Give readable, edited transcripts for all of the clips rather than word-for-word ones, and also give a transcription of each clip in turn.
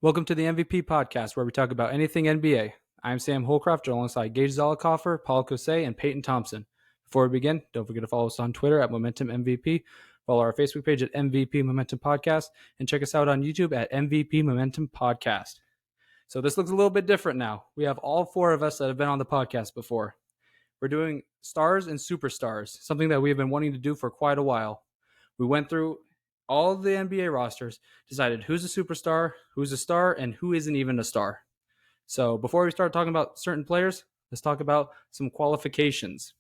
Welcome to the MVP podcast, where we talk about anything NBA. I'm Sam Holcroft, alongside Geigh Zollicoffer, Paul Kosei, and Payton Thompson. Before we begin, don't forget to follow us on Twitter at Momentum MVP, follow our Facebook page at MVP Momentum Podcast, and check us out on YouTube at MVP Momentum Podcast. So this looks a little bit different now. We have all four of us that have been on the podcast before. We're doing stars and superstars, something that we have been wanting to do for quite a while. We went through all of the NBA rosters, decided who's a superstar, who's a star, and who isn't even a star. So before we start talking about certain players, let's talk about some qualifications.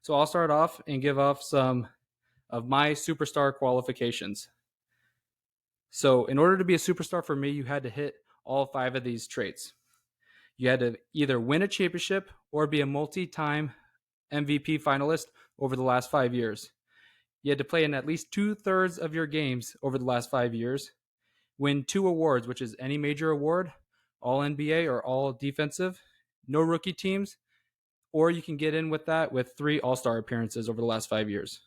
So I'll start off and give off some of my superstar qualifications. So in order to be a superstar for me, you had to hit all 5 of these traits. You had to either win a championship or be a multi-time MVP finalist over the last 5 years. You had to play in at least 2/3 of your games over the last 5 years, win 2 awards, which is any major award, all NBA or all defensive, no rookie teams, or you can get in with that with 3 all-star appearances over the last 5 years.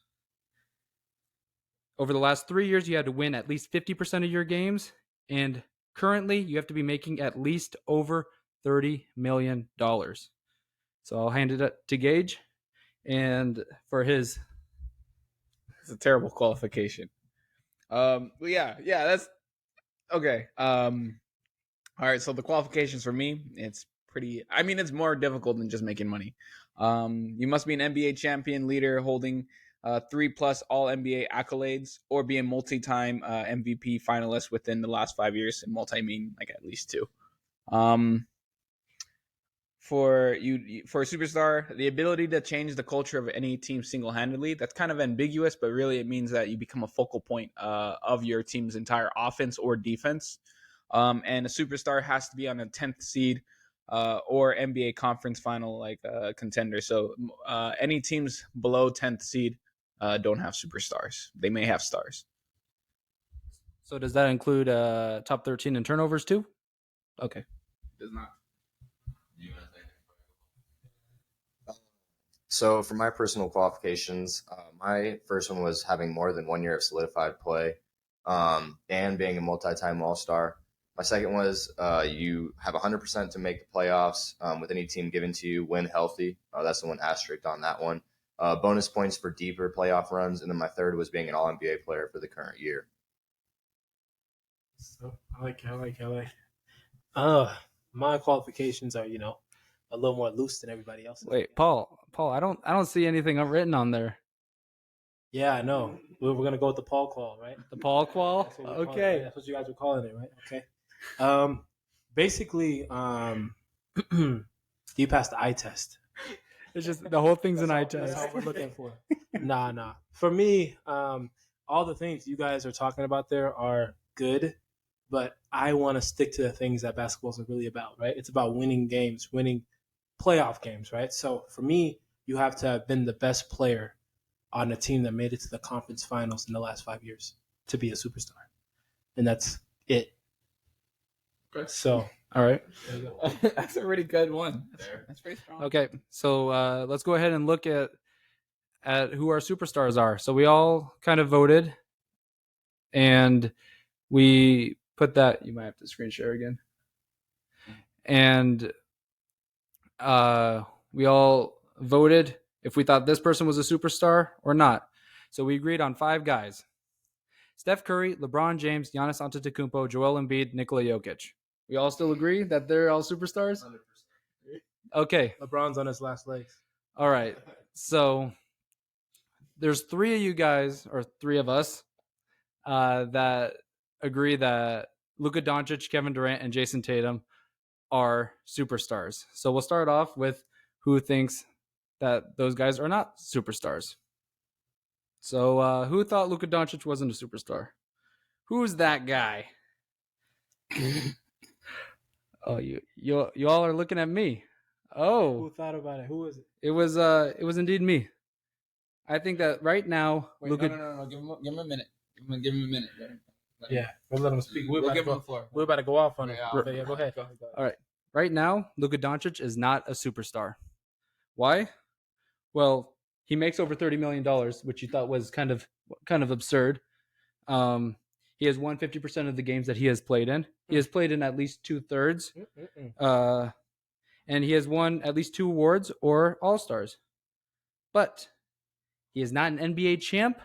Over the last 3 years, you had to win at least 50% of your games, and currently you have to be making at least over $30 million. So I'll hand it to Geigh, and for his... It's a terrible qualification. That's okay. All right, so the qualifications for me, it's more difficult than just making money. You must be an NBA champion, leader, holding 3+ all NBA accolades, or be a multi-time MVP finalist within the last 5 years, and multi mean like at least 2. For a superstar, the ability to change the culture of any team single-handedly, that's kind of ambiguous, but really it means that you become a focal point of your team's entire offense or defense. And a superstar has to be on a 10th seed or NBA conference final contender. So any teams below 10th seed don't have superstars. They may have stars. So does that include top 13 in turnovers too? Okay. Does not. So for my personal qualifications, my first one was having more than 1 year of solidified play and being a multi-time All-Star. My second was you have 100% to make the playoffs with any team given to you, win healthy. That's the one asterisk on that one. Bonus points for deeper playoff runs. And then my third was being an All-NBA player for the current year. So I like. My qualifications are, a little more loose than everybody else. Wait, Paul, I don't see anything written on there. Yeah, I know. We're gonna go with the Paul qual, right? The Paul qual. Okay, that's what you guys were calling it, right? Okay. Basically, you passed the eye test. It's just the whole thing's an eye test. That's all we're looking for. Nah. For me, all the things you guys are talking about there are good, but I want to stick to the things that basketball is really about, right? It's about winning games, winning playoff games, right? So for me, you have to have been the best player on a team that made it to the conference finals in the last 5 years to be a superstar. And that's it. Okay. So, all right. That's a really good one. That's pretty strong. Okay, so let's go ahead and look at who our superstars are. So we all kind of voted, and we put that. You might have to screen share again. And we all voted if we thought this person was a superstar or not. So we agreed on 5 guys: Steph Curry, LeBron James, Giannis Antetokounmpo, Joel Embiid, Nikola Jokic. We all still agree that they're all superstars? 100%. Okay. LeBron's on his last legs. All right. So there's 3 of you guys, or 3 of us, that agree that Luka Doncic, Kevin Durant, and Jayson Tatum are superstars. So we'll start off with who thinks that those guys are not superstars. So who thought Luka Doncic wasn't a superstar? Who's that guy? Oh, you all are looking at me. Oh, Who thought about it? Who was it? it was indeed me. I think that right now, Wait, Luka. no. Give him a minute. Give him a minute. Yeah, we'll let him speak. We're We'll about give to him go- the floor. We're about to go off on it. Yeah, Yeah, go ahead. All right. Right now, Luka Doncic is not a superstar. Why? Well, he makes over $30 million, which you thought was kind of absurd. He has won 50% of the games that he has played in. He has played in at least 2/3. And he has won at least 2 awards or All-Stars. But he is not an NBA champ,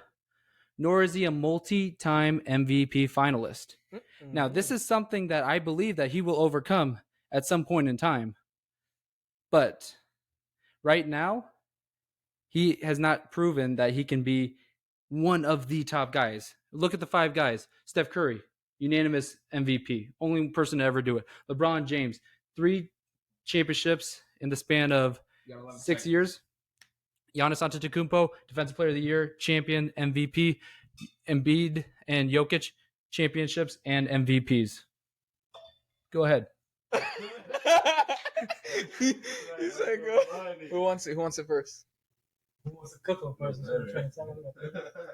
nor is he a multi-time MVP finalist. Now, this is something that I believe that he will overcome at some point in time. But right now, he has not proven that he can be one of the top guys. Look at the 5 guys. Steph Curry, unanimous MVP. Only person to ever do it. LeBron James, 3 championships in the span of 6 years. Giannis Antetokounmpo, Defensive Player of the Year, champion, MVP. Embiid and Jokic, championships and MVPs. Go ahead. He said, "Go." Who wants it first? Who wants to cook him first?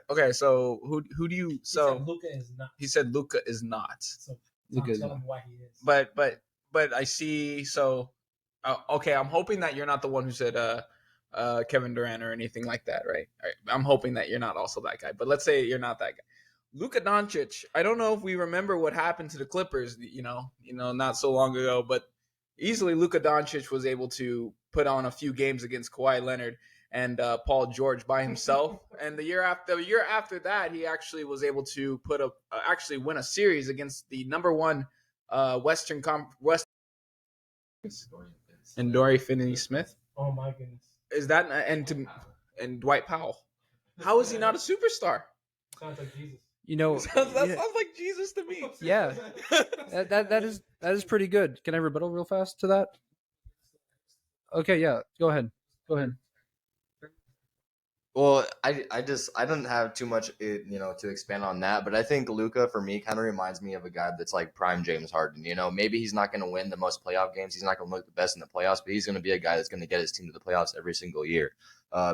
Okay, so who do you? So Luka is not. he said Luka is not. So Luka is tell not. him why he is. But I see. So okay, I'm hoping that you're not the one who said Kevin Durant or anything like that, right? I'm hoping that you're not also that guy. But let's say you're not that guy. Luka Doncic. I don't know if we remember what happened to the Clippers. You know, not so long ago, but easily Luka Doncic was able to put on a few games against Kawhi Leonard and Paul George by himself. And the year after that, he actually was able to win a series against the number 1 Western and Dorian Finney-Smith. Oh my goodness. Is that and Dwight Powell? How is he not a superstar? Sounds like Jesus. You know, That sounds like Jesus to me. yeah, that is pretty good. Can I rebuttal real fast to that? Okay, yeah, go ahead. Well, I don't have too much, to expand on that, but I think Luka for me kind of reminds me of a guy that's like prime James Harden. Maybe he's not going to win the most playoff games, he's not going to look the best in the playoffs, but he's going to be a guy that's going to get his team to the playoffs every single year.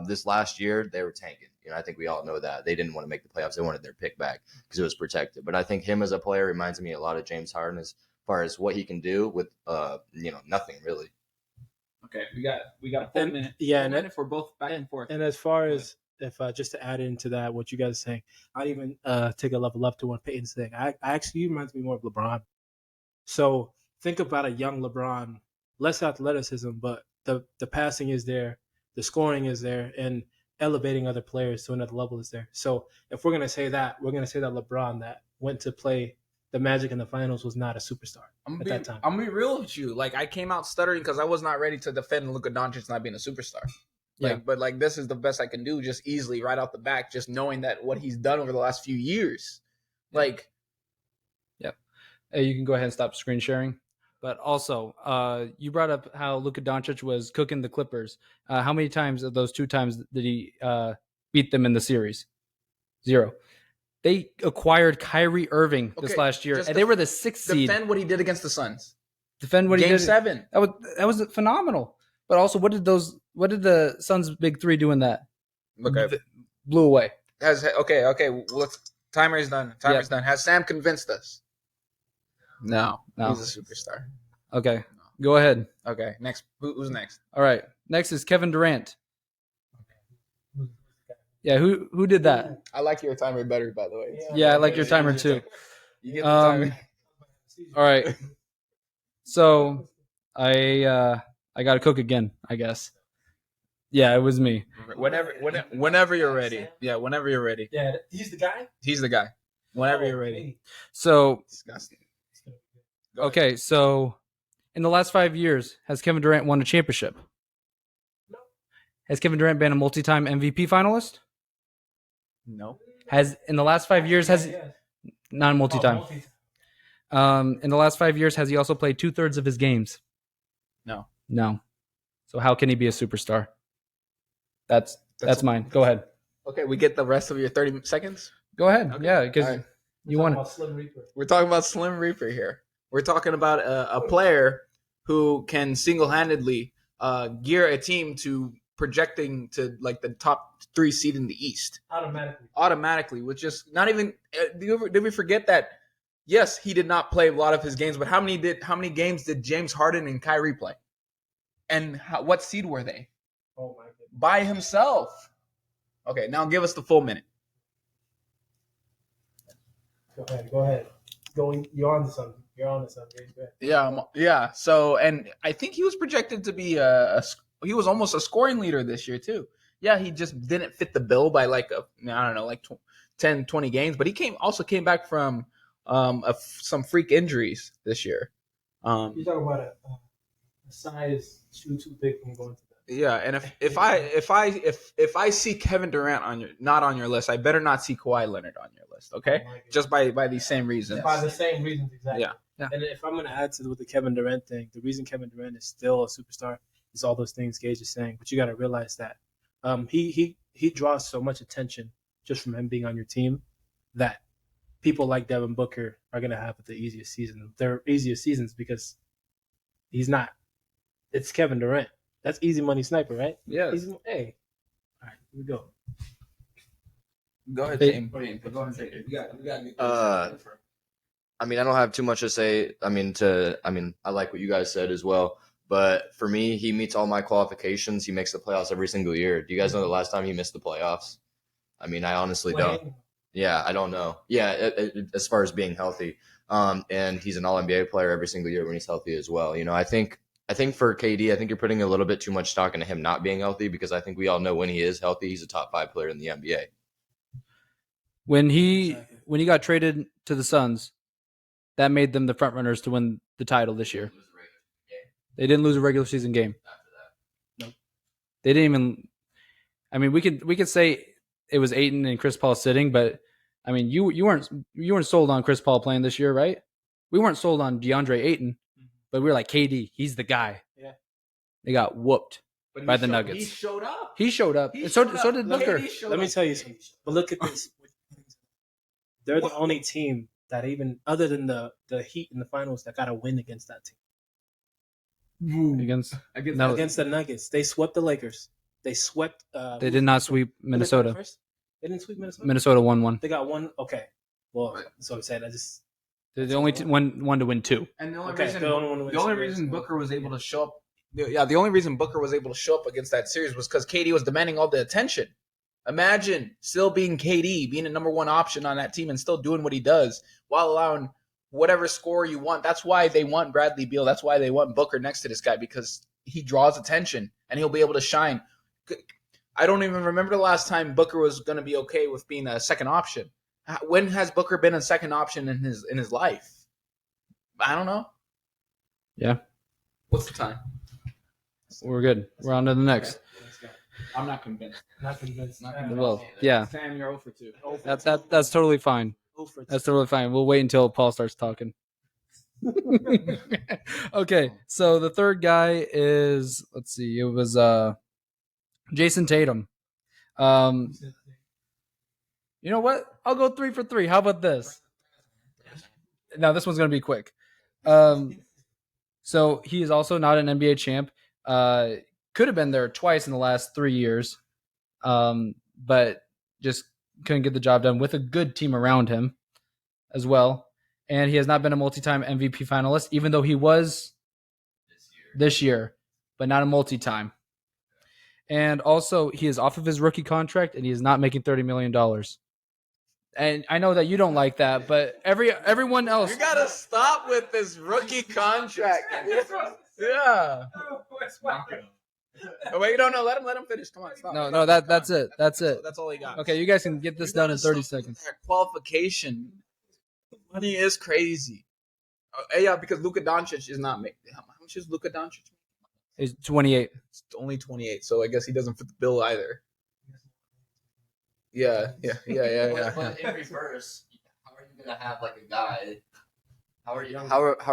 This last year they were tanking. I think we all know that they didn't want to make the playoffs. They wanted their pick back because it was protected. But I think him as a player reminds me a lot of James Harden as far as what he can do with nothing really. Okay, we got a full minute. Yeah, full minute for both back and forth. And as far as if just to add into that, what you guys are saying, I'd even take a level up to what Payton's saying. I actually, he reminds me more of LeBron. So think about a young LeBron, less athleticism, but the passing is there, the scoring is there, and elevating other players to another level is there. So if we're gonna say that, we're gonna say that LeBron that went to play the Magic in the finals was not a superstar that time. I'm gonna be real with you. Like, I came out stuttering because I was not ready to defend Luka Doncic not being a superstar. But this is the best I can do, just easily right out the back, just knowing that what he's done over the last few years. Like, yep. Hey, you can go ahead and stop screen sharing. But also, you brought up how Luka Doncic was cooking the Clippers. How many times of those 2 times did he beat them in the series? 0. They acquired Kyrie Irving this last year, and they were the 6th seed. Defend what he did against the Suns. Defend what he did. Game 7. That was phenomenal. But also, what did the Suns' big 3 do in that? Okay, blew away. Okay. Well, timer's done. Done. Has Sam convinced us? No. He's a superstar. Okay, go ahead. Okay, next. Who's next? All right, next is Kevin Durant. Yeah, who did that? I like your timer better, by the way. Yeah, I like your timer too. You get the timer. All right. So I got to cook again, I guess. Yeah, it was me. Whenever you're ready. Yeah, whenever you're ready. Yeah, he's the guy? He's the guy. Whenever you're ready. So, Disgusting. Okay, so in the last 5 years, has Kevin Durant won a championship? No. Has Kevin Durant been a multi-time MVP finalist? No. In the last 5 years, not multi-time. In the last 5 years, has he also played 2/3 of his games? No. So how can he be a superstar? That's mine. Go ahead. Okay, we get the rest of your 30 seconds? Go ahead. Okay. Yeah, because you want to. We're talking about Slim Reaper here. We're talking about a player who can single-handedly gear a team to projecting to like the top 3 seed in the East. Automatically, with just not even. Did we forget that? Yes, he did not play a lot of his games, but how many games did James Harden and Kyrie play? And what seed were they? Oh my goodness. By himself. Okay, now give us the full minute. Go ahead. You're on to something. Yeah. So, and I think he was projected to be he was almost a scoring leader this year too. Yeah, he just didn't fit the bill by like 10, 20 games, but he came back from some freak injuries this year. You're talking about a size too big from going to that. Yeah, and if I see Kevin Durant not on your list, I better not see Kawhi Leonard on your list. Okay, just by these same reasons. By the same reasons, exactly. Yeah. And if I'm going to add to with the Kevin Durant thing, the reason Kevin Durant is still a superstar is all those things Geigh is saying. But you got to realize that he draws so much attention just from him being on your team that people like Devin Booker are going to have the easiest season. Their easiest seasons because he's not. It's Kevin Durant. That's easy money sniper, right? Yeah. Hey. All right, here we go. Go ahead, James. Go ahead. You got I mean, I don't have too much to say. I like what you guys said as well. But for me, he meets all my qualifications. He makes the playoffs every single year. Do you guys know the last time he missed the playoffs? I mean, I honestly don't. Yeah, I don't know. Yeah, as far as being healthy. And he's an All-NBA player every single year when he's healthy as well. You know, I think for KD, I think you're putting a little bit too much stock into him not being healthy because I think we all know when he is healthy, he's a top 5 player in the NBA. When he got traded to the Suns, that made them the front runners to win the title this year. They didn't lose a regular season game. Nope. They didn't even. I mean, we could say it was Ayton and Chris Paul sitting, but I mean, you weren't sold on Chris Paul playing this year, right? We weren't sold on DeAndre Ayton, but we were like KD, he's the guy. Yeah. They got whooped by the Nuggets. He showed up. And so did Booker. Let me tell you something. But look at this. They're the only team that even other than the Heat in the finals that got a win against that team. Against the Nuggets. They swept the Lakers. They swept they did not sweep Minnesota. They didn't sweep Minnesota? Minnesota won one. They got one. Okay. Well, so I'm saying they're the only one to win 2. And the only reason Booker was able to show up the only reason Booker was able to show up against that series was because KD was demanding all the attention. Imagine still being KD, being a number 1 option on that team and still doing what he does while allowing whatever score you want. That's why they want Bradley Beal. That's why they want Booker next to this guy because he draws attention and he'll be able to shine. I don't even remember the last time Booker was going to be okay with being a second option. When has Booker been a second option in his life? I don't know. Yeah. What's the time? We're good. We're on to the next. I'm not convinced. Well, yeah. Sam, you're 0 for 2. That's totally fine. That's totally fine. We'll wait until Paul starts talking. Okay, so the third guy is, let's see, it was Jayson Tatum. You know what? I'll go 3 for 3. How about this? Now this one's going to be quick. So he is also not an NBA champ. Could have been there twice in the last 3 years, but just couldn't get the job done with a good team around him as well. And he has not been a multi-time MVP finalist, even though he was this year, but not a multi-time. And also, he is off of his rookie contract, and he is not making $30 million. And I know that you don't like that, but everyone else... You gotta stop with this rookie contract. Yeah. Oh, wait, no, let him finish. Come on, stop. No, that's it. That's it. That's all he got. Okay, you guys can get this done in 30 seconds. Qualification. Money is crazy. Yeah, because Luka Doncic is not making. How much is Luka Doncic? He's 28. It's only 28, so I guess he doesn't fit the bill either. Yeah. But in reverse, how are you gonna have like a guy? How are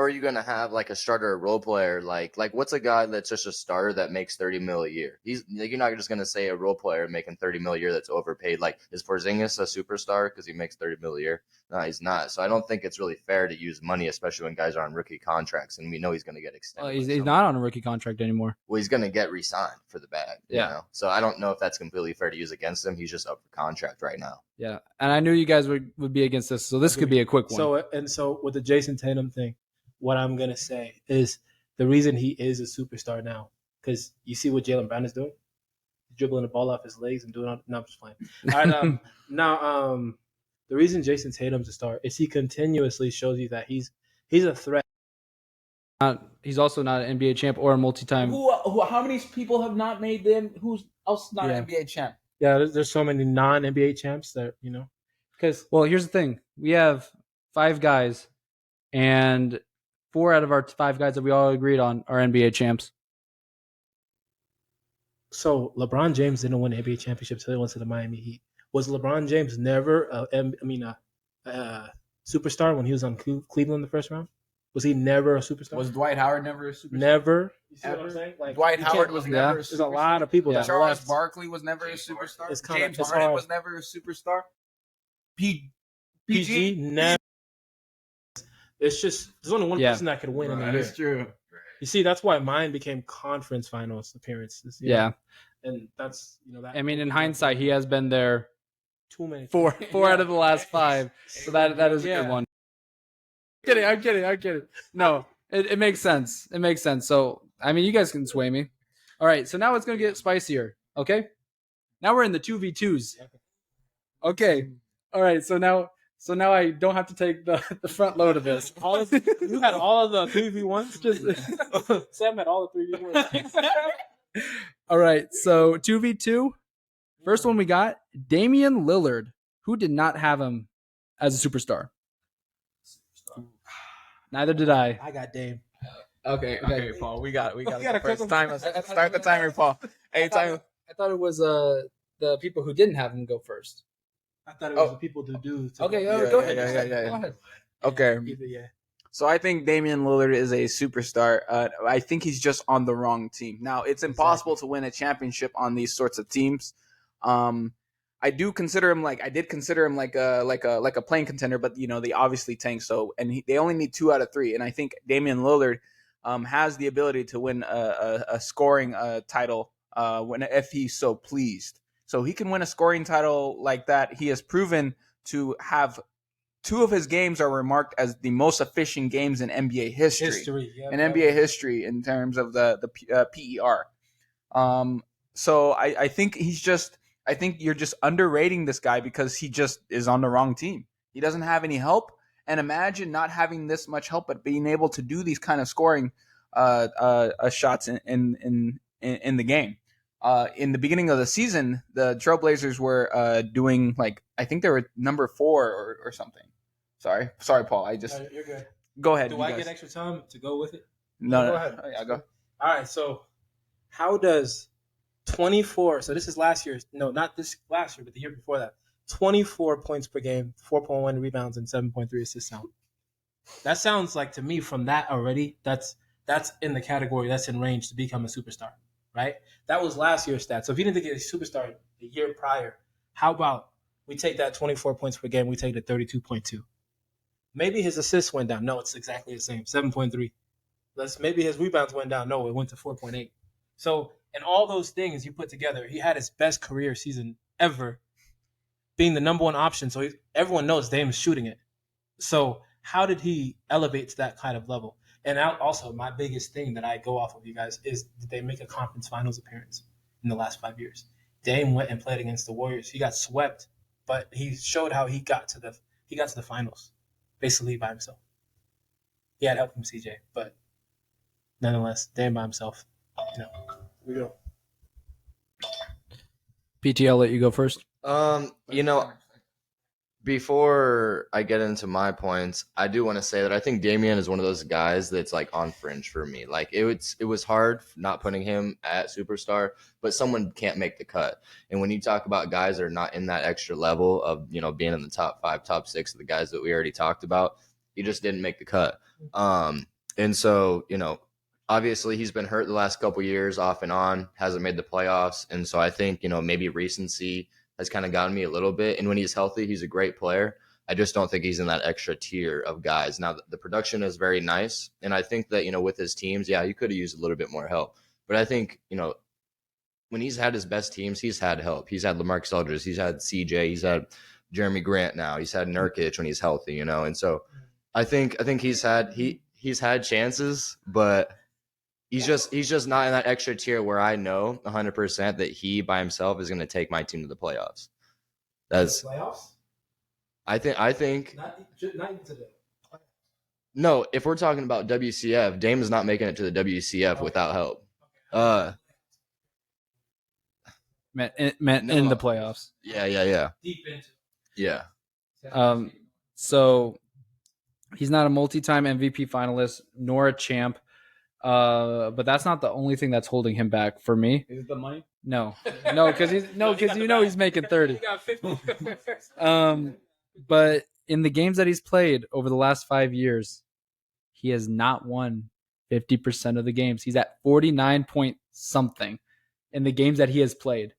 you gonna have like a starter, or role player? Like what's a guy that's just a starter that makes $30 million a year? He's like, you're not just gonna say a role player making $30 million a year that's overpaid. Like, is Porzingis a superstar because he makes $30 million a year? No, he's not. So I don't think it's really fair to use money, especially when guys are on rookie contracts, and we know he's gonna get extended. He's not on a rookie contract anymore. Well, he's gonna get re-signed for the bag. You know? So I don't know if that's completely fair to use against him. He's just up for contract right now. Yeah, and I knew you guys would be against this, so this could be a quick one. So with the Jayson Tatum thing, what I'm going to say is the reason he is a superstar now, because you see what Jaylen Brown is doing? He's dribbling the ball off his legs and doing all – no, I'm just playing. All right, The reason Jayson Tatum's a star is he continuously shows you that he's a threat. He's also not an NBA champ or a multi-time. How many people have not made them? Who's else not an NBA champ? Yeah, there's so many non-NBA champs that because Well, here's the thing: we have 5 guys, and 4 out of our 5 guys that we all agreed on are NBA champs. So LeBron James didn't win the NBA championship until he went to the Miami Heat. Was LeBron James never a superstar when he was on Cleveland in the first round? Was he never a superstar? Was Dwight Howard never a superstar? Never. You see what I'm saying? Like, Dwight Howard was never a superstar. There's a lot of people that Charles left. Barkley was never a superstar. James it's Harden hard. was never a superstar. PG never. It's just there's only one person that could win in the year. That's true. You see, that's why mine became conference finals appearances. Yeah. And that's that. I mean, in hindsight, he has been there too many. 4 out of the last 5. So that is a good one. I'm kidding. No, it makes sense. It makes sense. So, I mean, you guys can sway me. All right, so now it's going to get spicier, okay? Now we're in the 2v2s. Okay. All right, so now I don't have to take the front load of this. You had all of the 3v1s? Sam had all the 3v1s. All right, so 2v2. First one we got, Damian Lillard, who did not have him as a superstar. Neither did I. I got Dame. Okay, Paul. We got the first time. Start the timer, Paul. I thought it was the people who didn't have him go first. I thought it was the people to do. Okay, yeah, go ahead. Yeah. Go ahead. Okay. Yeah. So I think Damian Lillard is a superstar. I think he's just on the wrong team. Now, it's impossible to win a championship on these sorts of teams. I did consider him like a playing contender, but they obviously tanked. So they only need 2 out of 3, and I think Damian Lillard has the ability to win a scoring title if he's so pleased. So he can win a scoring title like that. He has proven to have 2 of his games are remarked as the most efficient games in NBA history. NBA history in terms of the PER. So I think I think you're just underrating this guy because he just is on the wrong team. He doesn't have any help. And imagine not having this much help, but being able to do these kind of scoring shots in the game. In the beginning of the season, the Trailblazers were doing I think they were number 4 or something. Sorry, Paul. You're good. Go ahead. Do I get extra time to go with it? No. Go ahead. Oh, yeah, go. All right. So, how does 24? So this is last year's. No, not this last year, but the year before that. 24 points per game, 4.1 rebounds, and 7.3 assists sound. That sounds like to me from that already. That's in the category. That's in range to become a superstar, right? That was last year's stat. So if you didn't get a superstar the year prior, how about we take that 24 points per game, we take the 32.2. Maybe his assists went down. No, it's exactly the same, 7.3. Maybe his rebounds went down. No, it went to 4.8. So in all those things you put together, he had his best career season ever, being the number 1 option. So everyone knows Dame's shooting it. So how did he elevate to that kind of level? And also, my biggest thing that I go off of, you guys, is did they make a conference finals appearance in the last 5 years? Dame went and played against the Warriors. He got swept, but he showed how he got to the finals, basically by himself. He had help from CJ, but nonetheless, Dame by himself. Here we go. PT, I'll let you go first. Before I get into my points, I do want to say that I think Damian is one of those guys that's on fringe for me. It was hard not putting him at superstar, but someone can't make the cut. And when you talk about guys that are not in that extra level of, being in the top 5, top 6 of the guys that we already talked about, he just didn't make the cut. And so, obviously he's been hurt the last couple years off and on, hasn't made the playoffs. And so I think, maybe recency has kind of gotten me a little bit. And when he's healthy, he's a great player. I just don't think he's in that extra tier of guys. Now, the production is very nice. And I think that, with his teams, he could have used a little bit more help. But I think, when he's had his best teams, he's had help. He's had LaMarcus Aldridge. He's had CJ. He's had Jeremy Grant now. He's had Nurkic when he's healthy, And so I think he's had chances, but he's just not in that extra tier where I know 100% that he by himself is going to take my team to the playoffs. That's playoffs. I think Not even today. no. If we're talking about WCF, Dame is not making it to the WCF without help. Meant No. in the playoffs. Yeah. Deep into. Yeah. So he's not a multi-time MVP finalist nor a champ. But that's not the only thing that's holding him back for me. Is it the money? No, because he's making 30. He got 50. But in the games that he's played over the last 5 years, he has not won 50% of the games. He's at 49 point something in the games that he has played.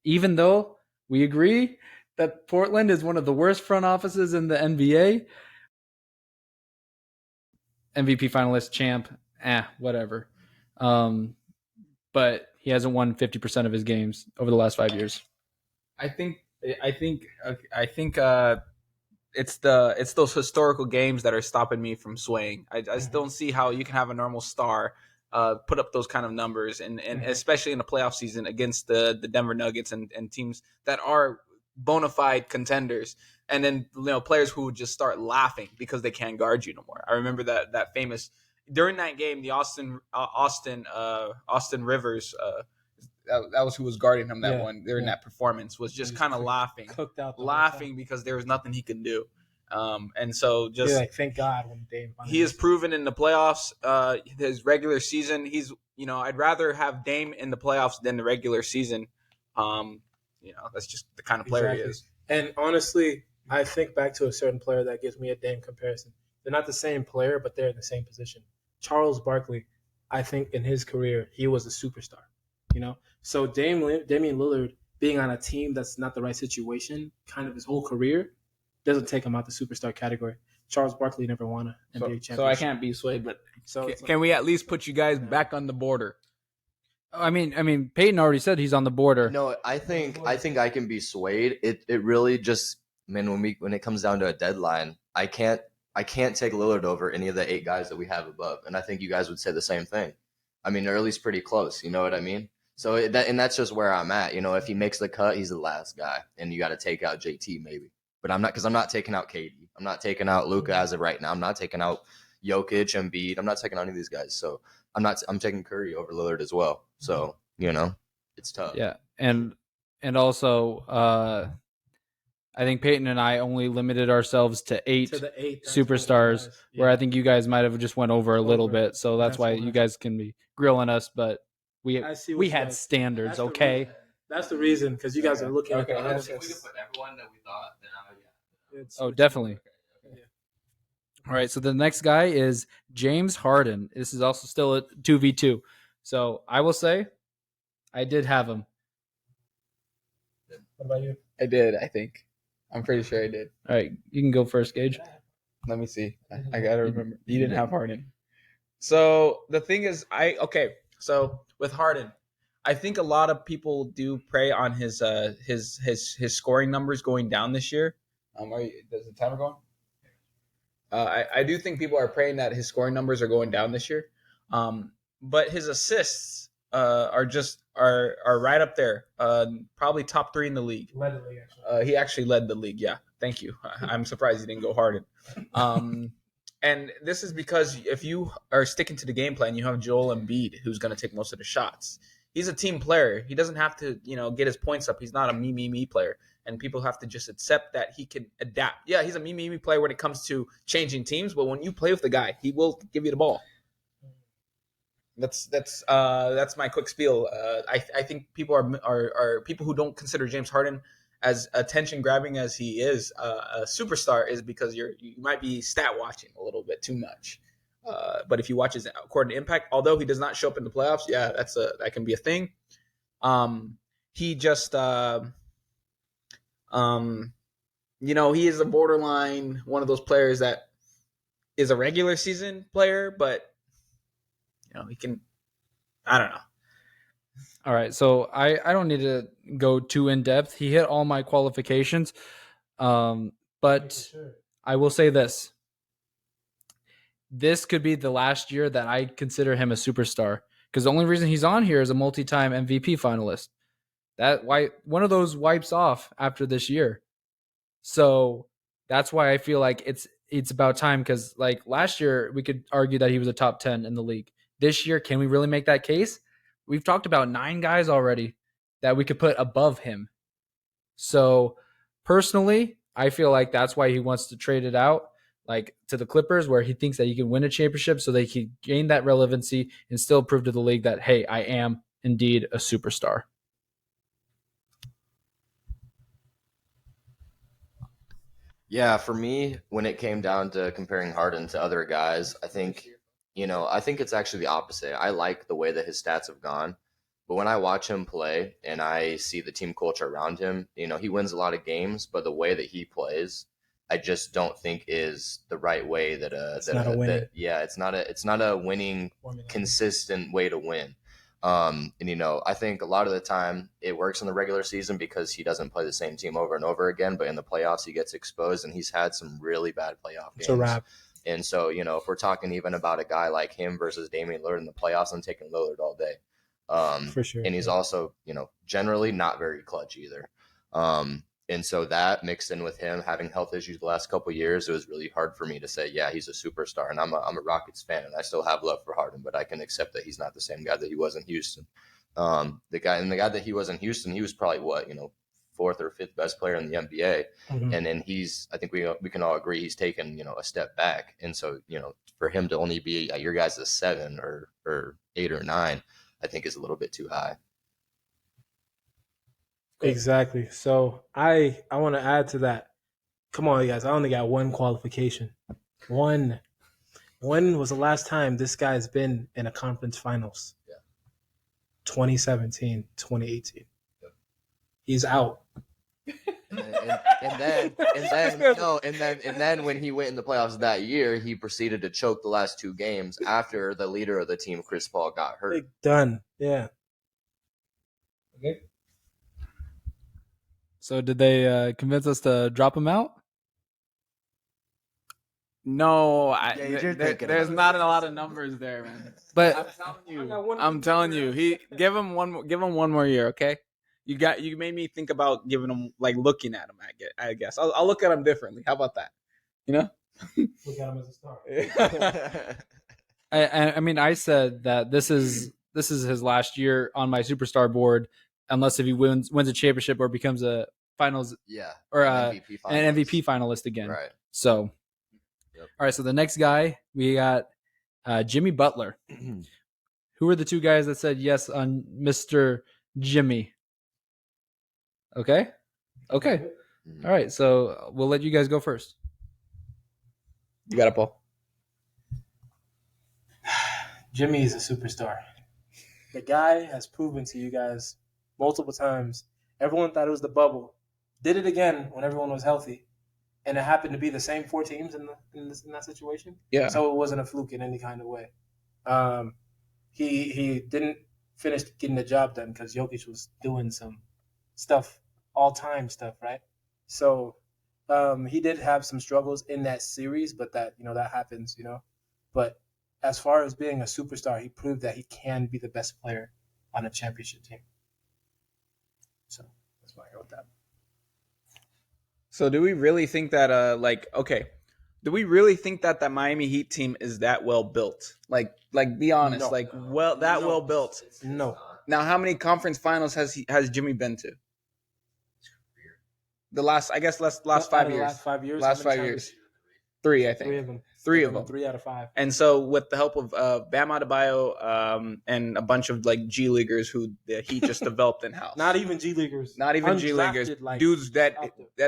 Even though we agree that Portland is one of the worst front offices in the NBA, MVP finalist, champ, whatever. But he hasn't won 50% of his games over the last 5 years. I think it's those historical games that are stopping me from swaying. I just don't see how you can have a normal star put up those kind of numbers, and especially in the playoff season against the Denver Nuggets and teams that are bona fide contenders, and then players who would just start laughing because they can't guard you no more. I remember that famous during that game, the Austin Rivers. That was who was guarding him during that performance, was just kind of laughing because there was nothing he could do. And so just thank God when Dame he has proven in the playoffs, his regular season, he's I'd rather have Dame in the playoffs than the regular season. That's just the kind of player he is. And honestly, I think back to a certain player that gives me a Dame comparison. They're not the same player, but they're in the same position. Charles Barkley, I think in his career, he was a superstar. So Damian Lillard being on a team that's not the right situation, kind of his whole career, doesn't take him out the superstar category. Charles Barkley never won an NBA championship. So I can't be swayed, but can we at least put you guys back on the border? I mean, Payton already said he's on the border. No, I think I can be swayed. It really just, man, when it comes down to a deadline, I can't take Lillard over any of the 8 guys that we have above, and I think you guys would say the same thing. I mean, they're at least pretty close. You know what I mean? So that's just where I'm at. If he makes the cut, he's the last guy, and you got to take out JT maybe. But I'm not taking out KD. I'm not taking out Luka as of right now. I'm not taking out Jokic, Embiid. I'm not taking out any of these guys. So I'm taking Curry over Lillard as well. So it's tough. Yeah, and also I think Peyton and I only limited ourselves to 8 superstars, where I think you guys might have just went over a little bit. So that's why you guys can be grilling us, but we had standards, okay? That's the reason, because you guys are looking at the If we could put everyone that we thought, then Oh, definitely. All right, so the next guy is James Harden. This is also still a 2v2. So I will say I did have him. What about you? I did, I think. I'm pretty sure I did. All right, you can go first, Geigh. Let me see. I got to remember. You didn't have Harden. So the thing is, so with Harden, I think a lot of people do prey on his scoring numbers going down this year. Does the timer go on? I do think people are praying that his scoring numbers are going down this year. But his assists are right up there. Probably top 3 in the league. Led the league, actually. He actually led the league. Yeah, thank you. I'm surprised he didn't go Harden. And this is because if you are sticking to the game plan, you have Joel Embiid, who's going to take most of the shots. He's a team player. He doesn't have to, get his points up. He's not a me player. And people have to just accept that he can adapt. Yeah, he's a me player when it comes to changing teams, but when you play with the guy, he will give you the ball. That's my quick spiel. I think people are people who don't consider James Harden as attention grabbing as he is a superstar is because you might be stat watching a little bit too much. But if you watch his according to impact, although he does not show up in the playoffs, yeah, that can be a thing. He just he is a borderline one of those players that is a regular season player, but he can. I don't know. All right, so I don't need to go too in depth. He hit all my qualifications, but I will say this: this could be the last year that I consider him a superstar, because the only reason he's on here is a multi-time MVP finalist. One of those wipes off after this year. So that's why I feel like it's about time, because like last year we could argue that he was a top 10 in the league. This year, can we really make that case? We've talked about 9 guys already that we could put above him. So personally, I feel like that's why he wants to trade it out, like to the Clippers, where he thinks that he can win a championship so they can gain that relevancy and still prove to the league that, hey, I am indeed a superstar. Yeah, for me, when it came down to comparing Harden to other guys, I think it's actually the opposite. I like the way that his stats have gone, but when I watch him play and I see the team culture around him, he wins a lot of games, but the way that he plays, I just don't think is the right way It's not a winning. It's not a winning, Formula. consistent way to win. I think a lot of the time it works in the regular season because he doesn't play the same team over and over again, but in the playoffs he gets exposed, and he's had some really bad playoff games. It's a wrap. And so, if we're talking even about a guy like him versus Damian Lillard in the playoffs, I'm taking Lillard all day. For sure. And he's also, generally not very clutch either. And so that mixed in with him having health issues the last couple of years, it was really hard for me to say, yeah, he's a superstar. And I'm a Rockets fan, and I still have love for Harden, but I can accept that he's not the same guy that he was in Houston. The guy that he was in Houston, he was probably fourth or fifth best player in the NBA. Mhm. And then I think we can all agree he's taken, a step back. And so, for him to only be your guys' 7 or 8 or 9, I think is a little bit too high. Exactly. So I want to add to that. Come on, you guys. I only got one qualification. One. When was the last time this guy's been in a conference finals? Yeah. 2017, 2018. Yeah. He's out. And then when he went in the playoffs that year, he proceeded to choke the last 2 games after the leader of the team, Chris Paul, got hurt. Done. Yeah. Okay. So did they convince us to drop him out? No, there's not a lot of numbers there, man. But I'm telling you, give him one more year, okay? You made me think about giving him, like, looking at him. I guess I'll look at him differently. How about that? Look at him as a star. I mean, I said that this is his last year on my superstar board, unless if he wins a championship or becomes a finals or an MVP finalist again. Right. So, All right. So the next guy we got Jimmy Butler. Who are the 2 guys that said yes on Mr. Jimmy? Okay. All right. So we'll let you guys go first. You got it, Paul. Jimmy is a superstar. The guy has proven to you guys multiple times. Everyone thought it was the bubble. Did it again when everyone was healthy. And it happened to be the same 4 teams in that situation. Yeah. So it wasn't a fluke in any kind of way. He didn't finish getting the job done because Jokic was doing some stuff, all-time stuff, right? So he did have some struggles in that series, but that happens, But as far as being a superstar, he proved that he can be the best player on a championship team. So that's why I go with that. So do we really think that do we really think that Miami Heat team is that well built? Like be honest, No. well built. No. Now, how many conference finals has Jimmy been to? The last 5 years. Last 5 years. Last 5 years. 3, I think. 3 of them. 3 of them. 3 out of 5. And so, with the help of Bam Adebayo and a bunch of G Leaguers who the Heat just developed in house. Not even G Leaguers. G Leaguers. Dudes that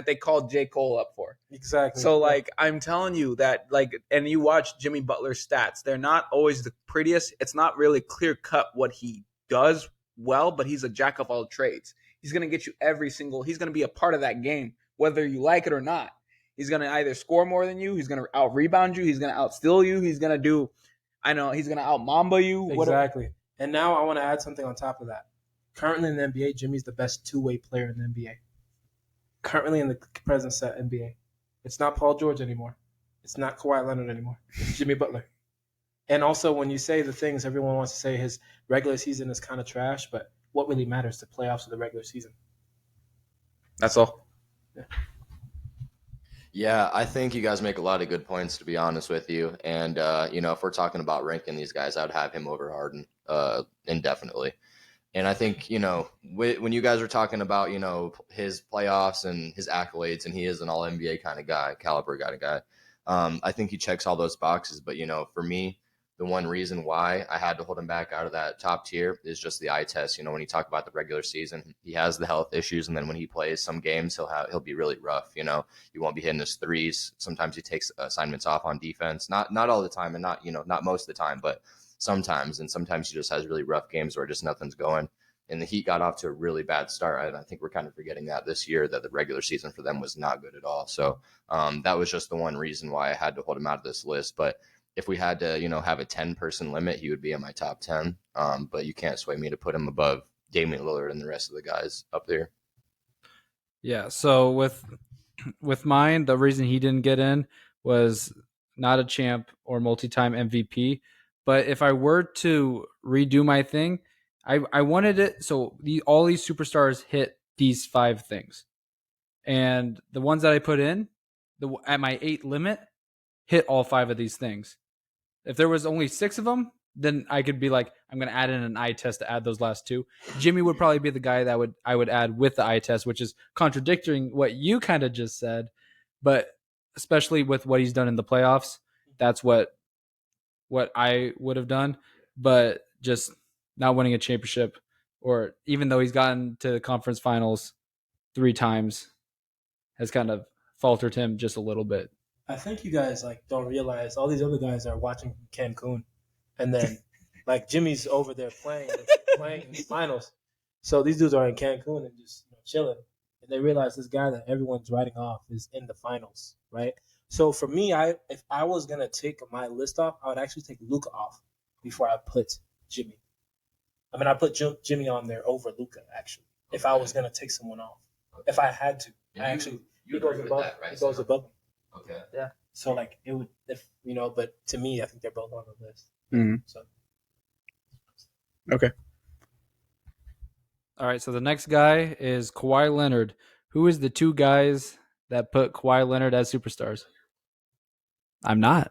they called J. Cole up for. Exactly. So I'm telling you that and you watch Jimmy Butler's stats, they're not always the prettiest. It's not really clear cut what he does well, but he's a jack of all trades. He's gonna get you he's gonna be a part of that game, whether you like it or not. He's going to either score more than you, he's going to out-rebound you, he's going to out-steal you, he's going to he's going to out-mamba you. Exactly. And now I want to add something on top of that. Currently in the NBA, Jimmy's the best 2-way player in the NBA. Currently in the present set NBA. It's not Paul George anymore. It's not Kawhi Leonard anymore. It's Jimmy Butler. And also, when you say the things everyone wants to say, his regular season is kind of trash, but what really matters, the playoffs or the regular season? That's all. Yeah. Yeah, I think you guys make a lot of good points, to be honest with you. And if we're talking about ranking these guys, I would have him over Harden indefinitely. And I think, when you guys are talking about, his playoffs and his accolades, and he is an all NBA kind of guy, caliber kind of guy, I think he checks all those boxes. But, for me, the one reason why I had to hold him back out of that top tier is just the eye test. When you talk about the regular season, he has the health issues. And then when he plays some games, he'll be really rough. He won't be hitting his threes. Sometimes he takes assignments off on defense, not all the time, and not most of the time, but sometimes. And sometimes he just has really rough games where just nothing's going. And the Heat got off to a really bad start. And I think we're kind of forgetting that this year, that the regular season for them was not good at all. So that was just the one reason why I had to hold him out of this list. But if we had to, have a 10-person limit, he would be in my top 10. But you can't sway me to put him above Damian Lillard and the rest of the guys up there. Yeah. So with mine, the reason he didn't get in was not a champ or multi-time MVP. But if I were to redo my thing, I wanted it so all these superstars hit these 5 things, and the ones that I put in at my 8 limit hit all 5 of these things. If there was only 6 of them, then I could be like, I'm going to add in an eye test to add those last 2. Jimmy would probably be the guy that I would add with the eye test, which is contradicting what you kind of just said, but especially with what he's done in the playoffs, that's what I would have done. But just not winning a championship, or even though he's gotten to the conference finals 3 times, has kind of faltered him just a little bit. I think you guys don't realize all these other guys are watching Cancun, and then Jimmy's over there playing in the finals. So these dudes are in Cancun and just chilling, and they realize this guy that everyone's writing off is in the finals, right? So for me, if I was gonna take my list off, I would actually take Luka off before I put Jimmy. I mean, I put Jimmy on there over Luka, actually. If I was gonna take someone off, if I had to, he goes above. That, right? He goes above him. Okay. Yeah. So it would, but to me, I think they're both on the list. Mm-hmm. So. Okay. All right. So the next guy is Kawhi Leonard. Who is the 2 guys that put Kawhi Leonard as superstars? I'm not.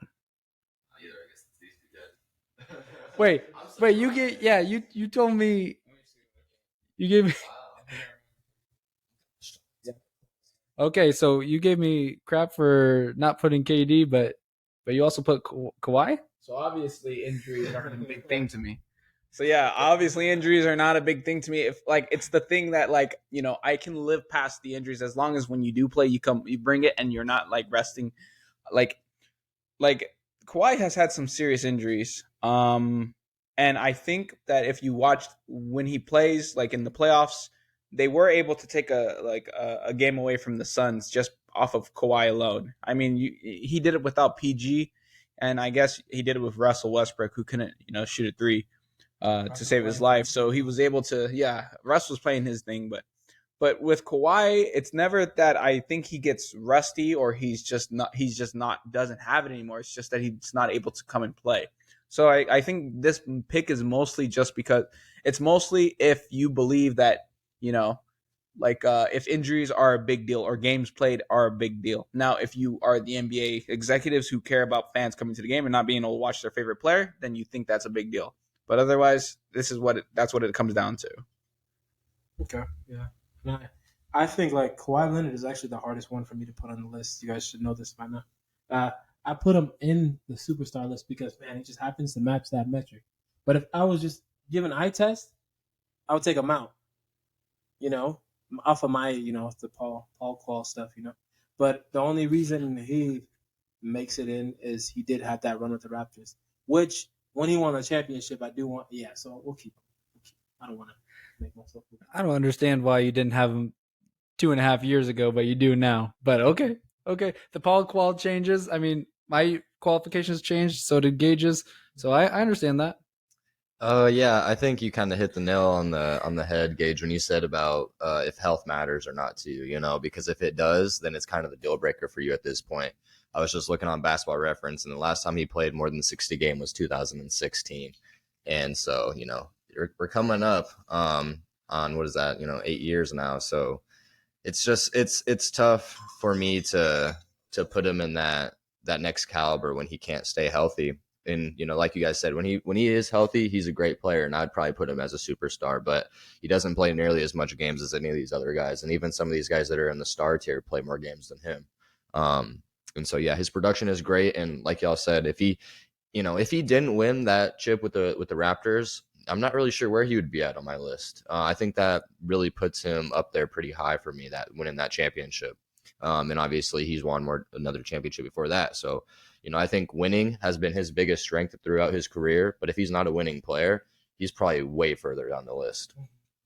Wait. You told me. You gave me. Okay, so you gave me crap for not putting KD, but you also put Kawhi? So obviously injuries aren't a big thing to me. So yeah, obviously injuries are not a big thing to me. If it's the thing that I can live past the injuries as long as when you do play, you bring it and you're not resting. Like Kawhi has had some serious injuries. And I think that if you watched when he plays in the playoffs, they were able to take a game away from the Suns just off of Kawhi alone. I mean, he did it without PG, and I guess he did it with Russell Westbrook, who couldn't shoot a 3 to save his life. So he was able to. Yeah, Russ was playing his thing, but with Kawhi, it's never that I think he gets rusty or he's just not doesn't have it anymore. It's just that he's not able to come and play. So I think this pick is mostly just because it's mostly if you believe that. If injuries are a big deal or games played are a big deal. Now, if you are the NBA executives who care about fans coming to the game and not being able to watch their favorite player, then you think that's a big deal. But otherwise, that's what it comes down to. Okay, yeah. I think Kawhi Leonard is actually the hardest one for me to put on the list. You guys should know this by now. I put him in the superstar list because, man, it just happens to match that metric. But if I was just given eye test, I would take him out. Off of my, the Paul Qual stuff, But the only reason he makes it in is he did have that run with the Raptors, which when he won the championship, I do want. Yeah, so we'll keep him. I don't want to make myself. I don't understand why you didn't have him 2.5 years ago, but you do now. But okay. The Paul Qual changes. I mean, my qualifications changed, so did Gauge's. So I understand that. Yeah, I think you kind of hit the nail on the head, Geigh, when you said about if health matters or not to you, because if it does, then it's kind of the deal breaker for you at this point. I was just looking on Basketball Reference, and the last time he played more than 60 games was 2016, and so we're coming up on what is that 8 years now. So it's just it's tough for me to to put him in that next caliber when he can't stay healthy. And, like you guys said, when he is healthy, he's a great player, and I'd probably put him as a superstar, but he doesn't play nearly as much games as any of these other guys. And even some of these guys that are in the star tier play more games than him. And so, yeah, his production is great. And like y'all said, if he didn't win that chip with the Raptors, I'm not really sure where he would be at on my list. I think that really puts him up there pretty high for me, that winning that championship. And obviously he's won another championship before that. So, I think winning has been his biggest strength throughout his career. But if he's not a winning player, he's probably way further down the list.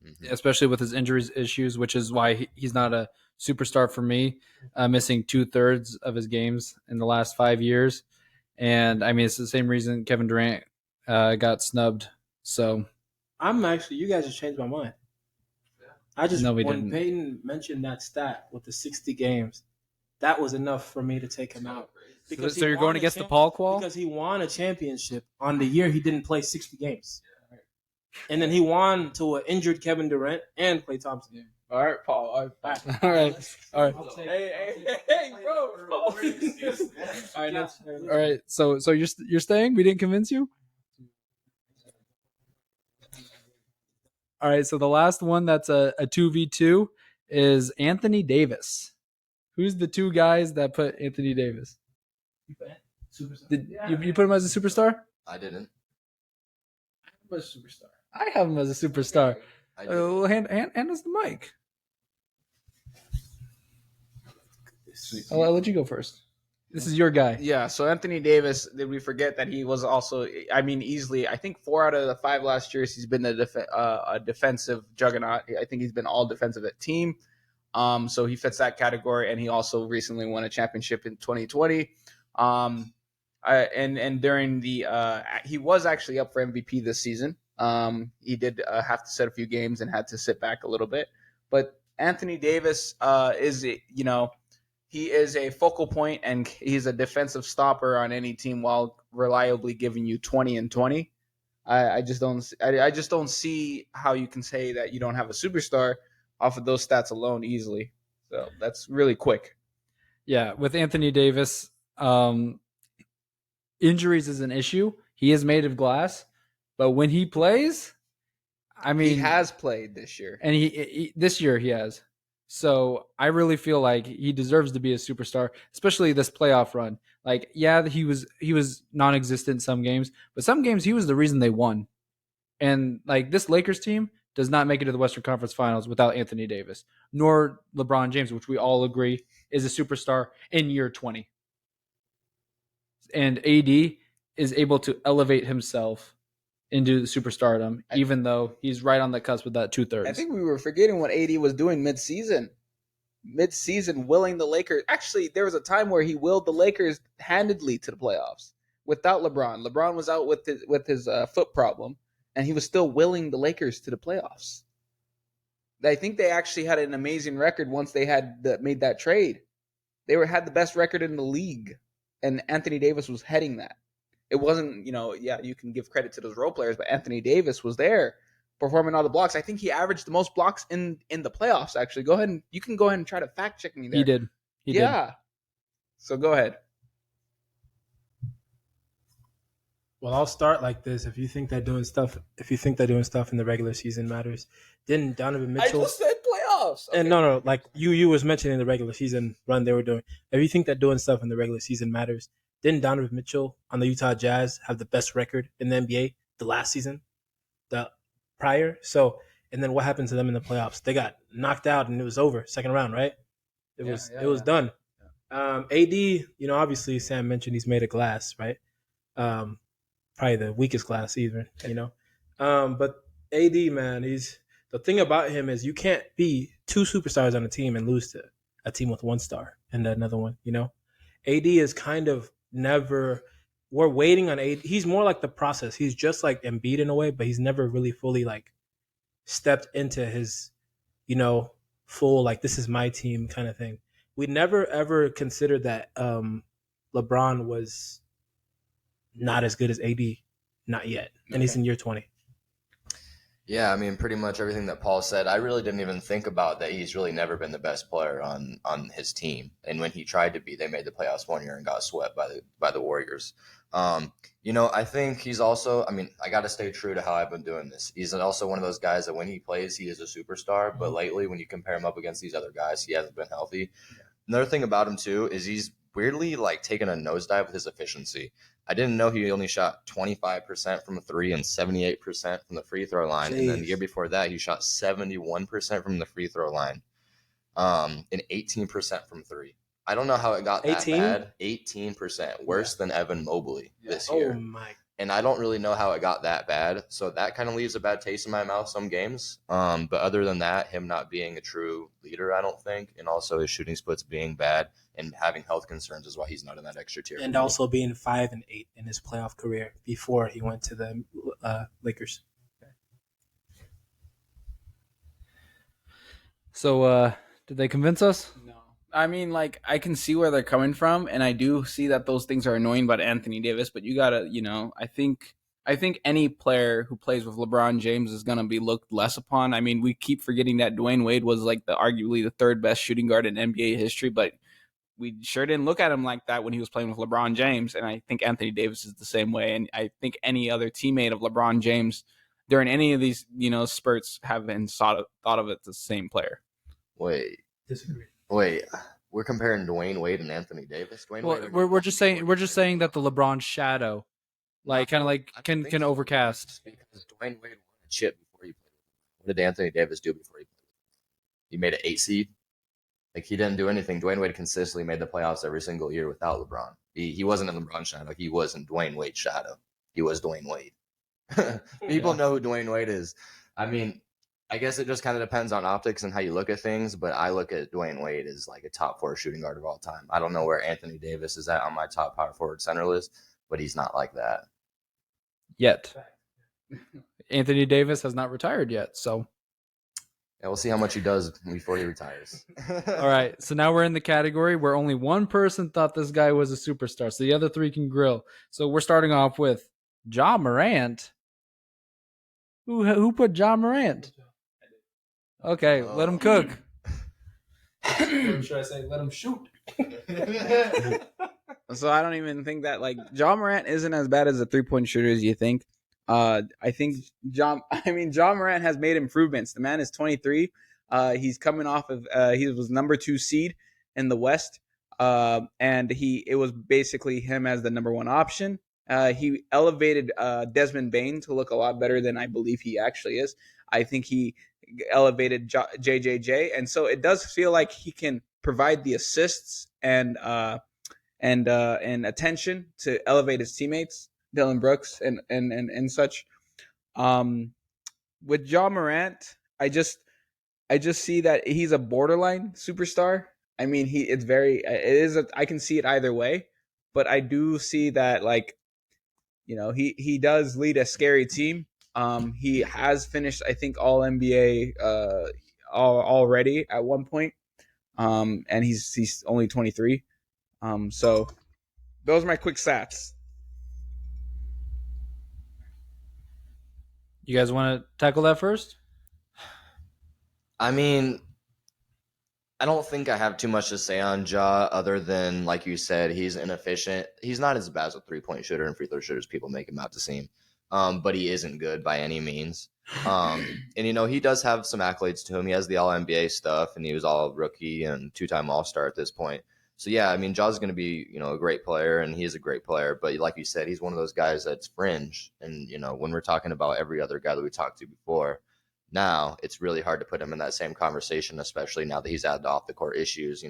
Mm-hmm. Especially with his injuries issues, which is why he's not a superstar for me, missing 2/3 of his games in the last 5 years. And I mean, it's the same reason Kevin Durant got snubbed. So you guys just changed my mind. When Payton mentioned that stat with the 60 games, that was enough for me to take him out. Because so you're going against the Paul qual? Because he won a championship on the year he didn't play 60 games. And then he won to an injured Kevin Durant and Klay Thompson. Yeah. All right, Paul. All right. Hey, bro. All right. So you're staying? We didn't convince you? All right. So the last one that's a 2v2 is Anthony Davis. Who's the two guys that put Anthony Davis? You put him as a superstar? I didn't. I have him as a superstar. Hand us the mic. I'll let you go first. This is your guy. Yeah, so Anthony Davis, did we forget that he was also, easily, I think 4 out of the 5 last years, he's been a defensive juggernaut. I think he's been all defensive at team. So he fits that category, and he also recently won a championship in 2020. And during the he was actually up for MVP this season. He did have to sit a few games and had to sit back a little bit. But Anthony Davis he is a focal point, and he's a defensive stopper on any team while reliably giving you 20 and 20. I just don't see how you can say that you don't have a superstar off of those stats alone easily. So that's really quick. Yeah, with Anthony Davis, injuries is an issue. He is made of glass, but when he plays, he has played this year, and he this year he has. So I really feel like he deserves to be a superstar, especially this playoff run. Like, yeah, he was non-existent some games, but some games he was the reason they won. And like this Lakers team does not make it to the Western Conference Finals without Anthony Davis, nor LeBron James, which we all agree is a superstar in year 20. And AD is able to elevate himself into the superstardom, even though he's right on the cusp with that 2/3. I think we were forgetting what AD was doing mid-season. Mid-season, willing the Lakers. Actually, there was a time where he willed the Lakers handedly to the playoffs without LeBron. LeBron was out with his foot problem, and he was still willing the Lakers to the playoffs. I think they actually had an amazing record once they had made that trade. They had the best record in the league, and Anthony Davis was heading that. It wasn't, you can give credit to those role players, but Anthony Davis was there performing all the blocks. I think he averaged the most blocks in the playoffs, actually. You can go ahead and try to fact check me there. He did. He did. So go ahead. Well, I'll start like this. If you think that doing stuff in the regular season matters, didn't Donovan Mitchell? I just said playoffs. Okay. And no, like you was mentioning the regular season run they were doing. If you think that doing stuff in the regular season matters, didn't Donovan Mitchell on the Utah Jazz have the best record in the NBA the last season, the prior? So, and then what happened to them in the playoffs? They got knocked out and it was over. Second round, right? It was done. Yeah. AD, obviously Sam mentioned he's made of glass, right? Probably the weakest glass even, But AD, man, the thing about him is you can't be 2 superstars on a team and lose to a team with 1 star and another one, AD is kind of never. We're waiting on AD. He's more like the process. He's just like Embiid in a way, but he's never really fully like stepped into his, full like this is my team kind of thing. We never ever considered that LeBron was not as good as AD, not yet, and he's in year 20. Yeah, I mean, pretty much everything that Paul said. I really didn't even think about that. He's really never been the best player on his team, and when he tried to be, they made the playoffs one year and got swept by the Warriors. I think he's also. I mean, I got to stay true to how I've been doing this. He's also one of those guys that when he plays, he is a superstar. But lately, when you compare him up against these other guys, he hasn't been healthy. Another thing about him too is he's weirdly like taken a nosedive with his efficiency. I didn't know he only shot 25% from three and 78% from the free throw line. And then the year before that, he shot 71% from the free throw line, and 18% from three. I don't know how it got that 18? bad. 18%, worse than Evan Mobley this year. Oh my! And I don't really know how it got that bad. So that kind of leaves a bad taste in my mouth some games. But other than that, him not being a true leader, I don't think, and also his shooting splits being bad and having health concerns is why he's not in that extra tier. And also being 5-8 in his playoff career before he went to the Lakers. So, did they convince us? No. I mean, like, I can see where they're coming from, and I do see that those things are annoying about Anthony Davis, but you gotta, I think any player who plays with LeBron James is gonna be looked less upon. I mean, we keep forgetting that Dwayne Wade was like arguably the third best shooting guard in NBA history, but we sure didn't look at him like that when he was playing with LeBron James, and I think Anthony Davis is the same way, and I think any other teammate of LeBron James during any of these, spurts have been thought of it the same player. Wait. Disagree. Wait, we're comparing Dwayne Wade and Anthony Davis. We're just saying that the LeBron shadow, can overcast. Because Dwayne Wade won a chip before he played. What did Anthony Davis do before he played? He made an 8 seed. Like, he didn't do anything. Dwayne Wade consistently made the playoffs every single year without LeBron. He wasn't in LeBron's shadow. He wasn't Dwayne Wade's shadow. He was Dwayne Wade. People know who Dwayne Wade is. I mean, I guess it just kind of depends on optics and how you look at things, but I look at Dwayne Wade as like a top 4 shooting guard of all time. I don't know where Anthony Davis is at on my top power forward center list, but he's not like that. Yet. Anthony Davis has not retired yet, so. Yeah, we'll see how much he does before he retires. All right, so now we're in the category where only one person thought this guy was a superstar, so the other 3 can grill. So we're starting off with Ja Morant. Who put Ja Morant? Okay, let him cook. Or should I say, let him shoot? So I don't even think that Ja Morant isn't as bad as a 3-point shooter as you think. I think Ja Morant has made improvements. The man is 23. He's coming off of he was number 2 seed in the West, and it was basically him as the number 1 option. He elevated Desmond Bane to look a lot better than I believe he actually is. I think he elevated JJJ, and so it does feel like he can provide the assists and attention to elevate his teammates, Dylan Brooks and such. With Ja Morant, I just see that he's a borderline superstar. I mean, I can see it either way, but I do see that he does lead a scary team. He has finished, I think, all NBA already at one point. And he's only 23. So those are my quick stats. You guys want to tackle that first? I mean, I don't think I have too much to say on Ja other than, like you said, he's inefficient. He's not as bad as a 3-point shooter and free throw shooters people make him out to seem. But he isn't good by any means. And, he does have some accolades to him. He has the All-NBA stuff, and he was all-rookie and 2-time All-Star at this point. So, yeah, I mean, Ja's going to be, a great player, and he is a great player. But like you said, he's one of those guys that's fringe. And, when we're talking about every other guy that we talked to before, now it's really hard to put him in that same conversation, especially now that he's had the off-the-court issues.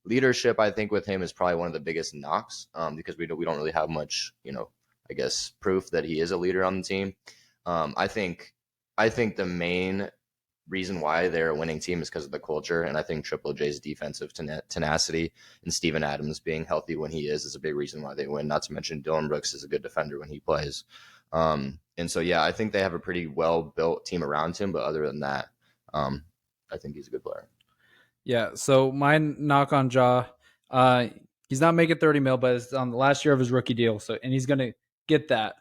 Leadership, I think, with him is probably one of the biggest knocks because we don't really have much, I guess, proof that he is a leader on the team. I think the main reason why they're a winning team is because of the culture, and I think Triple J's defensive tenacity and Steven Adams being healthy when he is a big reason why they win. Not to mention Dylan Brooks is a good defender when he plays. And so, yeah, I think they have a pretty well-built team around him, but other than that, I think he's a good player. Yeah, so my knock on Ja, he's not making $30 million, but it's on the last year of his rookie deal, and he's going to get that.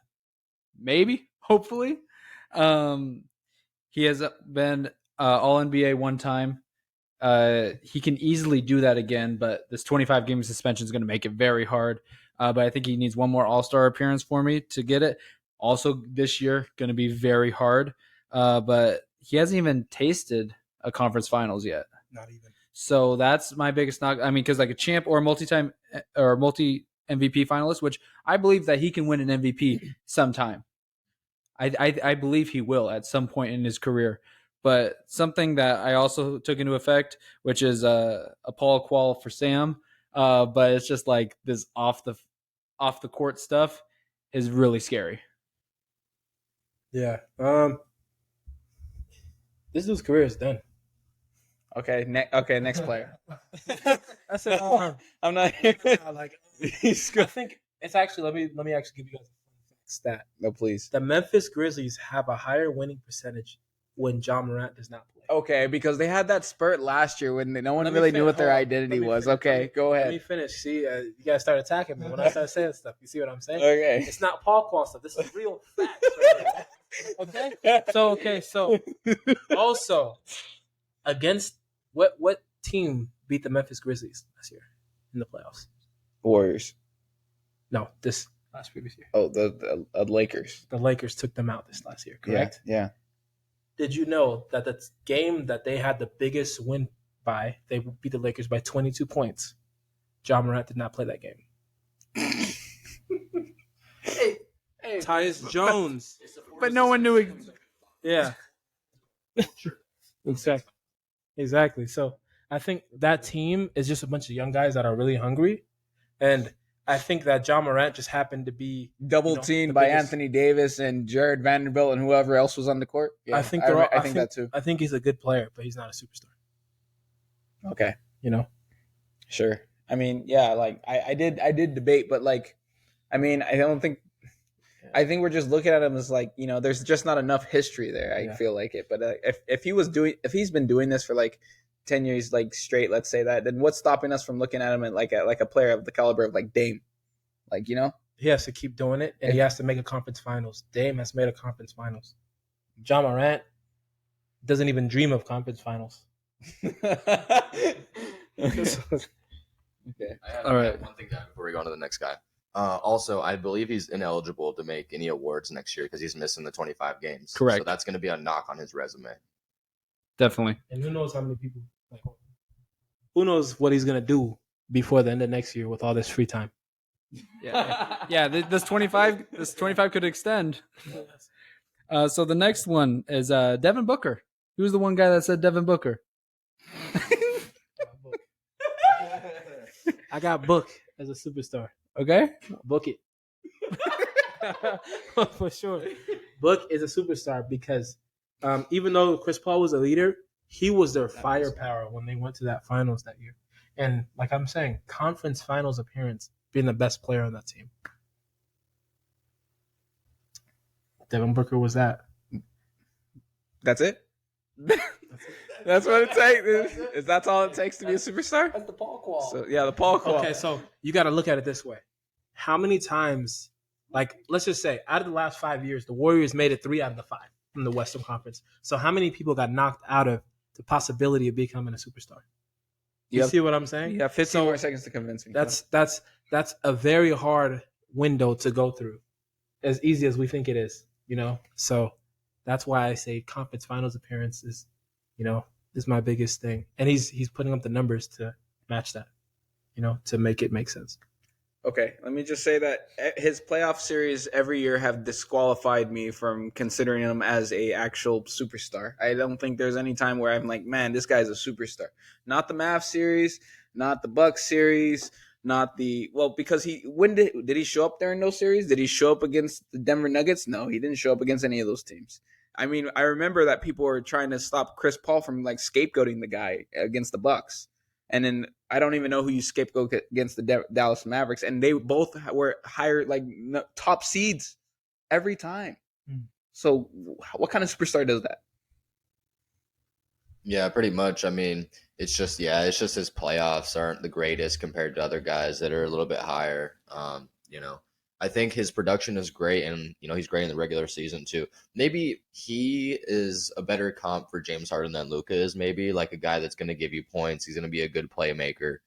Maybe, hopefully. He has been All NBA one time. He can easily do that again, but this 25-game suspension is going to make it very hard. But I think he needs one more All-Star appearance for me to get it. Also, this year going to be very hard. But he hasn't even tasted a conference finals yet. Not even. So that's my biggest knock. I mean, because like a champ or a multi-time or multi MVP finalist, which I believe that he can win an MVP sometime. I believe he will at some point in his career. But something that I also took into effect, which is a Paul Qual for Sam, but it's just like this off the court stuff is really scary. Yeah. This dude's career is done. Okay, next player. That's it. I'm not here. Like, I think it's actually. Let me actually give you guys a stat. No, please. The Memphis Grizzlies have a higher winning percentage when Ja Morant does not play. Okay, because they had that spurt last year when no one Let me really knew what finish. their Hold on. identity Let me was. finish. Okay, go Let me ahead. finish. See, you guys start attacking me when I start saying stuff. You see what I'm saying? Okay. It's not Paul Qual stuff. This is real facts. Right here. Okay. So also against what team beat the Memphis Grizzlies last year in the playoffs? Warriors. No, this last previous year. Oh, the Lakers. The Lakers took them out this last year, correct? Yeah. Did you know that the game that they had the biggest win by, they beat the Lakers by 22 points? Ja Morant did not play that game. Hey, Tyus Jones. But no one knew. Yeah. Exactly. So I think that team is just a bunch of young guys that are really hungry. And I think that Ja Morant just happened to be Double teamed by Anthony Davis and Jared Vanderbilt and whoever else was on the court. Yeah, I think that too. I think he's a good player, but he's not a superstar. Okay. Sure. I mean, yeah, like I did debate, but like, I mean, I think we're just looking at him as like, there's just not enough history there. I feel like it, but if he's been doing this for like 10 years like straight, let's say that, then what's stopping us from looking at him like a player of the caliber of like Dame, like he has to keep doing it, and he has to make a conference finals. Dame has made a conference finals. Ja Morant doesn't even dream of conference finals. Okay. All right. One thing to add before we go on to the next guy. Also, I believe he's ineligible to make any awards next year because he's missing the 25 games. Correct. So that's going to be a knock on his resume. Definitely. And who knows how many people? Who knows what he's gonna do before the end of next year with all this free time? Yeah. This 25 could extend. So the next one is Devin Booker. He was the one guy that said Devin Booker. I got Book as a superstar. Okay. Book it. For sure. Book is a superstar because even though Chris Paul was a leader, he was their firepower when they went to that finals that year. And like I'm saying, conference finals appearance, being the best player on that team. Devin Booker was that. That's it. That's what it takes. Is that's all it takes to be a superstar? That's the Paul Qual. So yeah, the Paul Qual. Okay, so you got to look at it this way. How many times, like, let's just say, out of the last 5 years, the Warriors made it 3 out of the 5 from the Western Conference. So how many people got knocked out of the possibility of becoming a superstar? You see what I'm saying? Yeah, 15 more seconds to convince me. That's a very hard window to go through, as easy as we think it is, So that's why I say conference finals appearance is my biggest thing. And he's putting up the numbers to match that, to make it make sense. Okay, let me just say that his playoff series every year have disqualified me from considering him as a actual superstar. I don't think there's any time where I'm like, man, this guy's a superstar. Not the Mavs series, not the Bucks series, not because when did he show up there in those series? Did he show up against the Denver Nuggets? No, he didn't show up against any of those teams. I mean, I remember that people were trying to stop Chris Paul from like scapegoating the guy against the Bucks. And then I don't even know who you scapegoat against the Dallas Mavericks. And they both were higher, like top seeds every time. So what kind of superstar does that? Yeah, pretty much. I mean, it's just his playoffs aren't the greatest compared to other guys that are a little bit higher. I think his production is great, and he's great in the regular season too. Maybe he is a better comp for James Harden than Luka is. Maybe like a guy that's going to give you points. He's going to be a good playmaker.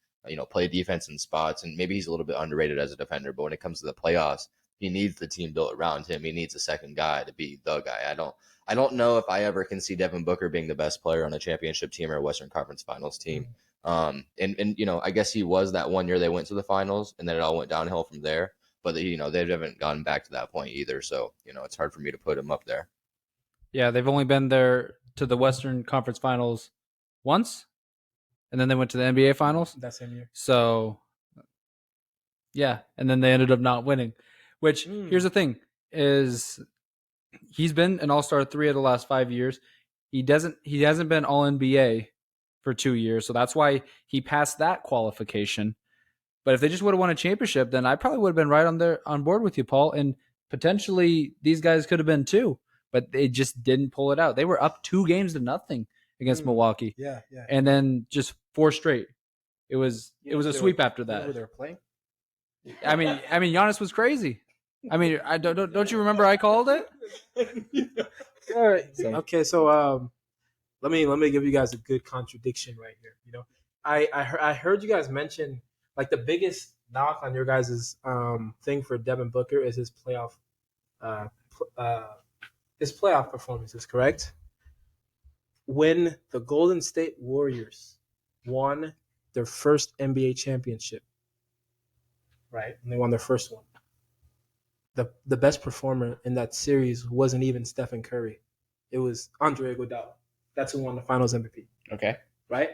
Play defense in spots, and maybe he's a little bit underrated as a defender. But when it comes to the playoffs, he needs the team built around him. He needs a second guy to be the guy. I don't know if I ever can see Devin Booker being the best player on a championship team or a Western Conference Finals team. And I guess he was that one year they went to the finals, and then it all went downhill from there. But they haven't gotten back to that point either. So, it's hard for me to put him up there. Yeah, they've only been there to the Western Conference Finals once, and then they went to the NBA Finals. That same year. So, yeah, and then they ended up not winning. Which, here's the thing, is he's been an All-Star 3 of the last 5 years. He hasn't been All-NBA for 2 years, so that's why he passed that qualification. But if they just would have won a championship, then I probably would have been right on board with you, Paul. And potentially these guys could have been too, but they just didn't pull it out. They were up 2-0 against Milwaukee. Yeah. And then just 4 straight. It was a sweep after that. Who they were playing? I mean, Giannis was crazy. I mean, don't you remember I called it? All right. Okay, so let me give you guys a good contradiction right here. I heard you guys mention, like, the biggest knock on your guys' thing for Devin Booker is his playoff performances, correct? When the Golden State Warriors won their first NBA championship, right? And they won their first one. The best performer in that series wasn't even Stephen Curry. It was Andre Iguodala. That's who won the Finals MVP. Okay. Right?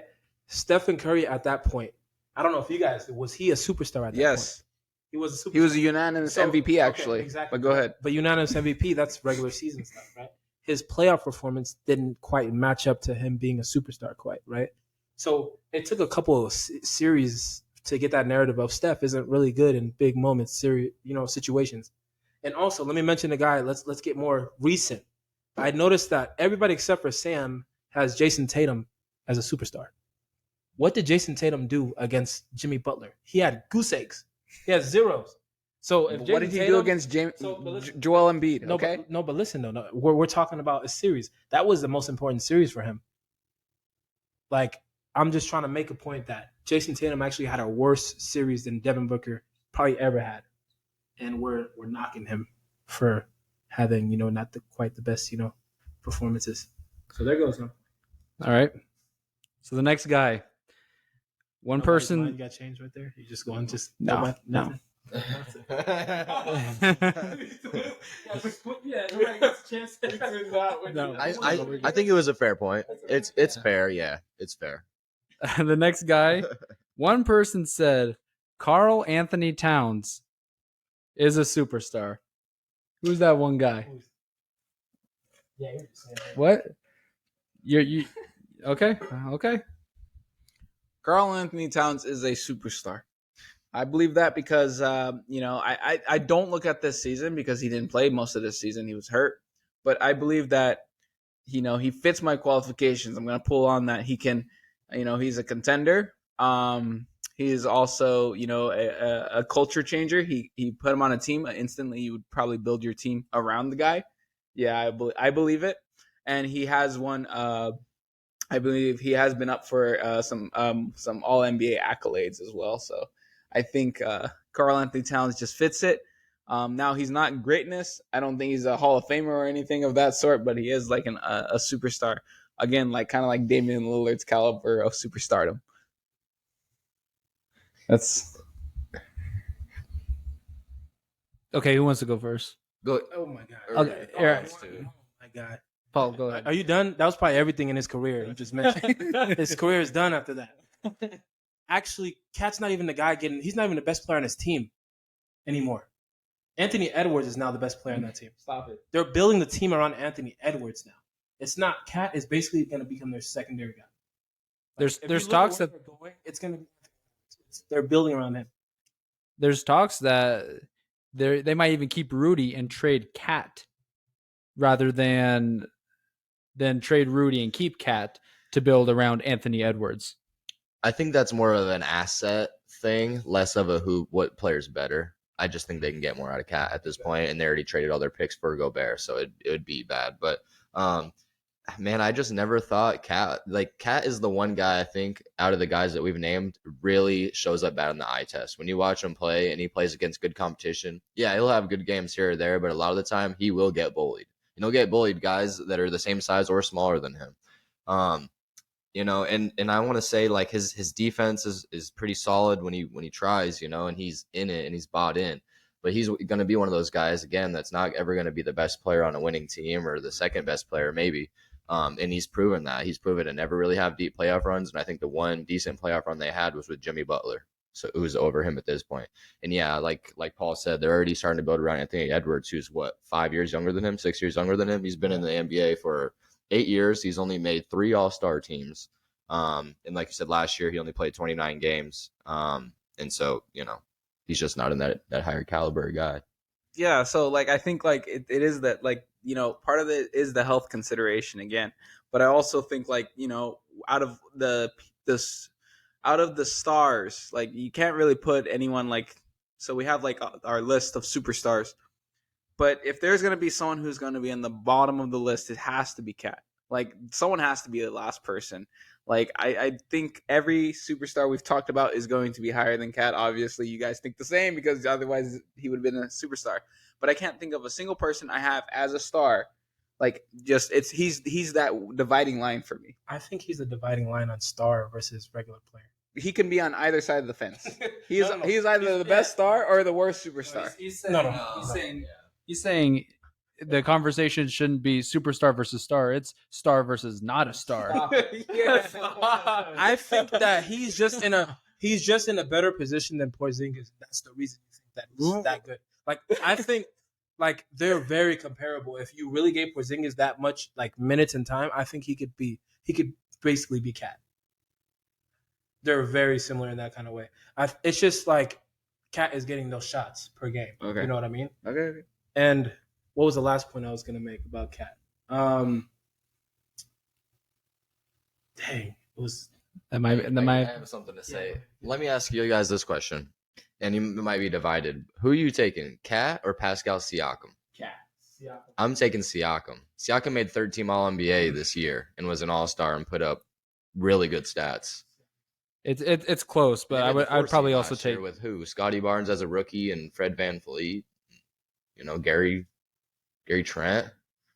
Stephen Curry at that point, I don't know if you guys, was he a superstar at that point? Yes. He was a superstar. He was a unanimous MVP, actually. Okay, exactly. But go ahead. But unanimous MVP, that's regular season stuff, right? His playoff performance didn't quite match up to him being a superstar quite, right? So it took a couple of series to get that narrative of Steph isn't really good in big moments, situations. And also, let me mention a guy, let's get more recent. I noticed that everybody except for Sam has Jayson Tatum as a superstar. What did Jayson Tatum do against Jimmy Butler? He had goose eggs. He had zeros. So if what did he do against Joel Embiid? But listen, though. We're talking about a series. That was the most important series for him. Like, I'm just trying to make a point that Jayson Tatum actually had a worse series than Devin Booker probably ever had. And we're knocking him for having, not quite the best, performances. So there goes, man. All right. So the next guy. One person. Mind got changed right there. You just going no. I think it was a fair point. It's fair. Yeah, it's fair. The next guy. One person said Karl Anthony-Towns is a superstar. Who's that one guy? Yeah. What? You okay? Okay. Karl Anthony-Towns is a superstar. I believe that because, I don't look at this season because he didn't play most of this season. He was hurt. But I believe that, he fits my qualifications. I'm going to pull on that. He can, he's a contender. He is also, a culture changer. He put him on a team. Instantly, you would probably build your team around the guy. Yeah, I believe it. And he has won I believe he has been up for some All NBA accolades as well. So I think Karl Anthony-Towns just fits it. Now he's not greatness. I don't think he's a Hall of Famer or anything of that sort, but he is like a superstar. Again, kind of like Damian Lillard's caliber of superstardom. That's okay. Who wants to go first? Go. Oh my God. Okay, Eric. Oh my God. Paul, go ahead. Are you done? That was probably everything in his career. You just mentioned his career is done after that. Actually, Cat's not even the guy he's not even the best player on his team anymore. Anthony Edwards is now the best player on that team. Stop it. They're building the team around Anthony Edwards now. It's not Cat is basically going to become their secondary guy. There's talks that it's going to be they're building around him. There's talks that they might even keep Rudy and trade Cat rather than trade Rudy and keep Cat to build around Anthony Edwards. I think that's more of an asset thing, less of what player's better. I just think they can get more out of Cat at this point, and they already traded all their picks for Gobert, so it would be bad. But man, I just never thought Cat is the one guy I think out of the guys that we've named really shows up bad on the eye test. When you watch him play and he plays against good competition, yeah, he'll have good games here or there, but a lot of the time he will get bullied. And he'll get bullied guys that are the same size or smaller than him. And I want to say like his defense is pretty solid when he tries, and he's in it and he's bought in. But he's going to be one of those guys again that's not ever going to be the best player on a winning team or the second best player maybe. And he's proven that. He's proven to never really have deep playoff runs. And I think the one decent playoff run they had was with Jimmy Butler. So it was over him at this point. And yeah, like Paul said, they're already starting to build around Anthony Edwards, who's 5 years younger than him, 6 years younger than him. He's been in the NBA for 8 years. He's only made 3 All-Star teams. And like you said, last year he only played 29 games. And so, he's just not in that higher caliber guy. Yeah, so like I think like it is that like part of it is the health consideration again, but I also think like out of the stars, like you can't really put anyone like, so we have like our list of superstars, but if there's gonna be someone who's gonna be in the bottom of the list, it has to be Cat. Like someone has to be the last person. Like I think every superstar we've talked about is going to be higher than Cat. Obviously, you guys think the same because otherwise he would have been a superstar. But I can't think of a single person I have as a star. Like he's that dividing line for me. I think he's a dividing line on star versus regular player. He can be on either side of the fence. He's either the best star or the worst superstar. He's saying the conversation shouldn't be superstar versus star. It's star versus not a star. I think that he's just in a better position than Porzingis. That's the reason you think that he's that good. Like I think like they're very comparable. If you really gave Porzingis that much like minutes and time, I think he could basically be Cat. They're very similar in that kind of way. It's just like Cat is getting those shots per game. Okay. You know what I mean? Okay. And what was the last point I was going to make about Cat? Dang, it was. I have something to say. Yeah. Let me ask you guys this question, and you might be divided. Who are you taking, Cat or Pascal Siakam? Cat. Siakam. I'm taking Siakam. Siakam made third-team All-NBA this year and was an All-Star and put up really good stats. It's close, but I'd probably also take with who? Scotty Barnes as a rookie and Fred VanVleet. Gary Trent.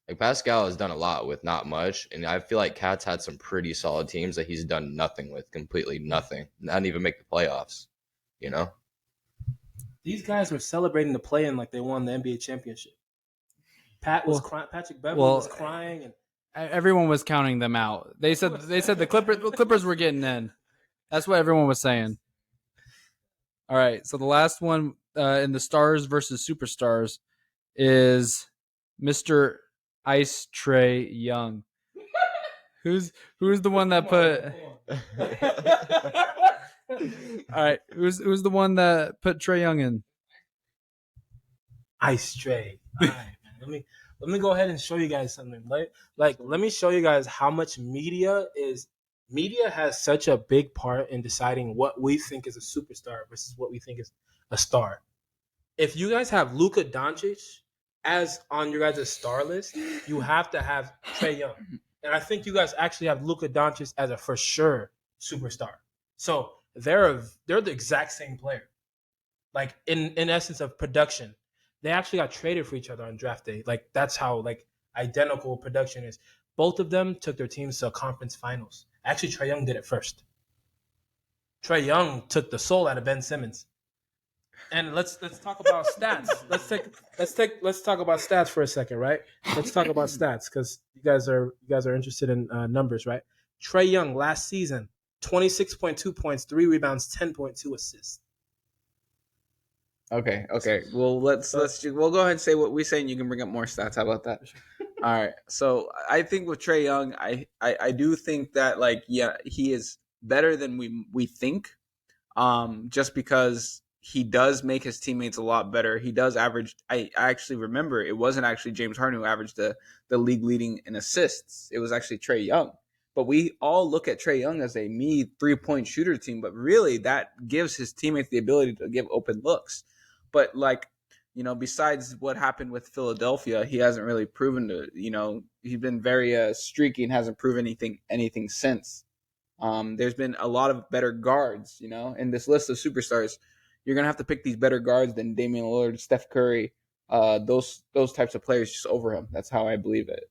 Like Pascal has done a lot with not much, and I feel like Cat's had some pretty solid teams that he's done nothing with, completely nothing, not even make the playoffs. These guys were celebrating the play-in like they won the NBA championship. Patrick Beverley was crying, and everyone was counting them out. They said the Clippers were getting in. That's what everyone was saying. All right, so the last one in the stars versus superstars is Mr. Ice Trae Young. Who's the one that put? All right, who's the one that put Trae Young in? Ice Trae. All right, man. Let me go ahead and show you guys something. Let me show you guys how much media has such a big part in deciding what we think is a superstar versus what we think is a star. If you guys have Luka Doncic as on your guys' star list, you have to have Trae Young. And I think you guys actually have Luka Doncic as a for sure superstar. So they're the exact same player. Like in essence of production. They actually got traded for each other on draft day. Like that's how like identical production is. Both of them took their teams to a conference finals. Actually, Trae Young did it first. Trae Young took the soul out of Ben Simmons. And let's talk about stats. Let's talk about stats for a second, right? Let's talk about stats because you guys are interested in numbers, right? Trae Young last season, 26.2 points, 3 rebounds, 10.2 assists. Okay. Well, we'll go ahead and say what we say, and you can bring up more stats. How about that? All right. So I think with Trae Young, I do think that he is better than we think, just because he does make his teammates a lot better. He does average. I actually remember it wasn't actually James Harden who averaged the league leading in assists. It was actually Trae Young. But we all look at Trae Young as a 3-point shooter team, but really that gives his teammates the ability to give open looks. But like, besides what happened with Philadelphia, he hasn't really proven to, he's been very streaky and hasn't proven anything since. There's been a lot of better guards, in this list of superstars. You're gonna have to pick these better guards than Damian Lillard, Steph Curry, those types of players just over him. That's how I believe it.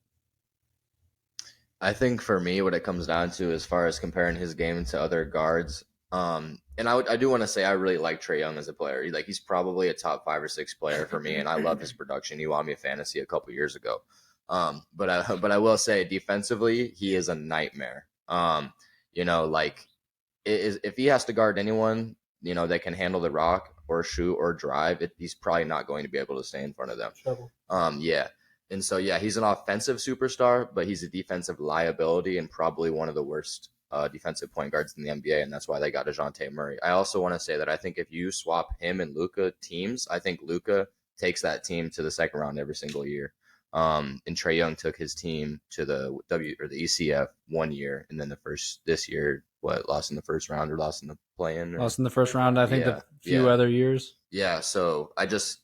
I think for me, what it comes down to, as far as comparing his game to other guards, and I do want to say I really like Trae Young as a player. He's probably a top 5 or 6 player for me, and I love his production. He won me a fantasy a couple years ago. But I will say defensively, he is a nightmare. If he has to guard anyone, that can handle the rock or shoot or drive, he's probably not going to be able to stay in front of them. Trouble. Yeah. And so, yeah, he's an offensive superstar, but he's a defensive liability and probably one of the worst defensive point guards in the NBA, and that's why they got Dejounte Murray. I also want to say that I think if you swap him and Luka teams, I think Luka takes that team to the second round every single year. And Trae Young took his team to the ECF one year, and then this year, lost in the first round or lost in the play-in? Lost in the first round, I think, the few other years. Yeah, so I just,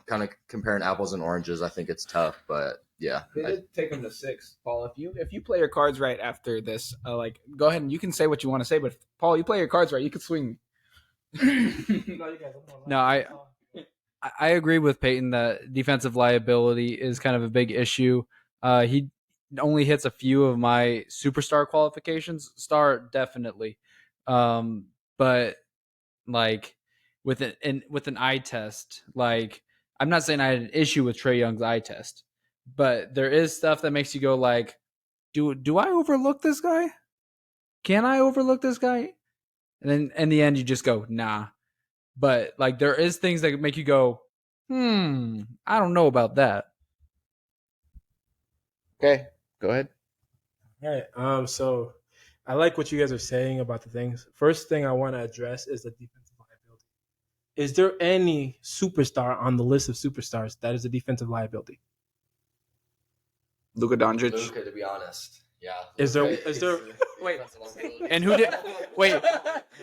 kind of comparing apples and oranges, I think it's tough, but yeah. They did take him to 6, Paul. If you play your cards right after this, go ahead and you can say what you want to say, but if, Paul, you play your cards right, you can swing. No, I agree with Payton that defensive liability is kind of a big issue. He only hits a few of my superstar qualifications. Star, definitely. But like with an eye test, like I'm not saying I had an issue with Trae Young's eye test, but there is stuff that makes you go like, do I overlook this guy? Can I overlook this guy? And then in the end you just go, nah. But like there is things that make you go, I don't know about that. Okay, go ahead. All right. So I like what you guys are saying about the things. First thing I want to address is the defensive liability. Is there any superstar on the list of superstars that is a defensive liability? Luka Doncic. Luka, to be honest. Yeah. Is there wait, and who did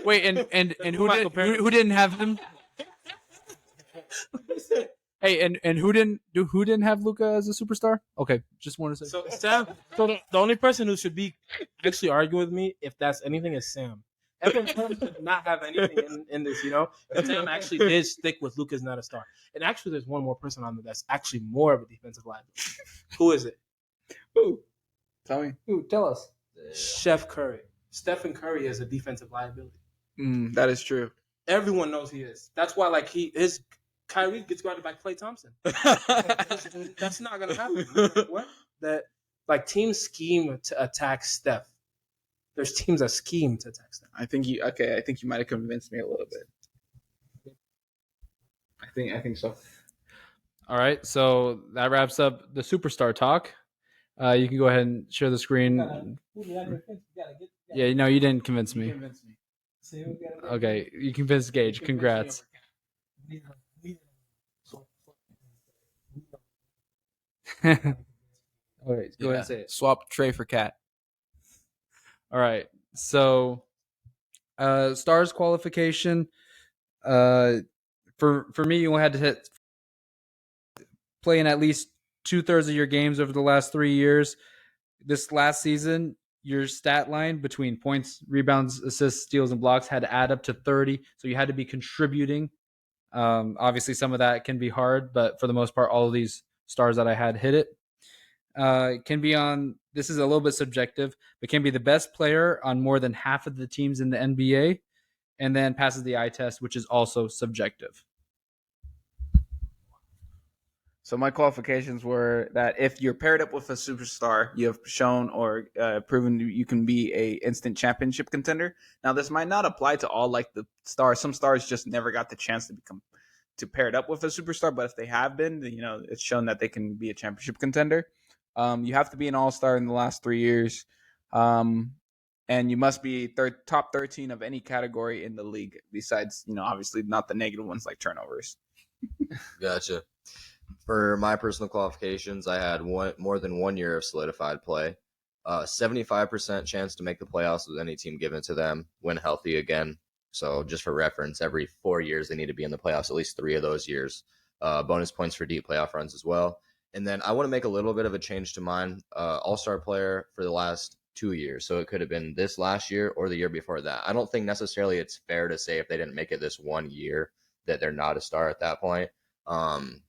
and who didn't have him? Hey, and who didn't have Luka as a superstar? Okay, just want to say. So Sam, the only person who should be actually arguing with me, if that's anything, is Sam. Evan should not have anything in this, But Sam actually did stick with Luka's not a star. And actually, there's one more person on there that's actually more of a defensive liability. Who is it? Who? Tell me. Who? Tell us. Chef Curry. Stephen Curry is a defensive liability. That is true. Everyone knows he is. That's why, Kyrie gets guarded by Klay Thompson. That's not gonna happen. What? That teams scheme to attack Steph. There's teams that scheme to attack Steph. I think you might have convinced me a little bit. I think so. All right, so that wraps up the superstar talk. You can go ahead and share the screen. Yeah, no, you didn't convince me. Okay, you convinced Geigh. Congrats. All right, go ahead and say it. Swap Trae for Cat. All right, so stars qualification. For me, you had to play in at least 2/3 of your games over the last 3 years. This last season, your stat line between points, rebounds, assists, steals, and blocks had to add up to 30. So you had to be contributing. Obviously, some of that can be hard, but for the most part, all of these stars that I had hit it. Can be on, this is a little bit subjective, but can be the best player on more than half of the teams in the NBA, and then passes the eye test, which is also subjective. So my qualifications were that if you're paired up with a superstar, you have shown or proven you can be a instant championship contender. Now, this might not apply to all the stars. Some stars just never got the chance to become paired up with a superstar, but if they have been, it's shown that they can be a championship contender. You have to be an all-star in the last 3 years, and you must be top 13 of any category in the league. Besides, obviously not the negative ones like turnovers. Gotcha. For my personal qualifications, I had more than 1 year of solidified play, 75% chance to make the playoffs with any team given to them when healthy again, So just for reference, every 4 years they need to be in the playoffs, at least 3 of those years. Bonus points for deep playoff runs as well. And then I want to make a little bit of a change to mine. All-star player for the last 2 years. So it could have been this last year or the year before that. I don't think necessarily it's fair to say if they didn't make it this 1 year that they're not a star at that point.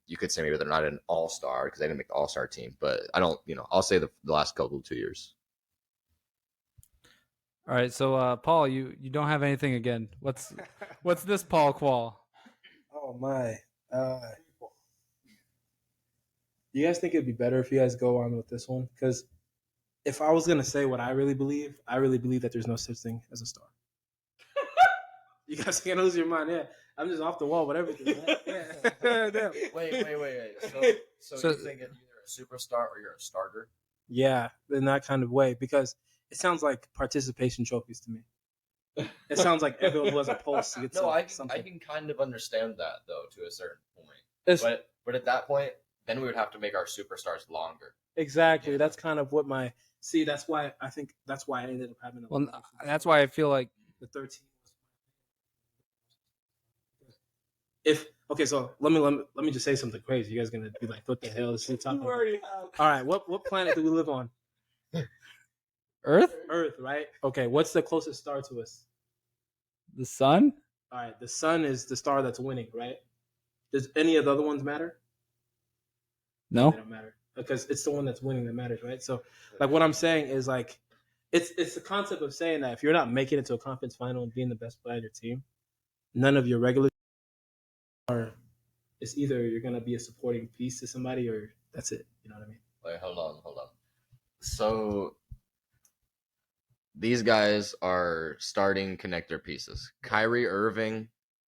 You could say maybe they're not an all-star because they didn't make the all-star team. But I don't, I'll say the last couple of 2 years. All right, so Paul, you don't have anything again. What's this Paul qual? Oh my. You guys think it'd be better if you guys go on with this one? Because if I was gonna say what I really believe that there's no such thing as a star. You guys can't lose your mind. Yeah, I'm just off the wall with everything. Right? Yeah. Wait. So you think you're a superstar or you're a starter? Yeah, in that kind of way, because it sounds like participation trophies to me. It sounds like everyone who has a pulse gets something. I can kind of understand that though to a certain point. But at that point, then we would have to make our superstars longer. Exactly. Yeah. That's kind of what that's why I ended up having that's why I feel like the 13 so let me just say something crazy. You guys gonna be like, what the hell is he talking about? All right, what planet do we live on? Earth, right? Okay, what's the closest star to us? The sun. All right, the sun is the star that's winning, right? Does any of the other ones matter? No, they don't matter because it's the one that's winning that matters, right? So, like, what I'm saying is like, it's the concept of saying that if you're not making it to a conference final and being the best player on your team, none of your regular are. It's either you're gonna be a supporting piece to somebody or that's it. You know what I mean? Wait, hold on. So these guys are starting connector pieces. Kyrie Irving,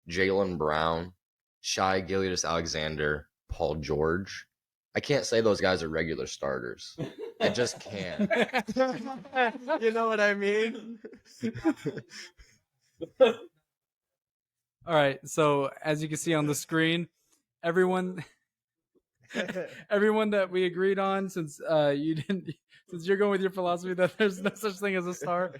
Jaylen Brown, Shai Gilgeous-Alexander, Paul George. I can't say those guys are regular starters. I just can't. You know what I mean? All right. So as you can see on the screen, everyone that we agreed on, since you're going with your philosophy that there's no such thing as a star.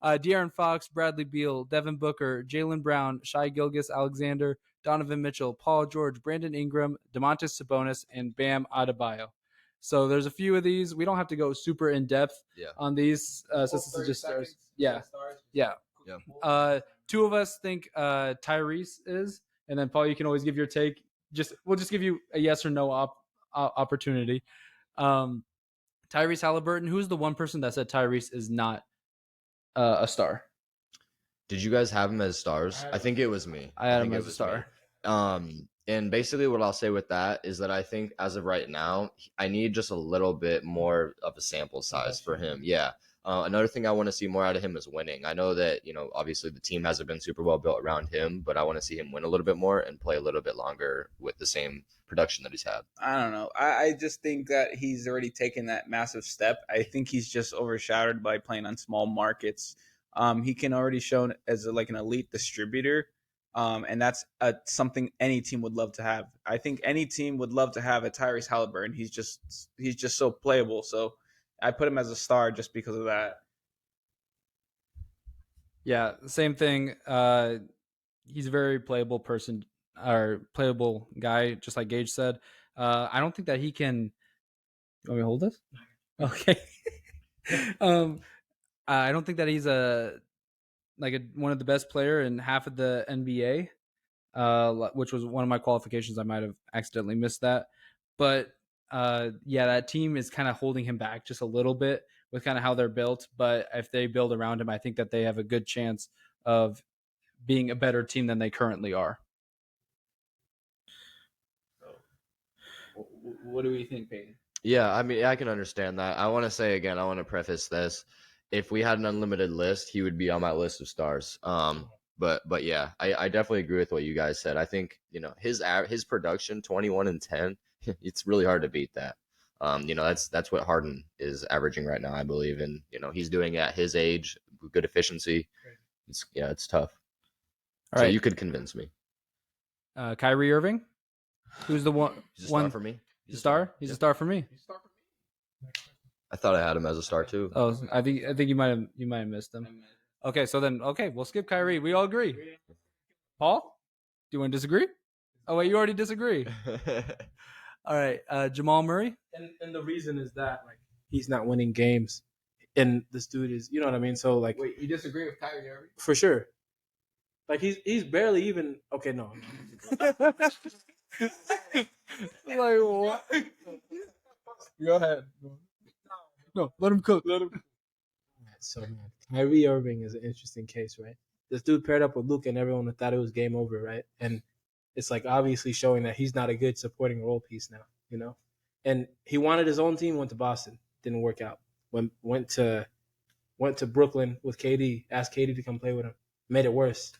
De'Aaron Fox, Bradley Beal, Devin Booker, Jaylen Brown, Shai Gilgeous-Alexander, Donovan Mitchell, Paul George, Brandon Ingram, Domantas Sabonis, and Bam Adebayo. So there's a few of these. We don't have to go super in depth on these. Since this is just stars. Yeah. Two of us think Tyrese is, and then Paul, you can always give your take. We'll just give you a yes or no opportunity. Tyrese Haliburton. Who's the one person that said Tyrese is not a star? Did you guys have him as stars? I think it was me. I had him as a star. And basically what I'll say with that is that I think as of right now, I need just a little bit more of a sample size for him. Yeah. Another thing I want to see more out of him is winning. I know that, obviously the team hasn't been super well built around him, but I want to see him win a little bit more and play a little bit longer with the same production that he's had. I don't know. I just think that he's already taken that massive step. I think he's just overshadowed by playing on small markets. He can already show as an elite distributor. And that's something any team would love to have. I think any team would love to have a Tyrese Haliburton. He's just so playable. So I put him as a star just because of that. Yeah, same thing. He's a very playable person or playable guy, just like Geigh said. I don't think that he can. You want me to hold this? Okay. I don't think that he's one of the best player in half of the NBA, which was one of my qualifications. I might have accidentally missed that. But that team is kind of holding him back just a little bit with kind of how they're built. But if they build around him, I think that they have a good chance of being a better team than they currently are. What do we think, Payton? Yeah, I mean, I can understand that. I want to say again, I want to preface this. If we had an unlimited list, he would be on my list of stars. But yeah, I definitely agree with what you guys said. I think, his production, 21 and 10, it's really hard to beat that. That's what Harden is averaging right now, I believe. And, he's doing it at his age, good efficiency. It's tough. All right. So you could convince me. Kyrie Irving, who's the one? He's a star for me. He's a star? He's a star for me. I thought I had him as a star too. Oh, I think you might have missed him. Okay, so then we'll skip Kyrie. We all agree. Paul, do you want to disagree? Oh wait, you already disagree. All right, Jamal Murray. And the reason is that like he's not winning games, and this dude is, you know what I mean. So like, Wait, you disagree with Kyrie Irving? for sure, like he's barely even okay. No, Like what? Go ahead. No, let him cook. Let him. so man, Kyrie Irving is an interesting case, right? This dude paired up with Luka, and everyone thought it was game over, right? And it's like obviously showing that he's not a good supporting role piece now, you know. And he wanted his own team, went to Boston, didn't work out. Went to Brooklyn with KD, asked KD to come play with him, made it worse.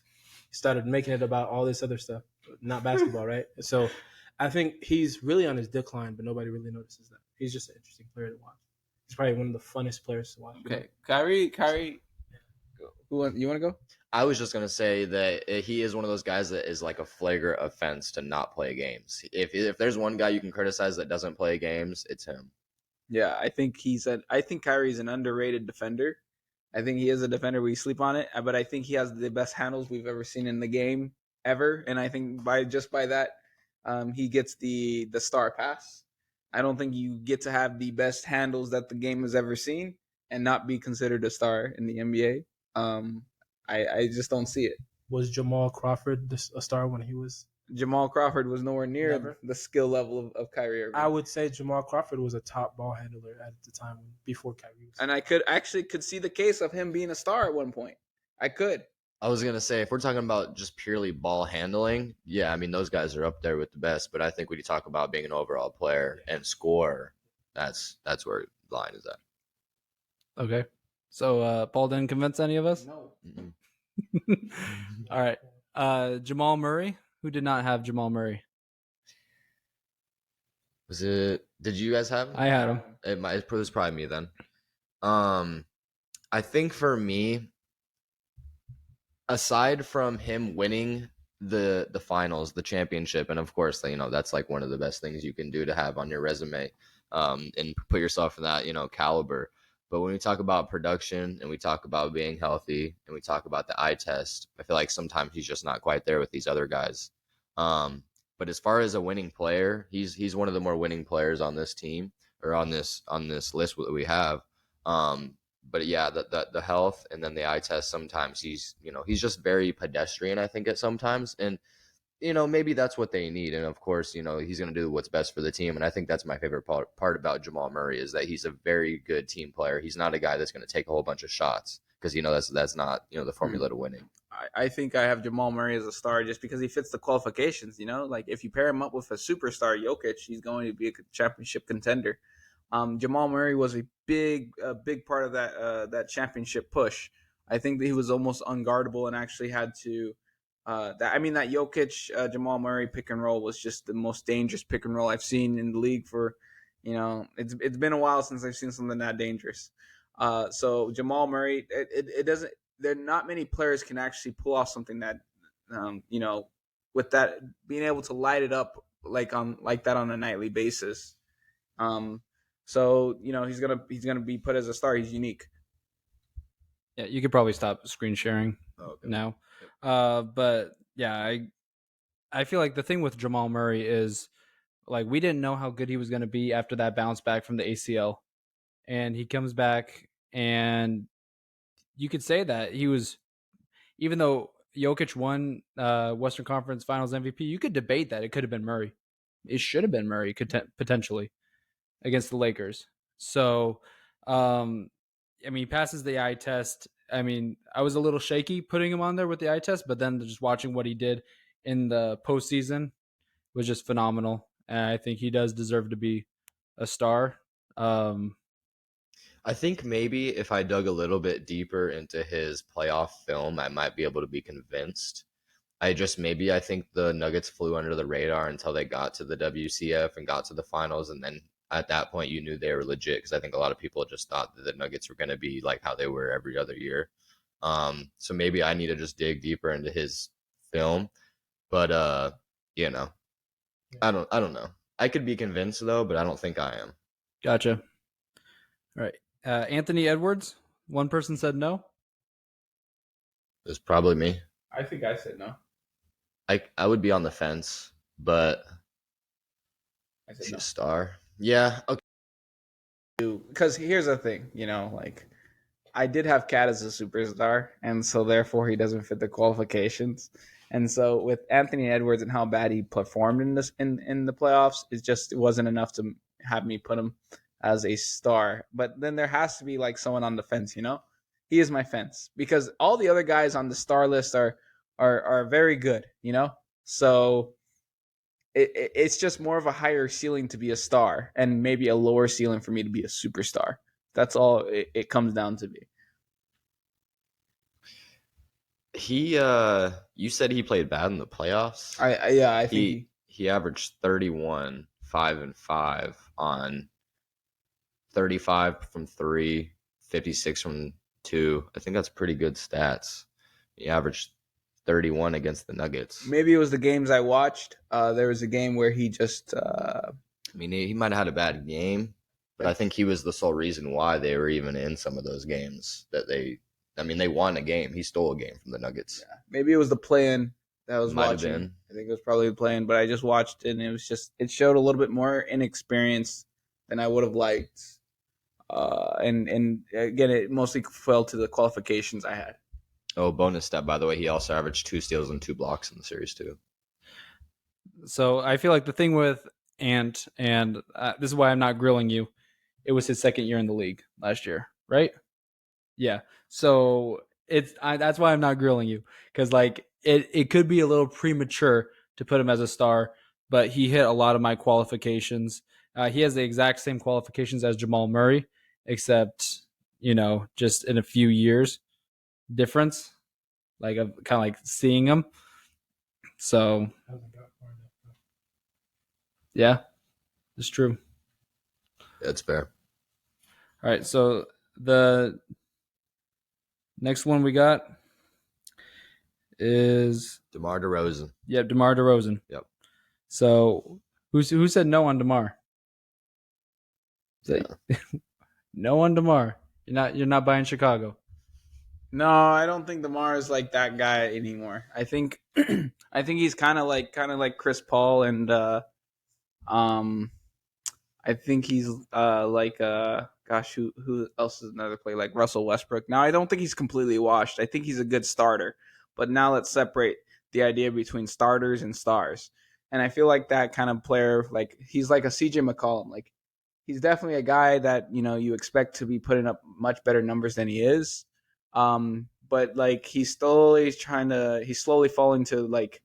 Started making it about all this other stuff, not basketball, right? So I think he's really on his decline, but nobody really notices that. He's just an interesting player to watch. He's probably one of the funnest players to watch. Okay, Kyrie. You want to go? I was just gonna say that he is one of those guys that is like a flagrant offense to not play games. If there's one guy you can criticize that doesn't play games, it's him. Yeah, I think Kyrie's an underrated defender. I think he is a defender. We sleep on it, but I think he has the best handles we've ever seen in the game ever. And I think by that, he gets the star pass. I don't think you get to have the best handles that the game has ever seen and not be considered a star in the NBA. I just don't see it. Was Jamal Crawford a star when he was? Jamal Crawford was nowhere near Never. the skill level of Kyrie Irving. I would say Jamal Crawford was a top ball handler at the time before Kyrie was. And I could see the case of him being a star at one point. I could. I was gonna say if we're talking about just purely ball handling, yeah, I mean those guys are up there with the best. But I think when you talk about being an overall player and scorer, that's where the line is at. Okay, so Paul didn't convince any of us. No. All right, Jamal Murray. Who did not have Jamal Murray? Did you guys have him? I had him. It was probably me then. I think for me, aside from him winning the finals, the championship, and of course, that's like one of the best things you can do to have on your resume, and put yourself in that caliber. But when we talk about production and we talk about being healthy and we talk about the eye test, I feel like sometimes he's just not quite there with these other guys. But as far as a winning player, he's one of the more winning players on this team or on this list that we have. But yeah, the health and then the eye test, sometimes he's just very pedestrian, I think, at sometimes. And maybe that's what they need. And of course, he's going to do what's best for the team. And I think that's my favorite part about Jamal Murray is that he's a very good team player. He's not a guy that's going to take a whole bunch of shots because, that's not, the formula to winning. I think I have Jamal Murray as a star just because he fits the qualifications, like if you pair him up with a superstar Jokic, he's going to be a championship contender. Jamal Murray was a big part of that championship push. I think that he was almost unguardable and actually had to, that Jokic Jamal Murray pick and roll was just the most dangerous pick and roll I've seen in the league for, it's been a while since I've seen something that dangerous. So Jamal Murray, it doesn't. There are not many players can actually pull off something that, with that being able to light it up like that on a nightly basis. So he's gonna be put as a star. He's unique. Yeah, you could probably stop screen sharing now. But yeah, I feel like the thing with Jamal Murray is like we didn't know how good he was going to be after that bounce back from the ACL, and he comes back, and you could say that he was, even though Jokic won Western Conference Finals MVP, you could debate that it could have been Murray. It should have been Murray potentially against the Lakers. So, he passes the eye test. I was a little shaky putting him on there with the eye test, but then just watching what he did in the postseason was just phenomenal. And I think he does deserve to be a star. I think maybe if I dug a little bit deeper into his playoff film, I might be able to be convinced. I think the Nuggets flew under the radar until they got to the WCF and got to the finals. And then at that point, you knew they were legit because I think a lot of people just thought that the Nuggets were going to be like how they were every other year. So maybe I need to just dig deeper into his film. But, I don't know. I could be convinced, though, but I don't think I am. Gotcha. All right. Anthony Edwards. One person said no. It's probably me. I think I said no. I would be on the fence, but I is said he no. a star? Yeah. Okay. Because here's the thing, like I did have Cat as a superstar, and so therefore he doesn't fit the qualifications. And so with Anthony Edwards and how bad he performed in the playoffs, it wasn't enough to have me put him as a star. But then there has to be like someone on the fence, He is my fence because all the other guys on the star list are very good, So it's just more of a higher ceiling to be a star and maybe a lower ceiling for me to be a superstar. That's all it comes down to be. You said he played bad in the playoffs. I think he averaged 31, 5 and 5 on 35 from 3, 56 from 2. I think that's pretty good stats. He averaged 31 against the Nuggets. Maybe it was the games I watched. There was a game where he just. He might have had a bad game, but I think he was the sole reason why they were even in some of those games. They won a game. He stole a game from the Nuggets. Yeah. Maybe it was the play-in that I was Might watching. have been. I think it was probably the play-in, but I just watched it, and it showed a little bit more inexperience than I would have liked. And again, it mostly fell to the qualifications I had. Oh, bonus stat, by the way, he also averaged 2 steals and 2 blocks in the series, too. So I feel like the thing with Ant, and this is why I'm not grilling you, it was his second year in the league last year, right? Yeah. So that's why I'm not grilling you, because like it could be a little premature to put him as a star, but he hit a lot of my qualifications. He has the exact same qualifications as Jamal Murray, except just in a few years difference, like of kind of like seeing him. So yeah, it's true. That's fair. All right, so the next one we got is DeMar DeRozan. Yep, DeMar DeRozan. Yep. So who said no on DeMar? No on DeMar. You're not buying Chicago. No, I don't think DeMar is like that guy anymore. I think he's kind of like Chris Paul, and I think he's like gosh, who else is another player like Russell Westbrook. Now I don't think he's completely washed. I think he's a good starter, but now let's separate the idea between starters and stars. And I feel like that kind of player, like he's like a CJ McCollum. Like he's definitely a guy that you expect to be putting up much better numbers than he is. But like he's slowly falling to like,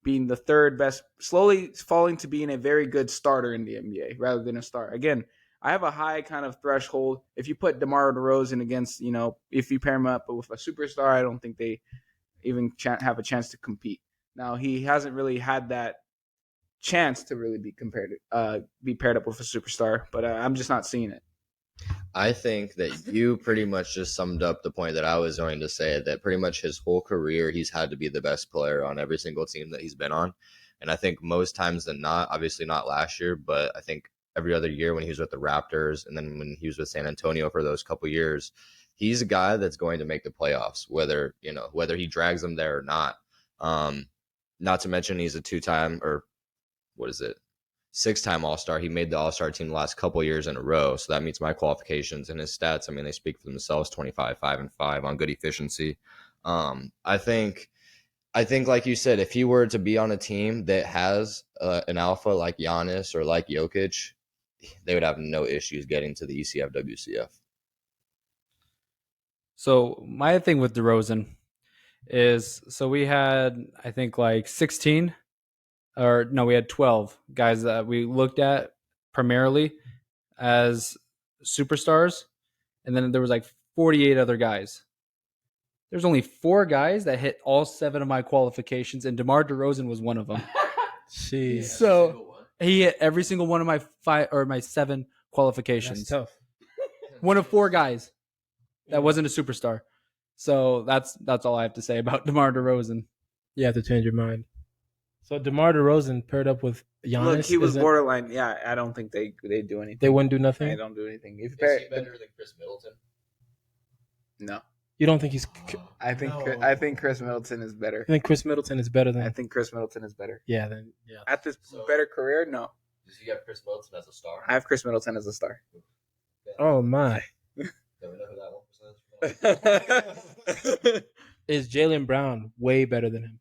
being the third best, slowly falling to being a very good starter in the NBA rather than a star. Again, I have a high kind of threshold. If you put DeMar DeRozan against, if you pair him up with a superstar, I don't think they even have a chance to compete. Now he hasn't really had that chance to really be paired up with a superstar, but I'm just not seeing it. I think that you pretty much just summed up the point that I was going to say, that pretty much his whole career, he's had to be the best player on every single team that he's been on. And I think most times than not, obviously not last year, but I think every other year when he was with the Raptors and then when he was with San Antonio for those couple years, he's a guy that's going to make the playoffs, whether he drags them there or not. Not to mention he's a 2-time or what is it? 6-time All-Star. He made the All-Star team the last couple years in a row. So that meets my qualifications, and his stats, they speak for themselves. 25, 5 and 5 on good efficiency. I think like you said, if he were to be on a team that has an alpha like Giannis or like Jokic, they would have no issues getting to the ECF WCF. So my thing with DeRozan is, so we had, I think like 16 or no, we had 12 guys that we looked at primarily as superstars. And then there was like 48 other guys. There's only 4 guys that hit all 7 of my qualifications, and DeMar DeRozan was one of them. Jeez. So he hit every single one of my 5 or my 7 qualifications. That's tough. One of 4 guys that wasn't a superstar. So that's all I have to say about DeMar DeRozan. You have to change your mind. So DeMar DeRozan paired up with Giannis. Look, he was borderline. Yeah, I don't think they do anything. They wouldn't do nothing. They don't do anything. Is he better than Khris Middleton? No. You don't think he's? I think No. I think Khris Middleton is better. I think Khris Middleton is better than. I think Khris Middleton is better. Yeah. Then yeah. At this better career, no. Does he have Khris Middleton as a star? I have Khris Middleton as a star. Oh my. Do we know who that 1% is? Is Jaylen Brown way better than him?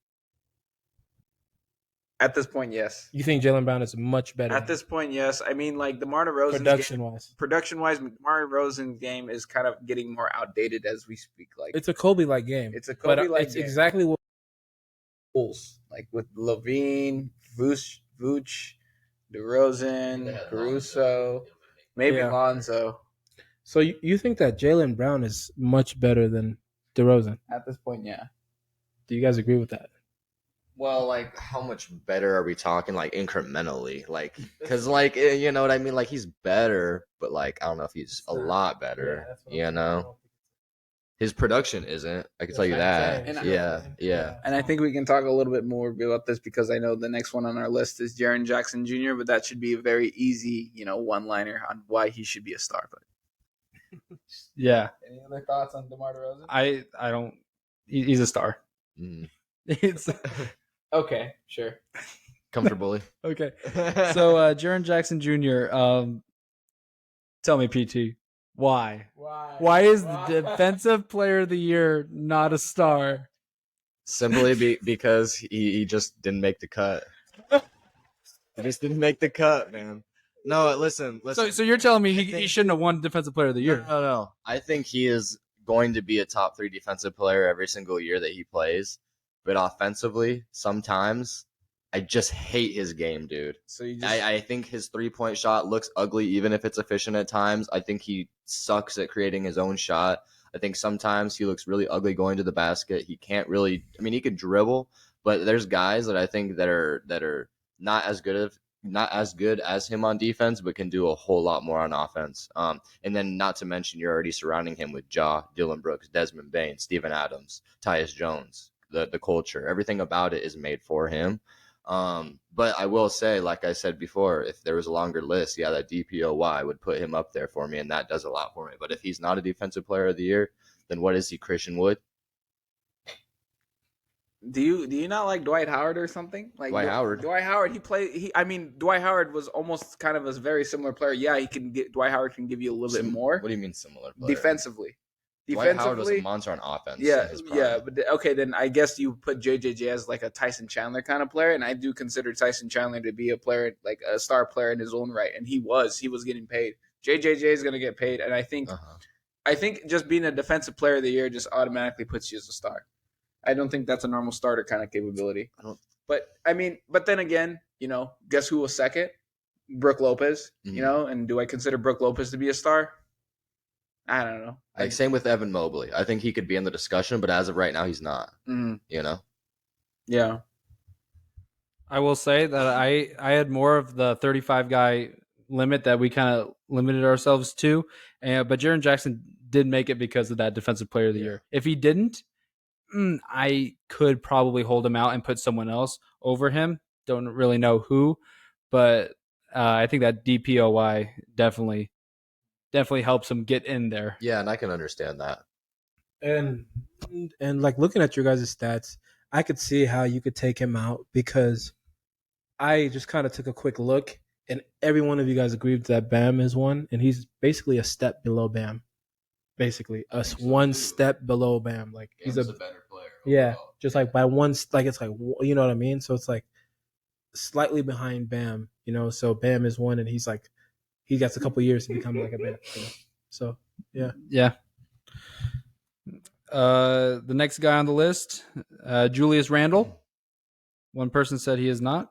At this point, yes. You think Jaylen Brown is much better? At this point, yes. I mean, like DeMar DeRozan production-wise, DeMar DeRozan's game is kind of getting more outdated as we speak. Like it's a Kobe-like game. It's a Kobe-like it's game. exactly what Bulls like with LaVine, Vooch, DeRozan, Caruso, maybe Lonzo. So you think that Jaylen Brown is much better than DeRozan? At this point, yeah. Do you guys agree with that? Well, like, how much better are we talking? Like, incrementally, like, because, like, you know what I mean? Like, he's better, but like, I don't know if he's a lot better. You know, his production isn't. I can tell you that. Yeah. And I think we can talk a little bit more about this because I know the next one on our list is Jaren Jackson Jr., but that should be a very easy, one-liner on why he should be a star. But Yeah. any other thoughts on DeMar DeRozan? I don't. He's a star. Mm. It's Okay, sure. Comfortably. okay. So Jaren Jackson Jr. Tell me, PT, why? Why is the Defensive Player of the Year not a star? Simply because he just didn't make the cut. He just didn't make the cut, man. No, listen. So you're telling me he shouldn't have won Defensive Player of the Year? No. I think he is going to be a top 3 defensive player every single year that he plays. But offensively, sometimes I just hate his game, dude. So you I think his 3-point shot looks ugly, even if it's efficient at times. I think he sucks at creating his own shot. I think sometimes he looks really ugly going to the basket. He can't really. I mean, he could dribble, but there's guys that I think that are not as good as him on defense, but can do a whole lot more on offense. And then not to mention, you're already surrounding him with Ja, Dylan Brooks, Desmond Bane, Steven Adams, Tyus Jones. The culture, everything about it is made for him. But I will say, like I said before, if there was a longer list, that DPOY would put him up there for me, and that does a lot for me. But if he's not a Defensive Player of the Year, then what is he, Christian Wood? Do you not like Dwight Howard or something? Like Dwight Howard. Dwight Howard, Dwight Howard was almost kind of a very similar player. Yeah, Dwight Howard can give you a little bit more. What do you mean similar player? Defensively. Dwight Howard was a monster on offense. But okay, then I guess you put JJJ as like a Tyson Chandler kind of player, and I do consider Tyson Chandler to be a player, like a star player in his own right, and he was getting paid. JJJ is going to get paid, and I think just being a Defensive Player of the Year just automatically puts you as a star. I don't think that's a normal starter kind of capability. But then again, guess who was second? Brook Lopez. Mm-hmm. And do I consider Brook Lopez to be a star? I don't know. Like same with Evan Mobley. I think he could be in the discussion, but as of right now, he's not. Mm-hmm. Yeah. I will say that I had more of the 35 guy limit that we kind of limited ourselves to, but Jaren Jackson did make it because of that Defensive Player of the Year. If he didn't, I could probably hold him out and put someone else over him. Don't really know who, but I think that DPOY definitely helps him get in there. Yeah, and I can understand that. And like looking at your guys' stats, I could see how you could take him out because I just kind of took a quick look, and every one of you guys agreed that Bam is one, and he's basically a step below Bam. Basically, one step below Bam. Like he's a better player. Yeah, just like by one, like it's like, you know what I mean? So it's like slightly behind Bam, So Bam is one, and he's like, he gets a couple years to become like a Bam. So yeah. The next guy on the list, Julius Randle. One person said he is not.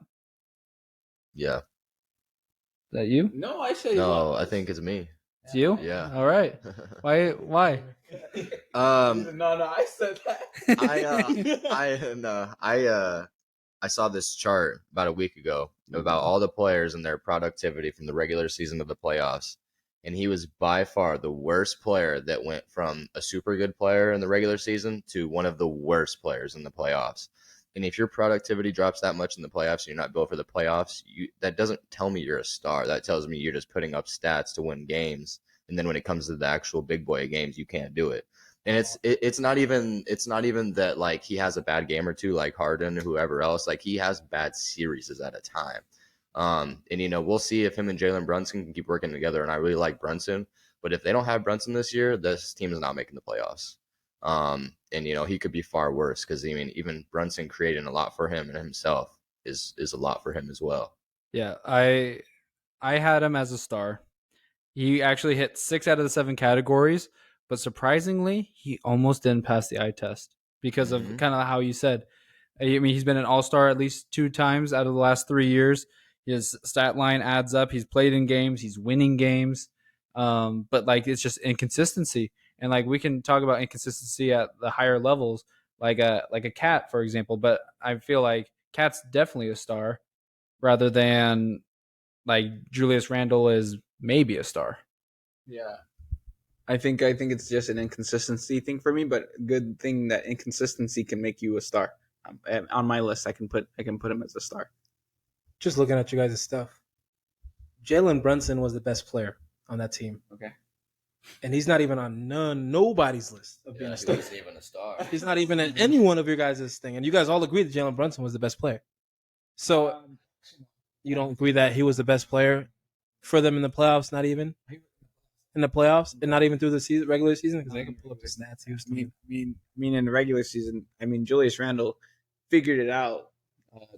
Yeah. Is that you? No, I say no. I think it's me. It's you? Yeah. All right. Why? No, I said that. I saw this chart about a week ago about all the players and their productivity from the regular season to the playoffs. And he was by far the worst player that went from a super good player in the regular season to one of the worst players in the playoffs. And if your productivity drops that much in the playoffs and you're not built for the playoffs, that doesn't tell me you're a star. That tells me you're just putting up stats to win games. And then when it comes to the actual big boy games, you can't do it. And it's not even that like he has a bad game or two like Harden or whoever else. Like he has bad series at a time. And we'll see if him and Jalen Brunson can keep working together. And I really like Brunson, but if they don't have Brunson this year, this team is not making the playoffs. And he could be far worse because even Brunson creating a lot for him and himself is a lot for him as well. Yeah, I had him as a star. He actually hit 6 out of the 7 categories, but surprisingly, he almost didn't pass the eye test because of kind of how you said. I mean, he's been an all-star at least 2 times out of the last 3 years. His stat line adds up. He's played in games. He's winning games. But like it's just inconsistency. And like we can talk about inconsistency at the higher levels, like a Cat, for example. But I feel like Cat's definitely a star, rather than like Julius Randle is maybe a star. Yeah. I think it's just an inconsistency thing for me, but good thing that inconsistency can make you a star. On my list, I can put him as a star. Just looking at you guys' stuff, Jalen Brunson was the best player on that team. Okay. And he's not even on nobody's list of being a star. He wasn't even a star. He's not even in any one of your guys' thing. And you guys all agreed that Jalen Brunson was the best player. So you don't agree that he was the best player for them in the playoffs, not even in the playoffs, and not even through the regular season? Because I can pull up the stats. He was in the regular season, Julius Randle figured it out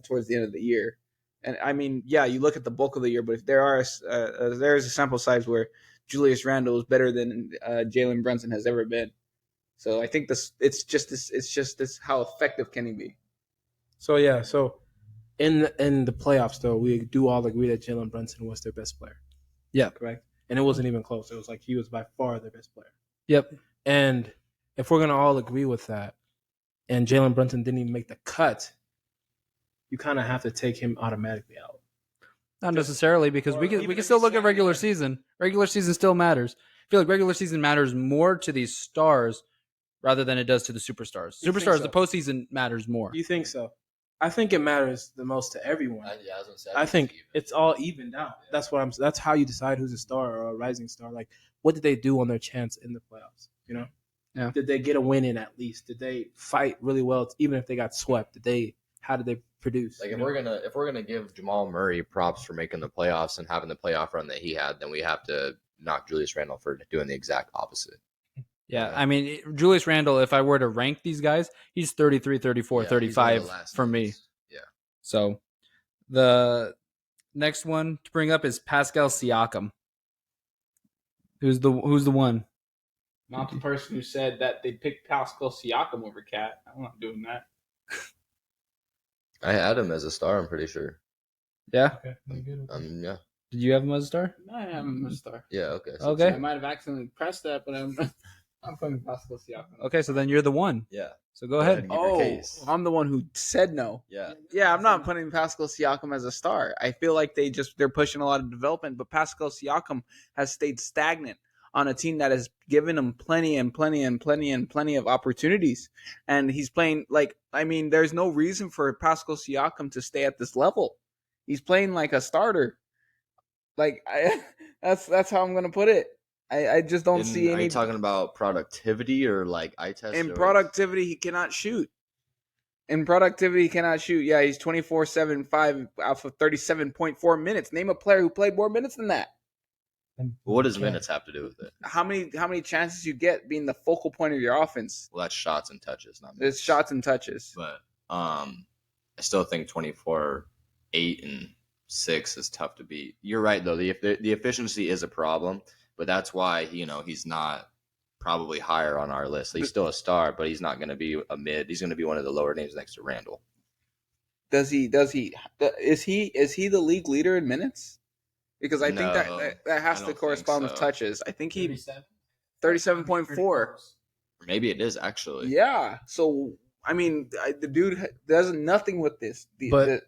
towards the end of the year. And you look at the bulk of the year, but if there's a sample size where Julius Randle is better than Jalen Brunson has ever been. So I think it's just how effective can he be? So in the playoffs, though, we do all agree that Jalen Brunson was their best player. Yeah, correct. And it wasn't even close. It was like he was by far their best player. Yep. And if we're gonna all agree with that, and Jalen Brunson didn't even make the cut, you kind of have to take him automatically out. Not necessarily, because we can still look at regular season. Regular season still matters. I feel like regular season matters more to these stars rather than it does to the superstars. Superstars, the postseason matters more. You think so? I think it matters the most to everyone. Yeah, I was gonna say. I think it's all evened out. That's how you decide who's a star or a rising star. Like, what did they do on their chance in the playoffs? Yeah. Did they get a win in at least? Did they fight really well, even if they got swept? How did they produce? Like if we're gonna give Jamal Murray props for making the playoffs and having the playoff run that he had, then we have to knock Julius Randle for doing the exact opposite. Yeah, Julius Randle, if I were to rank these guys, he's 33, 34, 35 for me. Yeah. So the next one to bring up is Pascal Siakam. Who's the one? Not the person who said that they picked Pascal Siakam over Cat. I'm not doing that. I had him as a star, I'm pretty sure. Yeah? Okay. Yeah. Did you have him as a star? I have him as a star. Yeah, okay. Okay. I might have accidentally pressed that, but I'm putting Pascal Siakam. Okay, so then you're the one. Yeah. So go ahead. I'm the one who said no. Yeah. I'm not putting Pascal Siakam as a star. I feel like they're pushing a lot of development, but Pascal Siakam has stayed stagnant on a team that has given him plenty of opportunities. And he's playing there's no reason for Pascal Siakam to stay at this level. He's playing like a starter. That's how I'm going to put it. I just don't see any. Are you talking about productivity or like eye test? In productivity, he cannot shoot. Yeah, he's 24-7-5 off of 37.4 minutes. Name a player who played more minutes than that. What does minutes have to do with it? How many chances you get being the focal point of your offense? Well, that's shots and touches, not minutes. It's shots and touches. But I still think 24, 8, and 6 is tough to beat. You're right, though. The efficiency is a problem, but that's why he's not probably higher on our list. He's still a star, but he's not going to be a mid. He's going to be one of the lower names next to Randle. Is he the league leader in minutes? Because I think that has to correspond with touches. I think he 37.4. Or maybe it is actually. Yeah. So the dude does nothing with this. He does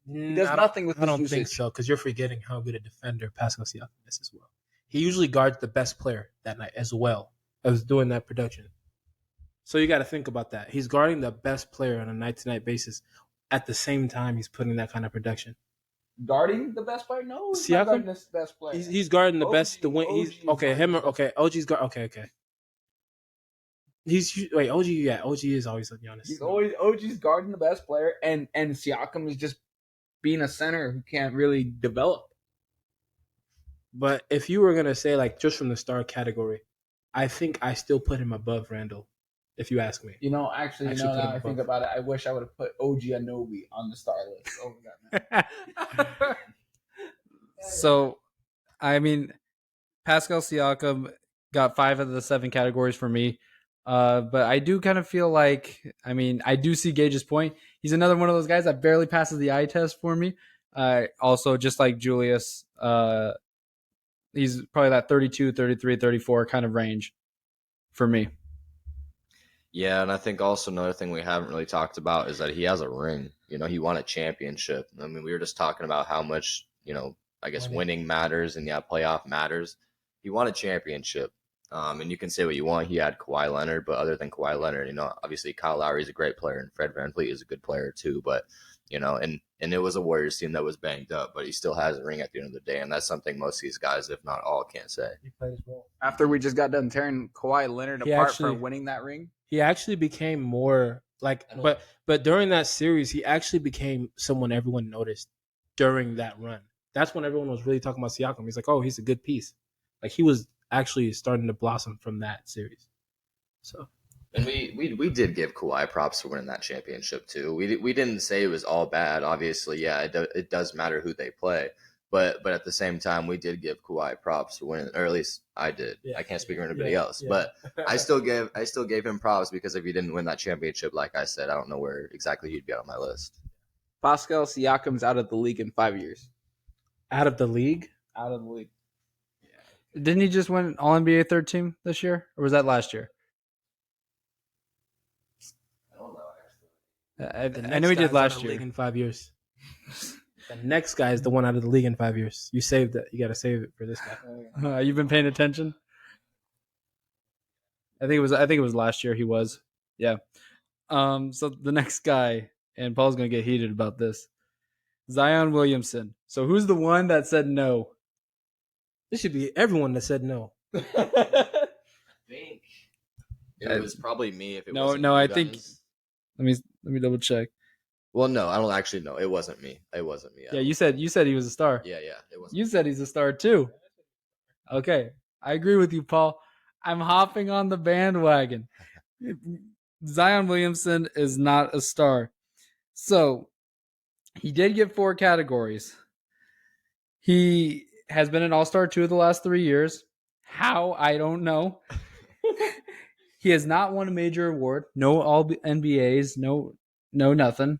nothing with this. I don't think so, because you're forgetting how good a defender Pascal Siakam is as well. He usually guards the best player that night as well as doing that production. So you got to think about that. He's guarding the best player on a night-to-night basis. At the same time, he's putting that kind of production. Guarding the best player? No, he's Siakam? not guarding the best player. He's guarding the best. OG's OG's guard. Okay. OG. Yeah, OG is always Giannis. He's always OG's guarding the best player, and Siakam is just being a center who can't really develop. But if you were gonna say like just from the star category, I think I still put him above Randle. If you ask me, Now Actually that put him I think above. about it, I wish I would have put OG Anunoby on the star list over that man. So, I mean, Pascal Siakam got 5 of the 7 categories for me. But I do kind of feel like, I do see Gage's point. He's another one of those guys that barely passes the eye test for me. Also, just like Julius, he's probably that 32, 33, 34 kind of range for me. Yeah, and I think also another thing we haven't really talked about is that he has a ring. He won a championship. I mean, we were just talking about how much, I guess winning matters and playoff matters. He won a championship. And you can say what you want. He had Kawhi Leonard, but other than Kawhi Leonard, obviously Kyle Lowry is a great player and Fred VanVleet is a good player too. But, and it was a Warriors team that was banged up, but he still has a ring at the end of the day. And that's something most of these guys, if not all, can't say. He played his role. After we just got done tearing Kawhi Leonard apart for winning that ring. He actually became more but during that series, he actually became someone everyone noticed during that run. That's when everyone was really talking about Siakam. He's like, oh, he's a good piece. Like he was actually starting to blossom from that series. So, and we did give Kawhi props for winning that championship too. We didn't say it was all bad. Obviously, yeah, it does matter who they play. But at the same time, we did give Kawhi props for winning, or at least I did. Yeah, I can't speak for anybody else, but I still gave him props because if he didn't win that championship, like I said, I don't know where exactly he'd be on my list. Pascal Siakam's out of the league in 5 years. Out of the league? Out of the league. Yeah. Didn't he just win All NBA third team this year, or was that last year? I don't know. I know he did last year. League in 5 years. The next guy is the one out of the league in 5 years. You saved it. You got to save it for this guy. You've been paying attention. I think it was last year. He was, yeah. So the next guy, and Paul's gonna get heated about this. Zion Williamson. So who's the one that said no? This should be everyone that said no. I think it was probably me. If it wasn't no, you I guys. think. Let me double check. Well, no, I don't actually know. It wasn't me. Yeah, you said he was a star. Yeah, it wasn't. You said he's a star too. Okay, I agree with you, Paul. I'm hopping on the bandwagon. Zion Williamson is not a star. So he did get 4 categories. He has been an all-star 2 of the last 3 years. How? I don't know. He has not won a major award. No all NBAs. No nothing.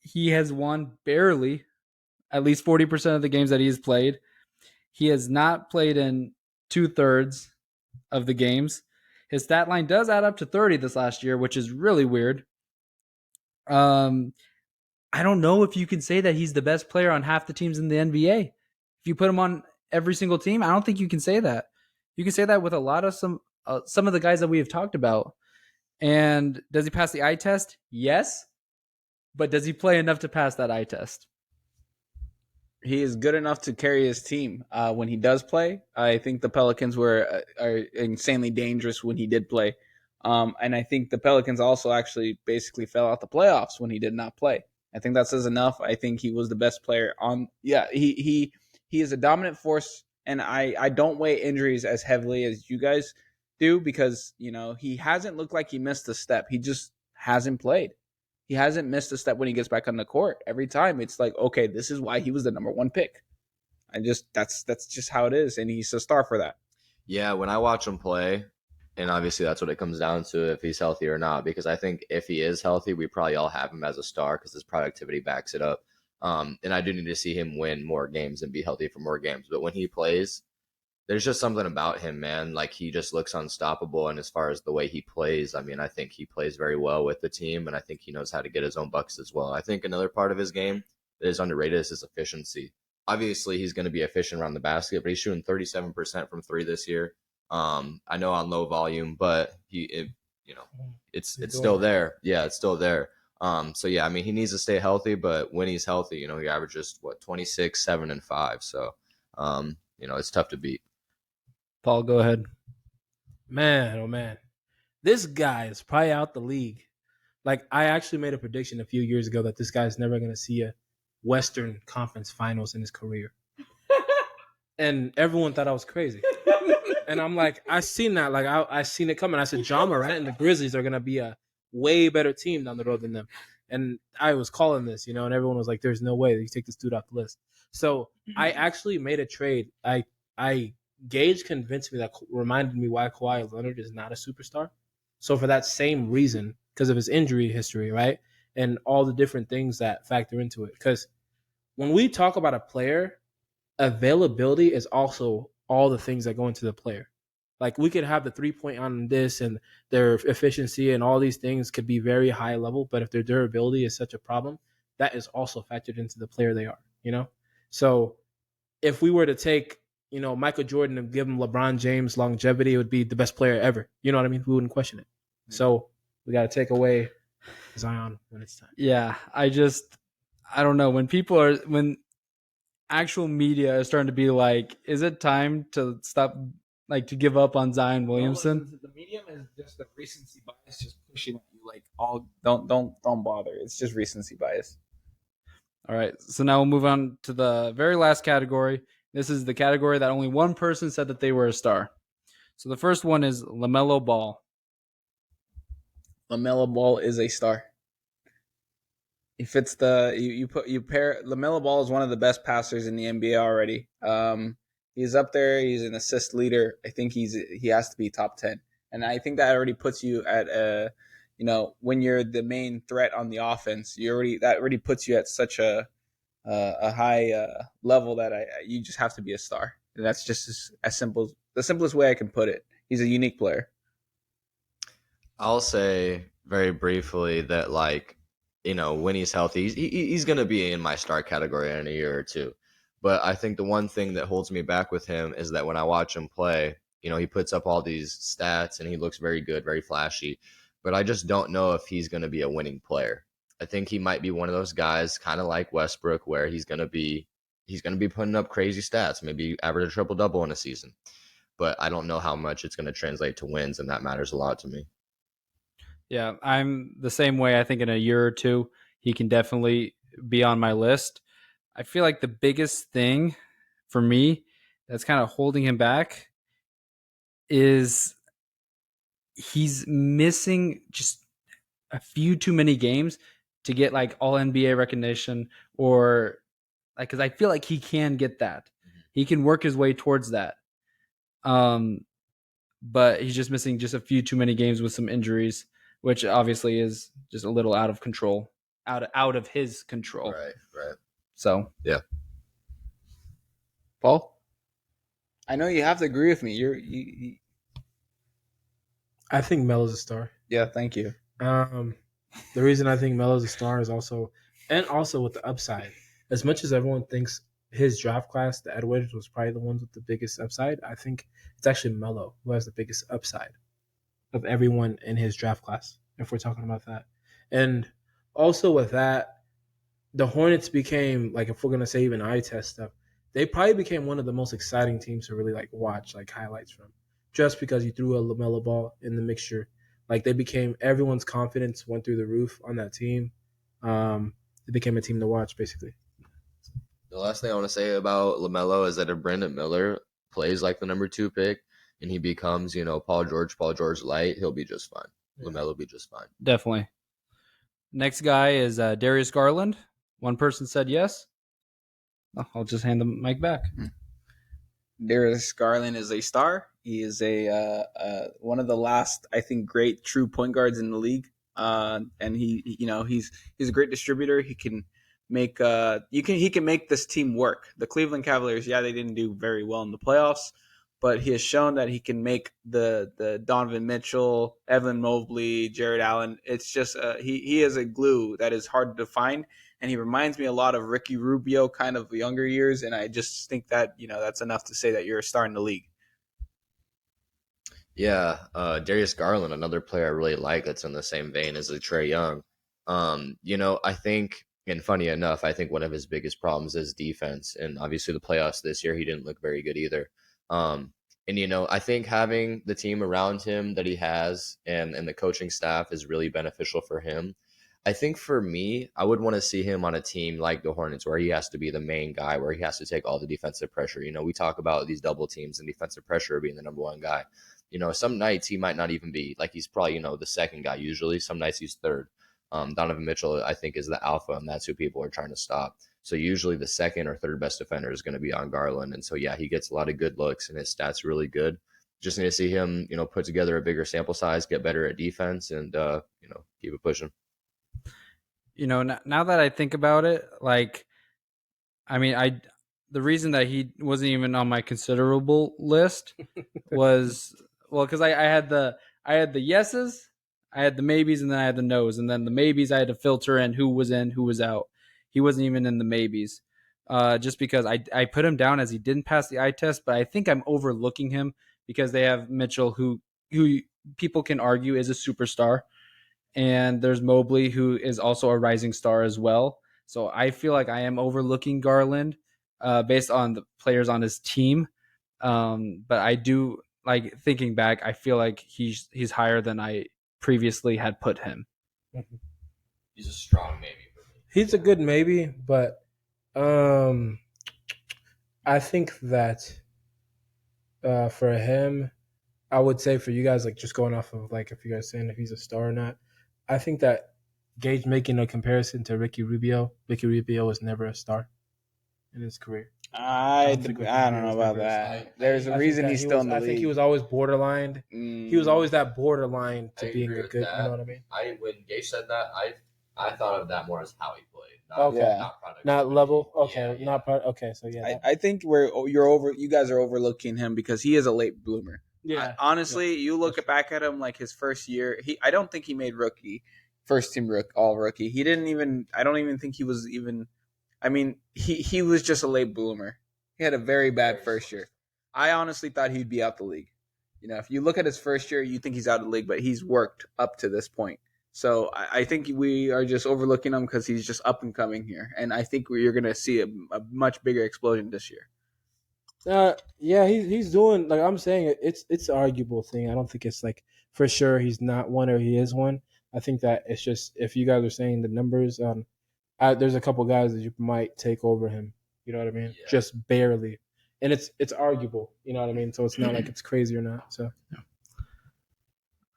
He has won barely at least 40% of the games that he has played. He has not played in 2/3 of the games. His stat line does add up to 30 this last year, which is really weird. I don't know if you can say that he's the best player on half the teams in the NBA. If you put him on every single team, I don't think you can say that. You can say that with a lot of some of the guys that we have talked about. And does he pass the eye test? Yes. But does he play enough to pass that eye test? He is good enough to carry his team when he does play. I think the Pelicans are insanely dangerous when he did play. And I think the Pelicans also actually basically fell out the playoffs when he did not play. I think that says enough. I think he was the best player on. Yeah, he is a dominant force, and I don't weigh injuries as heavily as you guys do because, he hasn't looked like he missed a step. He just hasn't played. He hasn't missed a step when he gets back on the court. Every time it's like, okay, this is why he was the number 1 pick. That's just how it is, and he's a star for that. Yeah, when I watch him play, and obviously that's what it comes down to, if he's healthy or not, because I think if he is healthy, we probably all have him as a star because his productivity backs it up. And I do need to see him win more games and be healthy for more games. But when he plays, there's just something about him, man. Like, he just looks unstoppable. And as far as the way he plays, I think he plays very well with the team, and I think he knows how to get his own bucks as well. I think another part of his game that is underrated is his efficiency. Obviously, he's going to be efficient around the basket, but he's shooting 37% from 3 this year. I know on low volume, but it's still there. Yeah, it's still there. So yeah, he needs to stay healthy, but when he's healthy, he averages 26, 7, and 5. So, it's tough to beat. Paul, go ahead. Man, oh man. This guy is probably out the league. Like, I actually made a prediction a few years ago that this guy's never going to see a Western Conference Finals in his career. And everyone thought I was crazy. And I'm like, I seen that. Like, I seen it coming. I said, John Morant and the Grizzlies are going to be a way better team down the road than them. And I was calling this, and everyone was like, there's no way that you take this dude off the list. So I actually made a trade. Geigh convinced me that reminded me why Kawhi Leonard is not a superstar. So for that same reason, because of his injury history, right? And all the different things that factor into it. Because when we talk about a player, availability is also all the things that go into the player. Like, we could have the 3-point on this and their efficiency and all these things could be very high level, but if their durability is such a problem, that is also factored into the player they are, So if we were to take, Michael Jordan and give him LeBron James longevity, it would be the best player ever. You know what I mean? We wouldn't question it. So we got to take away Zion when it's time. Yeah, I don't know. When actual media is starting to be like, is it time to stop, like, to give up on Zion Williamson? The medium is just the recency bias, just pushing at you like, don't bother. It's just recency bias. All right, so now we'll move on to the very last category. This is the category that only one person said that they were a star. So the first one is LaMelo Ball. LaMelo Ball is a star. He fits you pair LaMelo Ball is one of the best passers in the NBA already. He's up there. He's an assist leader. I think he has to be top 10, and I think that already puts you at when you're the main threat on the offense. That already puts you at such a high level that you just have to be a star. And that's just as simple, the simplest way I can put it. He's a unique player. I'll say very briefly that, when he's healthy, he's going to be in my star category in a year or two. But I think the one thing that holds me back with him is that when I watch him play, he puts up all these stats and he looks very good, very flashy. But I just don't know if he's going to be a winning player. I think he might be one of those guys, kind of like Westbrook, where he's going to be putting up crazy stats, maybe average a triple-double in a season. But I don't know how much it's going to translate to wins, and that matters a lot to me. Yeah, I'm the same way. I think in a year or two, he can definitely be on my list. I feel like the biggest thing for me that's kind of holding him back is he's missing just a few too many games to get like all NBA recognition, or like, because I feel like he can get that. He can work his way towards that. But he's just missing just a few too many games with some injuries, which obviously is just a little out of control, out of his control. Right. So, yeah. Paul? I know you have to agree with me. I think Melo's a star. Yeah, thank you. The reason I think Melo's a star is also with the upside. As much as everyone thinks his draft class, the Edwards, was probably the ones with the biggest upside, I think it's actually Melo who has the biggest upside of everyone in his draft class, if we're talking about that. And also with that, the Hornets became, like, if we're going to say even eye test stuff, they probably became one of the most exciting teams to really, like, watch, like, highlights from. Just because you threw a LaMelo Ball in the mixture. Like, everyone's confidence went through the roof on that team. It became a team to watch, basically. The last thing I want to say about LaMelo is that if Brandon Miller plays like the number 2 pick and he becomes, Paul George light, he'll be just fine. Yeah. LaMelo will be just fine. Definitely. Next guy is Darius Garland. One person said yes. I'll just hand the mic back. Darius Garland is a star. He is one of the last, I think, great true point guards in the league. And he's a great distributor. He can make he can make this team work. The Cleveland Cavaliers, they didn't do very well in the playoffs, but he has shown that he can make the Donovan Mitchell, Evan Mobley, Jared Allen. It's just he is a glue that is hard to find, and he reminds me a lot of Ricky Rubio, kind of younger years. And I just think that that's enough to say that you're a star in the league. Yeah, Darius Garland, another player I really like that's in the same vein as Trae Young. I think, and funny enough, I think one of his biggest problems is defense. And obviously the playoffs this year, he didn't look very good either. And, I think having the team around him that he has and the coaching staff is really beneficial for him. I think for me, I would want to see him on a team like the Hornets where he has to be the main guy, where he has to take all the defensive pressure. We talk about these double teams and defensive pressure being the number one guy. Some nights he might not even be like he's probably, the second guy usually. Some nights he's third. Donovan Mitchell, I think, is the alpha, and that's who people are trying to stop. So usually the second or third best defender is going to be on Garland. And so, yeah, he gets a lot of good looks and his stats really good. Just need to see him, put together a bigger sample size, get better at defense, and, keep it pushing. Now that I think about it, the reason that he wasn't even on my considerable list was, because I had the yeses, I had the maybes, and then I had the no's. And then the maybes, I had to filter in who was out. He wasn't even in the maybes, just because I put him down as he didn't pass the eye test. But I think I'm overlooking him because they have Mitchell, who people can argue is a superstar. And there's Mobley, who is also a rising star as well. So I feel like I am overlooking Garland based on the players on his team. But I do, thinking back, I feel like he's higher than I previously had put him. He's a strong maybe for me. He's a good maybe, but I think that for him, I would say for you guys, just going off of if you guys saying if he's a star or not, I think that Geigh making a comparison to Ricky Rubio was never a star in his career. I don't know about that. There's a reason he's still in the league. I think he was always borderline. He was always that borderline to being a good. You know what I mean? When Geigh said that, I thought of that more as how he played. Not level. Okay, not part. Okay, so yeah. I think you guys are overlooking him because he is a late bloomer. Yeah. Honestly, you look back at him his first year. I don't think he made first team all rookie. He didn't even. I don't even think he was even. I mean, he was just a late bloomer. He had a very bad first year. I honestly thought he'd be out the league. If you look at his first year, you think he's out of the league, but he's worked up to this point. So I think we are just overlooking him because he's just up and coming here, and I think you're going to see a much bigger explosion this year. Yeah, he's doing I'm saying it's an arguable thing. I don't think it's for sure he's not one or he is one. I think that it's just if you guys are saying the numbers, there's a couple guys that you might take over him. You know what I mean? Yeah. Just barely, and it's arguable. You know what I mean? So it's not like it's crazy or not. So. Yeah.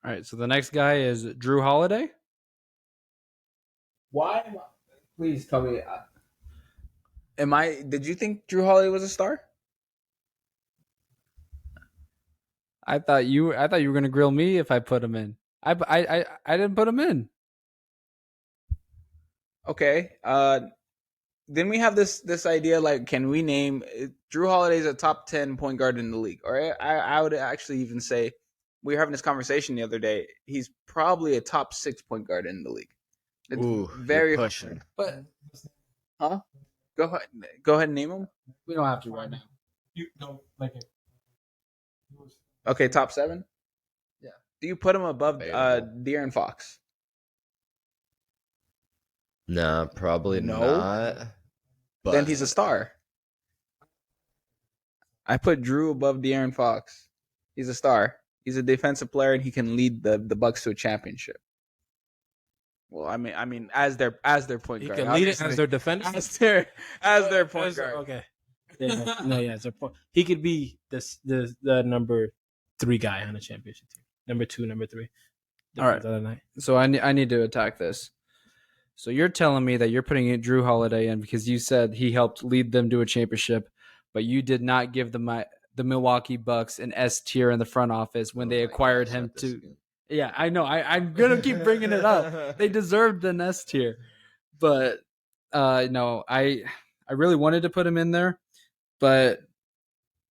All right. So the next guy is Jrue Holiday. Why? Please tell me. Did you think Jrue Holiday was a star? I thought you were going to grill me if I put him in. I didn't put him in. Okay. Then we have this idea can we name Jrue Holiday's a top 10 point guard in the league? Or I would actually even say we were having this conversation the other day. He's probably a top 6 point guard in the league. It's very pushing. But Go ahead and name him. We don't have to right now. You don't like it. Okay, top 7? Yeah. Do you put him above De'Aaron Fox? No, probably not. But then he's a star. I put Jrue above De'Aaron Fox. He's a star. He's a defensive player, and he can lead the Bucks to a championship. Well, I mean, as their point guard, he can lead it as their defense, as their point guard. Okay. Yeah, as their point. He could be the number 3 guy on a championship team. Number 2, number 3. All right. Other night. So I need to attack this. So you're telling me that you're putting Jrue Holiday in because you said he helped lead them to a championship, but you did not give the Milwaukee Bucks an S tier in the front office when they acquired him to. Yeah, I know. I'm gonna keep bringing it up. They deserved the S tier, but no, I really wanted to put him in there, but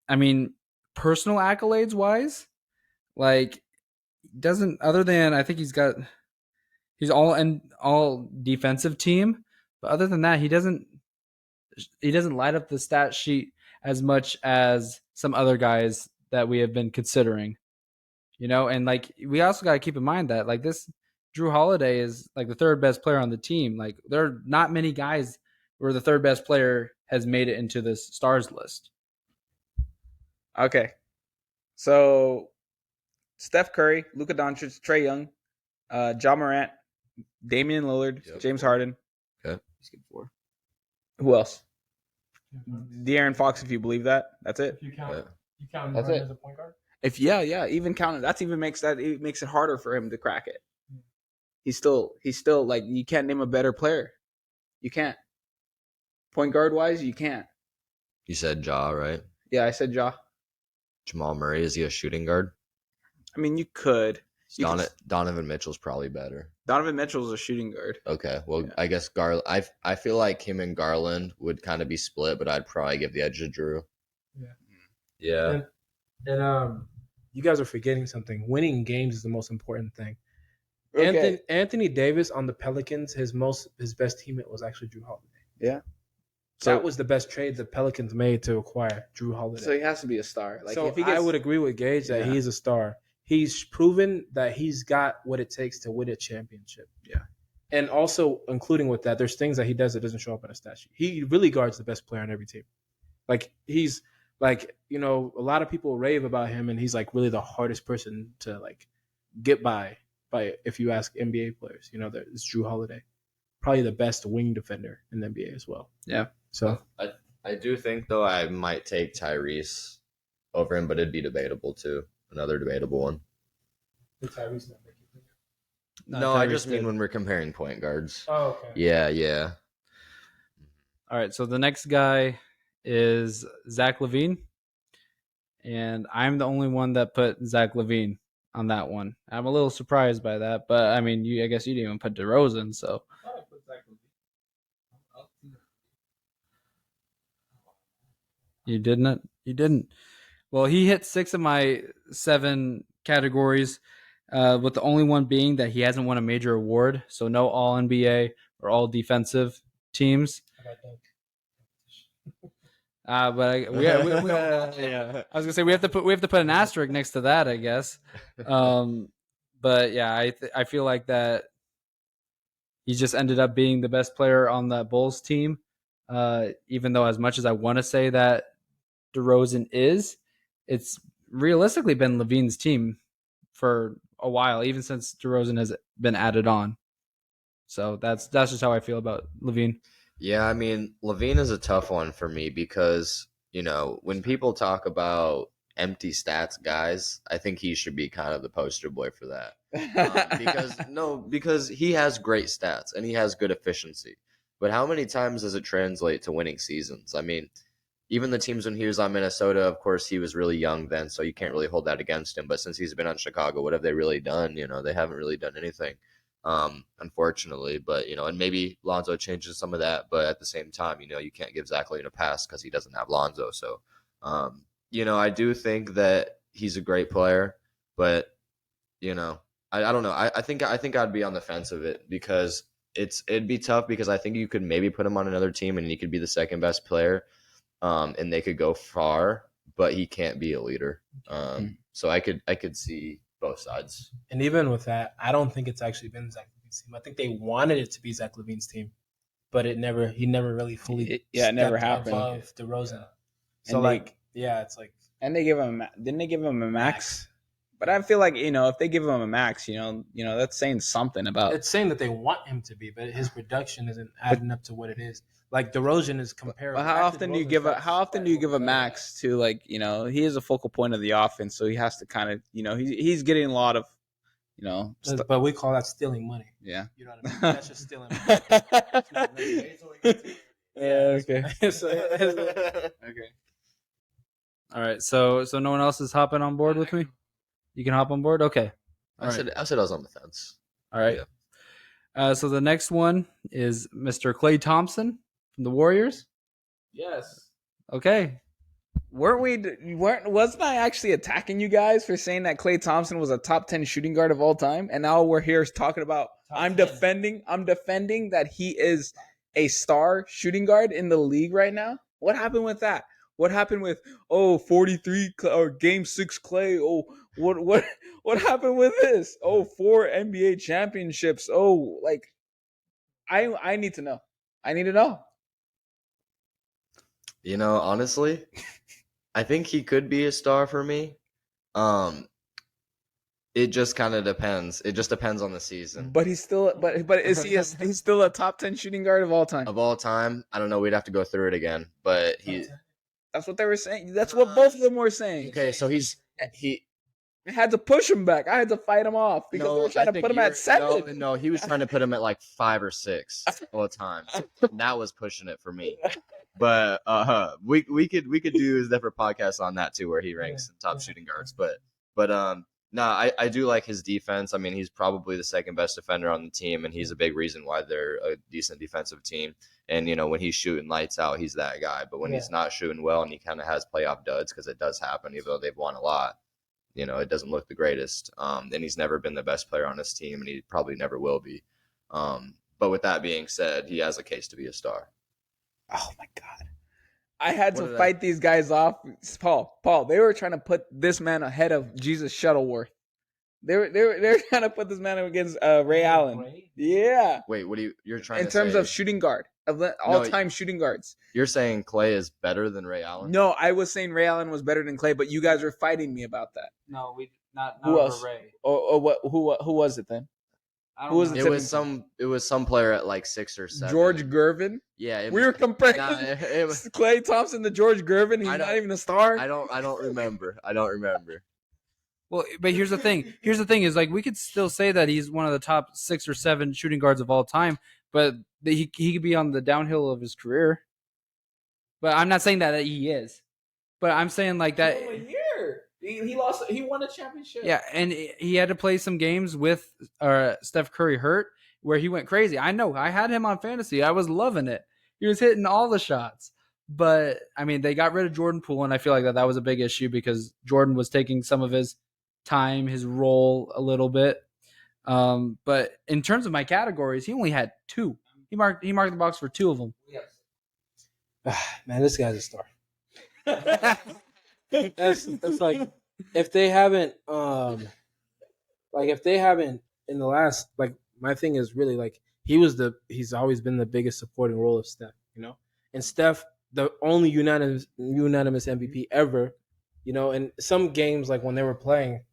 I mean, personal accolades wise, doesn't other than I think he's all defensive team, but other than that, he doesn't light up the stat sheet as much as some other guys that we have been considering, and we also got to keep in mind that this Jrue Holiday is the third best player on the team. There are not many guys where the third best player has made it into this stars list. Okay. So Steph Curry, Luka Doncic, Trae Young, Ja Morant, Damian Lillard, James Harden. Okay. Skip 4. Who else? De'Aaron Fox, if you believe that. That's it. If you count Harden That's it. as a point guard. If even counting that even makes it harder for him to crack it. He's still like, you can't name a better player. You can't. Point guard wise, you can't. You said Ja, right? Yeah, I said Ja. Jamal Murray, is he a shooting guard? I mean, you could. Donovan Mitchell's probably better. Donovan Mitchell's a shooting guard. Okay, well, Yeah. I guess Garland. I feel like him and Garland would kind of be split, but I'd probably give the edge to Jrue. Yeah. And you guys are forgetting something. Winning games is the most important thing. Okay. Anthony Davis on the Pelicans, his best teammate was actually Jrue Holiday. Yeah. So that was the best trade the Pelicans made to acquire Jrue Holiday. So he has to be a star. Like, so if he gets, I would agree with Geigh that he is a star. He's proven that he's got what it takes to win a championship. Yeah. And also, including with that, there's things that he does that doesn't show up on a stat sheet. He really guards the best player on every team. Like, he's like, a lot of people rave about him, and he's like really the hardest person to like get by if you ask NBA players. It's Jrue Holiday, probably the best wing defender in the NBA as well. Yeah. So I do think though I might take Tyrese over him, but it'd be debatable too. Another debatable one. Tyrese not making it. No, I just mean when we're comparing point guards. Oh, okay. Yeah. All right, so the next guy is Zach LaVine, and I'm the only one that put Zach LaVine on that one. I'm a little surprised by that, but I mean, I guess you didn't even put DeRozan, so. You didn't. You didn't. Well, he hit 6 of my 7 categories, with the only one being that he hasn't won a major award. So no All NBA or All Defensive teams. But I was gonna say we have to put an asterisk next to that, I guess. But yeah, I feel like that he just ended up being the best player on that Bulls team. Even though as much as I want to say that DeRozan is, it's realistically been LaVine's team for a while, even since DeRozan has been added on. So that's just how I feel about LaVine. Yeah, I mean, LaVine is a tough one for me because, when people talk about empty stats guys, I think he should be kind of the poster boy for that. Because he has great stats and he has good efficiency. But how many times does it translate to winning seasons? I mean, even the teams when he was on Minnesota, of course, he was really young then, so you can't really hold that against him. But since he's been on Chicago, what have they really done? They haven't really done anything, unfortunately. But, and maybe Lonzo changes some of that. But at the same time, you can't give Zach LaVine a pass because he doesn't have Lonzo. So, I do think that he's a great player. But, I don't know. I think I'd be on the fence of it because it'd be tough because I think you could maybe put him on another team and he could be the second best player. And they could go far, but he can't be a leader. So I could see both sides. And even with that, I don't think it's actually been Zach LaVine's team. I think they wanted it to be Zach LaVine's team, but he never really fully it never happened above DeRozan. So it's like, and didn't they give him a max? But I feel like, if they give him a max, that's saying something about. It's saying that they want him to be, but his production isn't adding up to what it is. Like DeRozan is comparable. But how often do you give a max to, like, he is a focal point of the offense, so he has to kind of, he's getting a lot of, but we call that stealing money. Yeah. You know what I mean? That's just stealing money. Yeah, okay. Okay. All right, so no one else is hopping on board with me? You can hop on board? Okay. I said I was on the fence. All right. Yeah. So the next one is Mr. Klay Thompson from the Warriors. Yes. Okay. Wasn't I actually attacking you guys for saying that Klay Thompson was a top 10 shooting guard of all time? And now we're here talking about I'm defending that he is a star shooting guard in the league right now. What happened with that? What happened with 43 or Game 6 Klay? Oh, what happened with this? 4 NBA championships. I need to know. I need to know. Honestly, I think he could be a star for me, It just kind of depends. It just depends on the season. But he's still he's still a top 10 shooting guard of all time. Of all time, I don't know. We'd have to go through it again. But That's what they were saying. That's what both of them were saying. Okay, so I had to push him back. I had to fight him off because they were trying to put him at 7. No, he was trying to put him at like 5 or 6 all the time. And that was pushing it for me. But we could do a different podcast on that too, where he ranks in top shooting guards. But no, I do like his defense. I mean, he's probably the second best defender on the team, and he's a big reason why they're a decent defensive team. And, when he's shooting lights out, he's that guy. But when he's not shooting well and he kind of has playoff duds, because it does happen, even though they've won a lot, it doesn't look the greatest. And he's never been the best player on his team, and he probably never will be. But with that being said, he has a case to be a star. Oh, my God. I had to fight these guys off. Paul, they were trying to put this man ahead of Jesus Shuttleworth. They were trying to put this man against Ray Allen. Yeah. Wait, you're trying to say? In terms of shooting guard, of all-time shooting guards. You're saying Klay is better than Ray Allen? No, I was saying Ray Allen was better than Klay, but you guys were fighting me about that. No, we not who else? Ray. Who was it then? Who was it? It was some player at like 6 or 7. George Gervin. Yeah, we were comparing Klay Thompson to George Gervin. He's not even a star. I don't remember. Well, but here's the thing. Here's the thing is, like, we could still say that he's one of the top 6 or 7 shooting guards of all time, but he could be on the downhill of his career. But I'm not saying that he is. But I'm saying like that. A year. He won a championship. Yeah, and he had to play some games with Steph Curry hurt where he went crazy. I know. I had him on fantasy. I was loving it. He was hitting all the shots. But, I mean, they got rid of Jordan Poole, and I feel like that was a big issue because Jordan was taking some of his time, his role a little bit. But in terms of my categories, he only had 2. He marked the box for 2 of them. Man, this guy's a star. That's like if they haven't in the last, like, my thing is really like he's always been the biggest supporting role of Steph, and Steph, the only unanimous MVP ever, and some games, like when they were playing,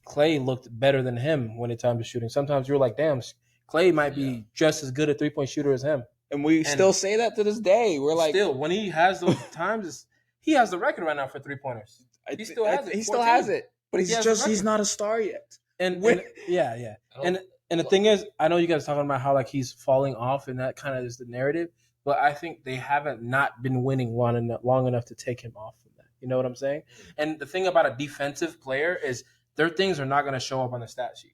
Klay looked better than him when it comes to shooting. Sometimes you're like, damn, Klay might be just as good a 3-point shooter as him. And we still say that to this day. We're like, still, when he has those times, he has the record right now for 3-pointers. He still has it. He still has it, but he's not a star yet. And the thing is, I know you guys are talking about how like he's falling off, and that kind of is the narrative. But I think they haven't not been winning long enough to take him off from that. You know what I'm saying? And the thing about a defensive player is their things are not going to show up on the stat sheet.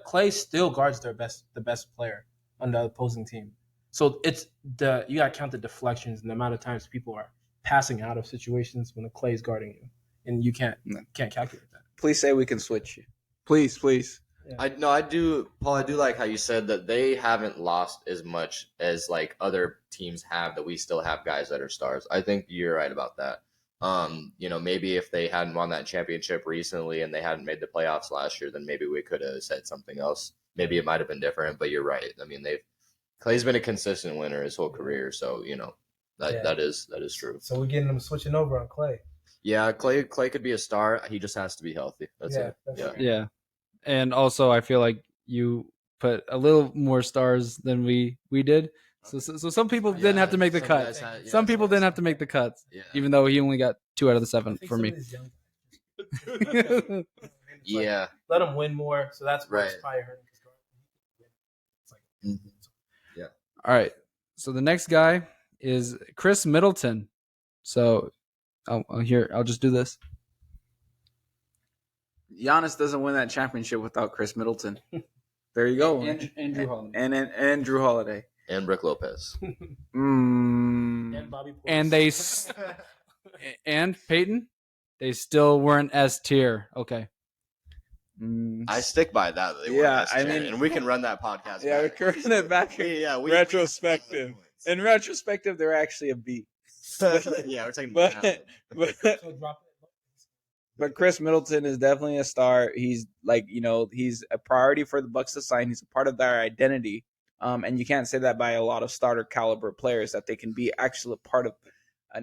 Klay still guards the best player on the opposing team. So it's you got to count the deflections and the amount of times people are passing out of situations when the Klay is guarding you, and you can't calculate that. Please say we can switch you. Please. Yeah. I do, Paul. I do like how you said that they haven't lost as much as like other teams have. That we still have guys that are stars. I think you're right about that. Maybe if they hadn't won that championship recently and they hadn't made the playoffs last year, then maybe we could have said something else. Maybe it might have been different. But you're right. I mean, Klay's been a consistent winner his whole career, so that is true. So we're getting them switching over on Klay. Yeah, Klay could be a star. He just has to be healthy. That's it. Yeah. And also, I feel like you put a little more stars than we did. So some people didn't have to make the cut. Some people didn't have to make the cuts, even though he only got 2 out of the 7 for me. Yeah. Let him win more. So that's right. Probably hurting. Yeah. All right. So the next guy is Khris Middleton. So I'll just do this. Giannis doesn't win that championship without Khris Middleton. There you go. And Jrue Holiday. And Jrue Holiday. And Brook Lopez. And Bobby Portis. And and Payton, they still weren't S tier. Okay. I stick by that. They weren't S tier, and we can run that podcast. Yeah, we're current it back. Retrospective. In retrospective, they're actually a B. Yeah, we're taking. But Khris Middleton is definitely a star. He's he's a priority for the Bucks to sign. He's a part of their identity. And you can't say that by a lot of starter caliber players, that they can be an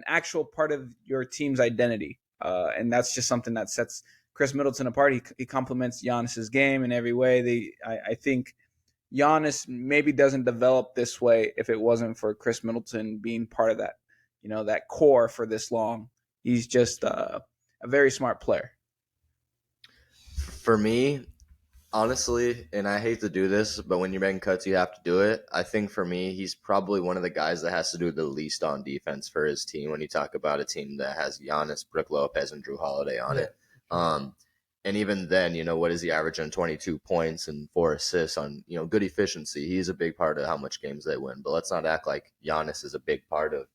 actual part of your team's identity. And that's just something that sets Khris Middleton apart. He complements Giannis's game in every way. I think Giannis maybe doesn't develop this way if it wasn't for Khris Middleton being part of that, that core for this long. He's just a very smart player. For me, honestly, and I hate to do this, but when you're making cuts, you have to do it. I think for me, he's probably one of the guys that has to do the least on defense for his team when you talk about a team that has Giannis, Brook Lopez, and Jrue Holiday on it. And even then, what is he averaging? 22 points and 4 assists on, good efficiency. He's a big part of how much games they win. But let's not act like Giannis is a big part of,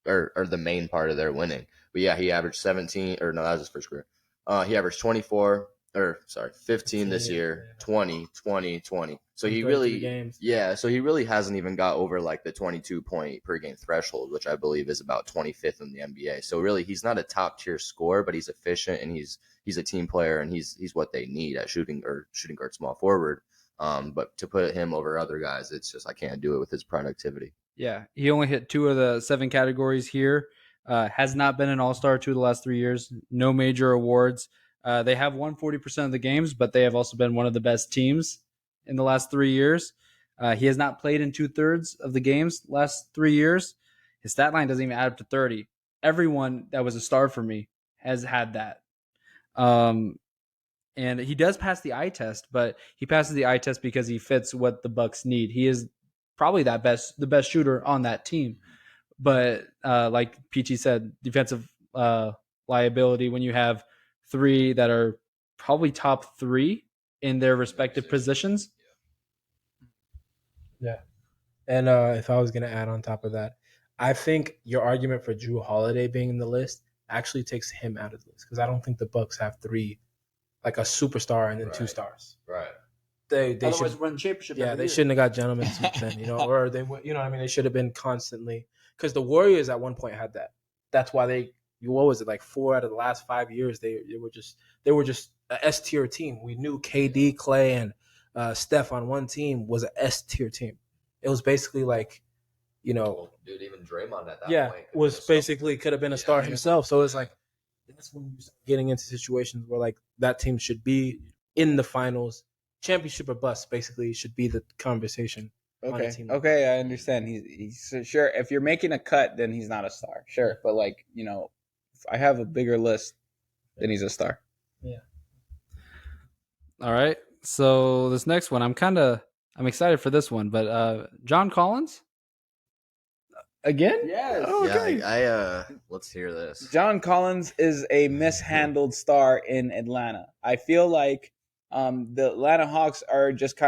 or the main part of their winning. But yeah, he averaged 17, or no, that was his first career. He averaged 15 this year, 20. So he really, so he really hasn't even got over like the 22 point per game threshold, which I believe is about 25th in the NBA. So really, he's not a top tier scorer, but he's efficient and he's a team player and he's what they need at shooting guard, small forward. But to put him over other guys, it's just I can't do it with his productivity. Yeah, he only hit 2 of the 7 categories here. Has not been an all-star 2 of the last 3 years. No major awards. They have won 40% of the games, but they have also been one of the best teams in the last 3 years. He has not played in 2/3 of the games last 3 years. His stat line doesn't even add up to 30. Everyone that was a star for me has had that. And he does pass the eye test, but he passes the eye test because he fits what the Bucks need. He is probably the best shooter on that team. But like Peachy said, defensive liability when you have 3 that are probably top 3 in their respective positions. Yeah. And if I was going to add on top of that, I think your argument for Jrue Holiday being in the list actually takes him out of the list because I don't think the Bucks have 3, like a superstar and then 2 stars. Right. They Otherwise should run championship. Yeah, they shouldn't have got gentlemen suits then, or they, they should have been constantly, because the Warriors at one point had that. That's why what was it, like 4 out of the last 5 years they were just a S tier team. We knew KD, Klay, and Steph on one team was a S tier team. It was basically like, dude, even Draymond at that point was basically could have been a star himself. So it's like that's when you start getting into situations where like that team should be in the finals, championship or bust. Basically, should be the conversation. Okay, I understand. He's sure if you're making a cut, then he's not a star. Sure, but like if I have a bigger list, then he's a star. Yeah. All right. So this next one, I'm excited for this one, but John Collins again? Yes. Oh, okay. Yeah, let's hear this. John Collins is a mishandled star in Atlanta. I feel like the Atlanta Hawks are just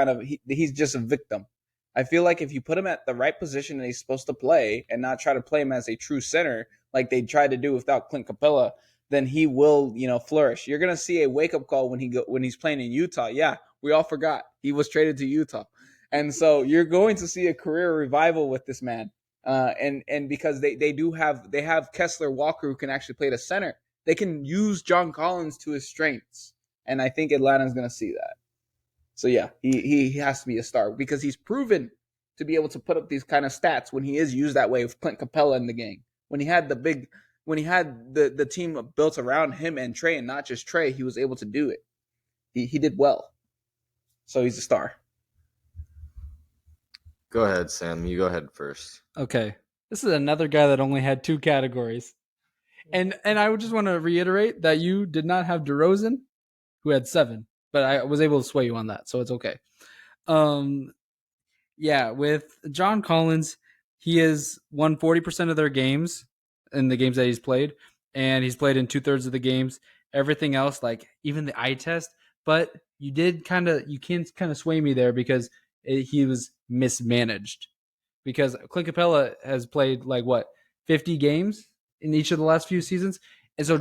he's just a victim. I feel like if you put him at the right position that he's supposed to play and not try to play him as a true center like they tried to do without Clint Capella, then he will, flourish. You're going to see a wake-up call when he's playing in Utah. Yeah, we all forgot. He was traded to Utah. And so you're going to see a career revival with this man. And because they have Kessler Walker who can actually play the center. They can use John Collins to his strengths. And I think Atlanta's going to see that. So yeah, he has to be a star because he's proven to be able to put up these kind of stats when he is used that way with Clint Capella in the game. When he had the team built around him and Trae, and not just Trae, he was able to do it. He did well. So he's a star. Go ahead, Sam. You go ahead first. Okay. This is another guy that only had 2 categories. And I would just want to reiterate that you did not have DeRozan, who had 7. But I was able to sway you on that, so it's okay. With John Collins, he has won 40% of their games in the games that he's played, and he's played in 2/3 of the games. Everything else, like even the eye test, but you can kind of sway me there because he was mismanaged. Because Clint Capella has played 50 games in each of the last few seasons. And so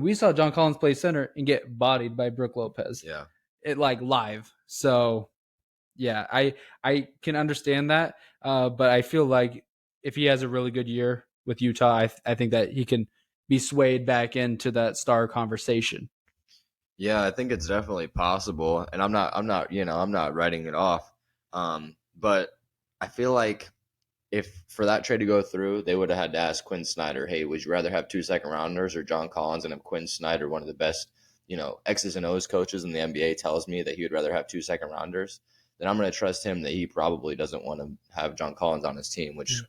we saw John Collins play center and get bodied by Brook Lopez. Yeah. It live. So yeah, I can understand that. But I feel like if he has a really good year with Utah, I think that he can be swayed back into that star conversation. Yeah, I think it's definitely possible. And I'm not writing it off. But I feel like if for that trade to go through, they would have had to ask Quinn Snyder, hey, would you rather have 2 second rounders or John Collins and have Quinn Snyder, one of the best, X's and O's coaches in the NBA tells me that he would rather have 2 second-rounders, then I'm going to trust him that he probably doesn't want to have John Collins on his team, which,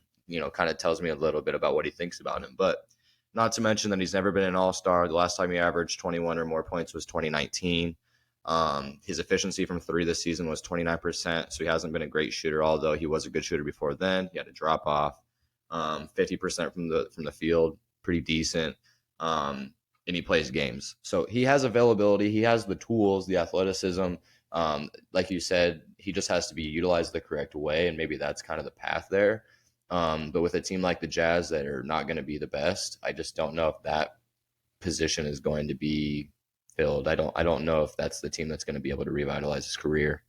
kind of tells me a little bit about what he thinks about him. But not to mention that he's never been an all-star. The last time he averaged 21 or more points was 2019. His efficiency from 3 this season was 29%, so he hasn't been a great shooter, although he was a good shooter before then. He had a drop off. 50% from the field, pretty decent. And he plays games. So he has availability. He has the tools, the athleticism. Like you said, he just has to be utilized the correct way, and maybe that's kind of the path there. But with a team like the Jazz that are not going to be the best, I just don't know if that position is going to be filled. I don't know if that's the team that's going to be able to revitalize his career.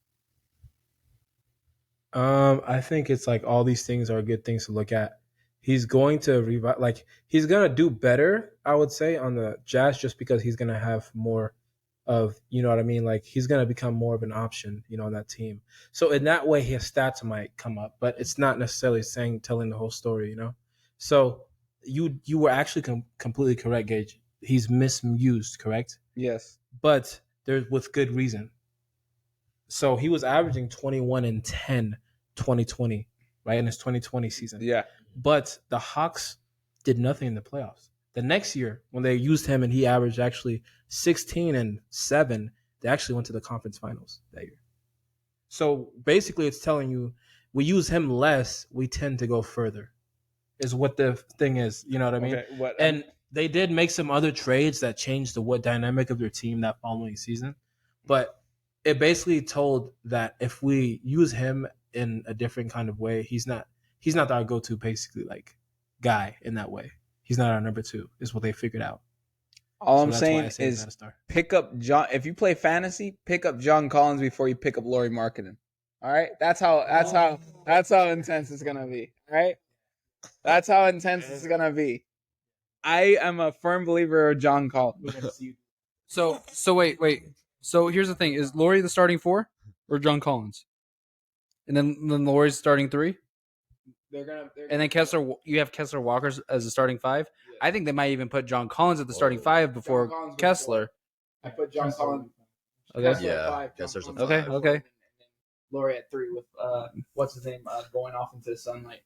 I think it's like all these things are good things to look at. He's going to he's gonna do better, I would say, on the Jazz just because he's gonna have more of, what I mean? Like he's gonna become more of an option, on that team. So in that way, his stats might come up, but it's not necessarily telling the whole story, So you were actually completely correct, Gage. He's misused, correct? Yes, but there's with good reason. So he was averaging 21 and 10, 2020, right in his 2020 season. Yeah. But the Hawks did nothing in the playoffs. The next year, when they used him and he averaged actually 16 and 7, they actually went to the conference finals that year. So basically, it's telling you we use him less, we tend to go further, is what the thing is. You know what I mean? Okay, and they did make some other trades that changed the dynamic of their team that following season. But it basically told that if we use him in a different kind of way, he's not our go-to basically like guy in that way. He's not our number 2 is what they figured out. All I'm saying is pick up John. If you play fantasy, pick up John Collins before you pick up Lauri Markkanen. All right, that's how intense it's gonna be. All right, that's how intense it's gonna be. I am a firm believer of John Collins. So wait. So here's the thing: is Lauri the starting 4 or John Collins? And then Lauri's starting 3. And then Kessler, you have Kessler Walker as the starting 5. Yeah. I think they might even put John Collins at the starting 5 before Kessler. I put John Collins. Okay. Kessler at 5. Kessler's a 5. Okay. Lauri at 3 with what's his name going off into the sunlight.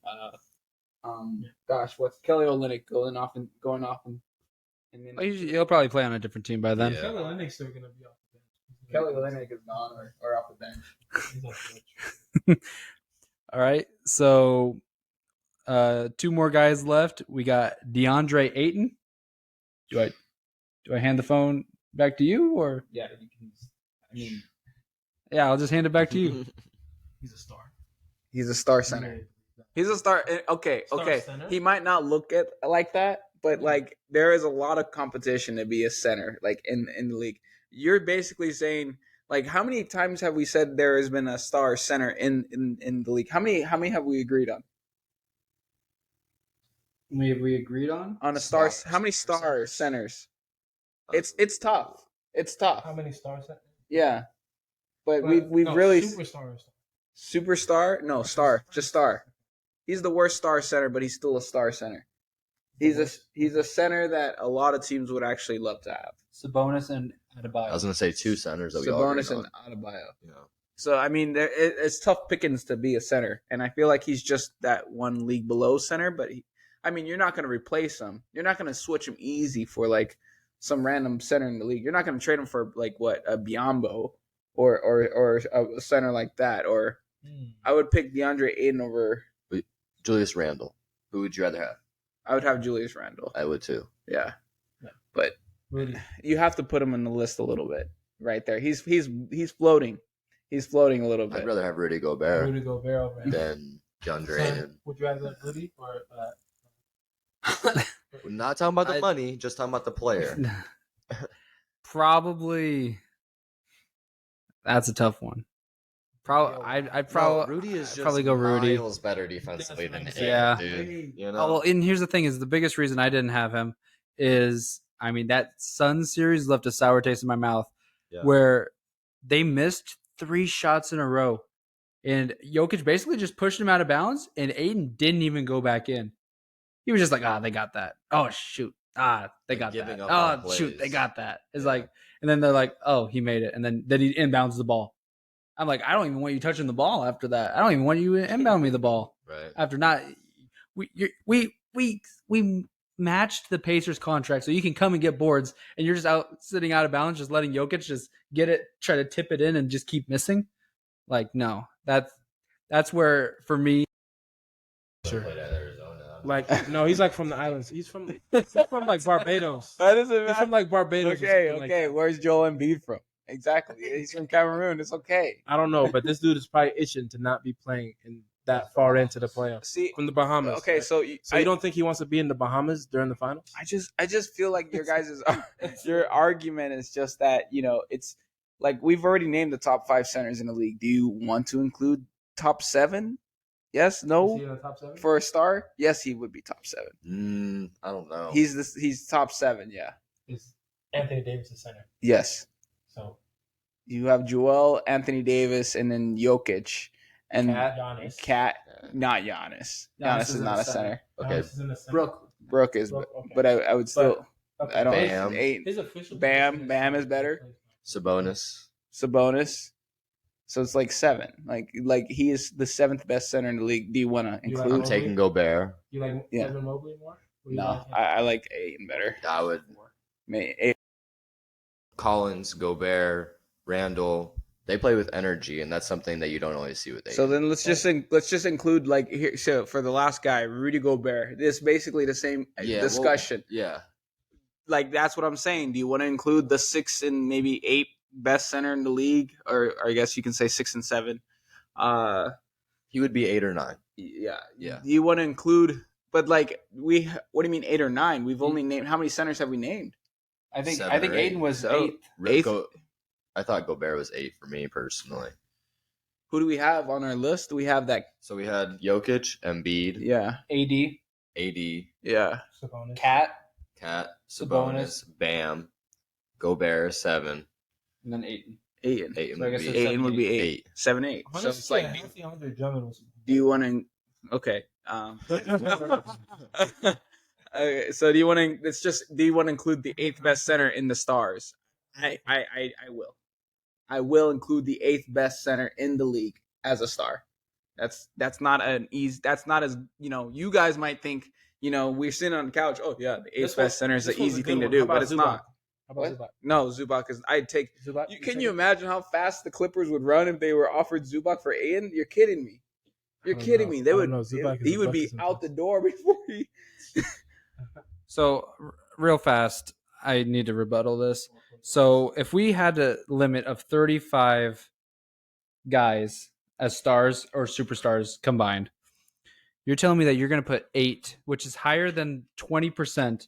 What's Kelly Olynyk going off and then he'll probably play on a different team by then. Yeah. Kelly Olynyk's still gonna be off the bench. Kelly Olynyk is gone or off the bench. All right, so 2 more guys left. We got DeAndre Ayton. Do I hand the phone back to you or? Yeah, you can. Yeah, I'll just hand it back to you. He's a star. He's a star center. He's a star. Okay. Center? He might not look at like that, but like there is a lot of competition to be a center, like in the league. You're basically saying, like, how many times have we said there has been a star center in the league? How many have we agreed on? We agreed on a star. How many star centers? It's tough. It's tough. How many star centers? Yeah, but we've really superstar. No, star, just star. He's the worst star center, but he's still a star center. He's a center that a lot of teams would actually love to have. Sabonis and Adebayo. I was going to say 2 centers that we all agreed Sabonis and on. Adebayo. Yeah. So, I mean, it's tough pickings to be a center. And I feel like he's just that one league below center. But, you're not going to replace him. You're not going to switch him easy for, like, some random center in the league. You're not going to trade him for, like, a Biyombo or a center like that. Or I would pick DeAndre Ayton over Julius Randle. Who would you rather have? I would have Julius Randle. I would, too. Yeah. But you have to put him in the list a little bit right there. He's floating. He's floating a little bit. I'd rather have Rudy Gobert over him. than DeAndre Ayton. Would you rather have Rudy or? We're not talking about the money, just talking about the player. Probably. That's a tough one. I'd probably Rudy is just probably go Rudy. Miles better defensively than Ayton, Yeah. dude. Oh, well, and here's the thing: is the biggest reason I didn't have him is that Suns series left a sour taste in my mouth, where they missed 3 shots in a row, and Jokic basically just pushed him out of bounds, and Ayton didn't even go back in. He was just like, they got that. Oh shoot, They Like got giving that. up on Oh, shoot, they plays. got that. It's Yeah. like, and then they're like, oh, he made it. And then he inbounds the ball. I'm like, I don't even want you touching the ball after that. I don't even want you inbound me the ball Right. after not. We matched the Pacers contract, so you can come and get boards, and you're just out sitting out of bounds, just letting Jokic just get it, try to tip it in, and just keep missing. Like, no, that's where for me. Sure. Played at Arizona. Like, no, he's like from the islands. He's from like Barbados. That doesn't He's matter. from like Barbados. or Okay, something like okay. that. Where's Joel Embiid from? Exactly. He's from Cameroon. It's okay. I don't know, but this dude is probably itching to not be playing in that far into the playoffs. See, From the Bahamas. okay, right? so you don't think he wants to be in the Bahamas during the finals? I just feel like your guys' your argument is just that, it's like we've already named the top 5 centers in the league. Do you want to include top 7? Yes, no. Is he in the top 7? For a star? Yes, he would be top 7. I don't know. He's top 7, yeah. Is Anthony Davis the center? Yes. So You have Joel, Anthony Davis, and then Jokic. And Giannis. Cat, not Giannis. Giannis is not a center. Okay. Giannis is in the center. Brooke is, Brooke, okay. but I would still. Okay. I don't. Bam. His official Bam position is better. Sabonis. Sabonis. So it's like 7. Like he is the 7th best center in the league. Do you want to You like I'm include? Mobley? taking Gobert. You like Yeah. Devin Mobley more? Or you No, like him? I like Ayton better. I would. Ayton. Collins, Gobert, Randall. They play with energy, and that's something that you don't always see with Ayton. So then let's just include like here. So for the last guy, Rudy Gobert. This basically the same Yeah, discussion. yeah. Like that's what I'm saying. Do you want to include the 6 and maybe 8 best center in the league, or I guess you can say 6 and 7? He would be 8 or 9. Yeah. Yeah. Do you want to include? But like what do you mean 8 or 9? We've only named how many centers have we named? I think 7 or 8. Ayton was So- 8th. Eighth? I thought Gobert was 8 for me personally. Who do we have on our list? Do we have that? So we had Jokic, Embiid, Yeah. AD, AD, Yeah. Sabonis. Cat, Cat, Sabonis, Bam, Gobert 7. and then Ayton. Ayton. Ayton So I would guess be it's Ayton would be 8. 8. 7, 8. So it's like, Honestly, Andre Drummond was. do you want to? Okay. Okay, so do you want to? It's just. Do you want to include the 8th best center in the stars? I will. I will include the 8th best center in the league as a star. That's not an easy. That's not as you guys might think. We're sitting on the couch. Oh yeah, the 8th best center is an easy thing to do, but it's not. How about Zubac? No, Zubac is. I'd take. Zubac? Can you imagine how fast the Clippers would run if they were offered Zubac for Ayton? You're kidding me. You're I don't kidding know. me. They I would. don't know. Zubac is He a would be bucket out the sometimes. door before he. So real fast, I need to rebuttal this. So if we had a limit of 35 guys as stars or superstars combined, you're telling me that you're going to put 8, which is higher than 20%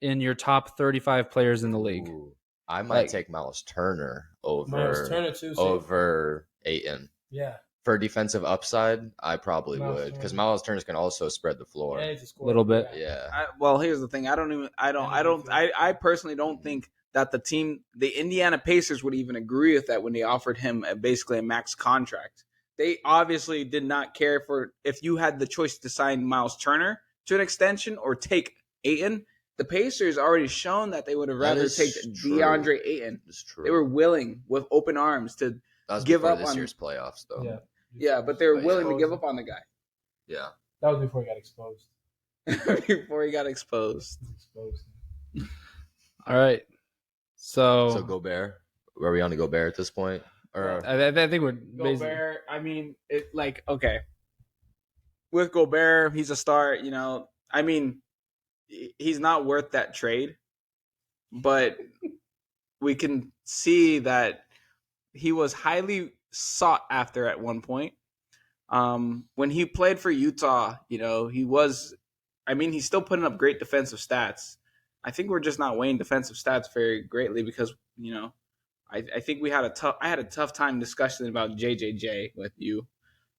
in your top 35 players in the league. Ooh, I might Like- take Miles Turner over Miles Turner too. see? over Ayton. Yeah. For defensive upside, I probably Miles would because Turner. Miles Turner can also spread the floor. Yeah, he's a scorer. Little bit. Yeah. Well, here's the thing. I personally don't think that the Indiana Pacers would even agree with that when they offered him basically a max contract. They obviously did not care for if you had the choice to sign Miles Turner to an extension or take Ayton. The Pacers already shown that they would have That rather is take true. DeAndre Ayton. It's true. They were willing with open arms to that was give before up this on- year's playoffs, though. Yeah. yeah, but they were But willing yeah. to give up on the guy Yeah. That was before he got exposed. before he got exposed. All right. So, So Gobert. Are we on to Gobert at this point? Or I think we're basically. Gobert, I mean, okay. With Gobert, he's a star, I mean, he's not worth that trade, but we can see that he was highly sought after at one point. When he played for Utah, he's still putting up great defensive stats. I think we're just not weighing defensive stats very greatly because, I think I had a tough time discussing about JJJ with you.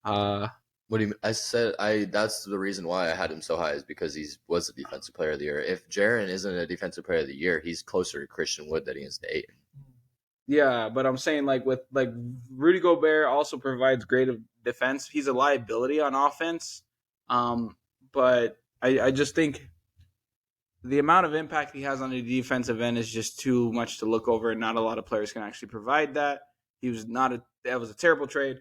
what do you mean? That's the reason why I had him so high is because he was the defensive player of the year. If Jaren isn't a defensive player of the year, he's closer to Christian Wood than he is to Ayton. Yeah, but I'm saying with Rudy Gobert also provides great defense. He's a liability on offense. But I just think the amount of impact he has on the defensive end is just too much to look over, and not a lot of players can actually provide that. That was a terrible trade.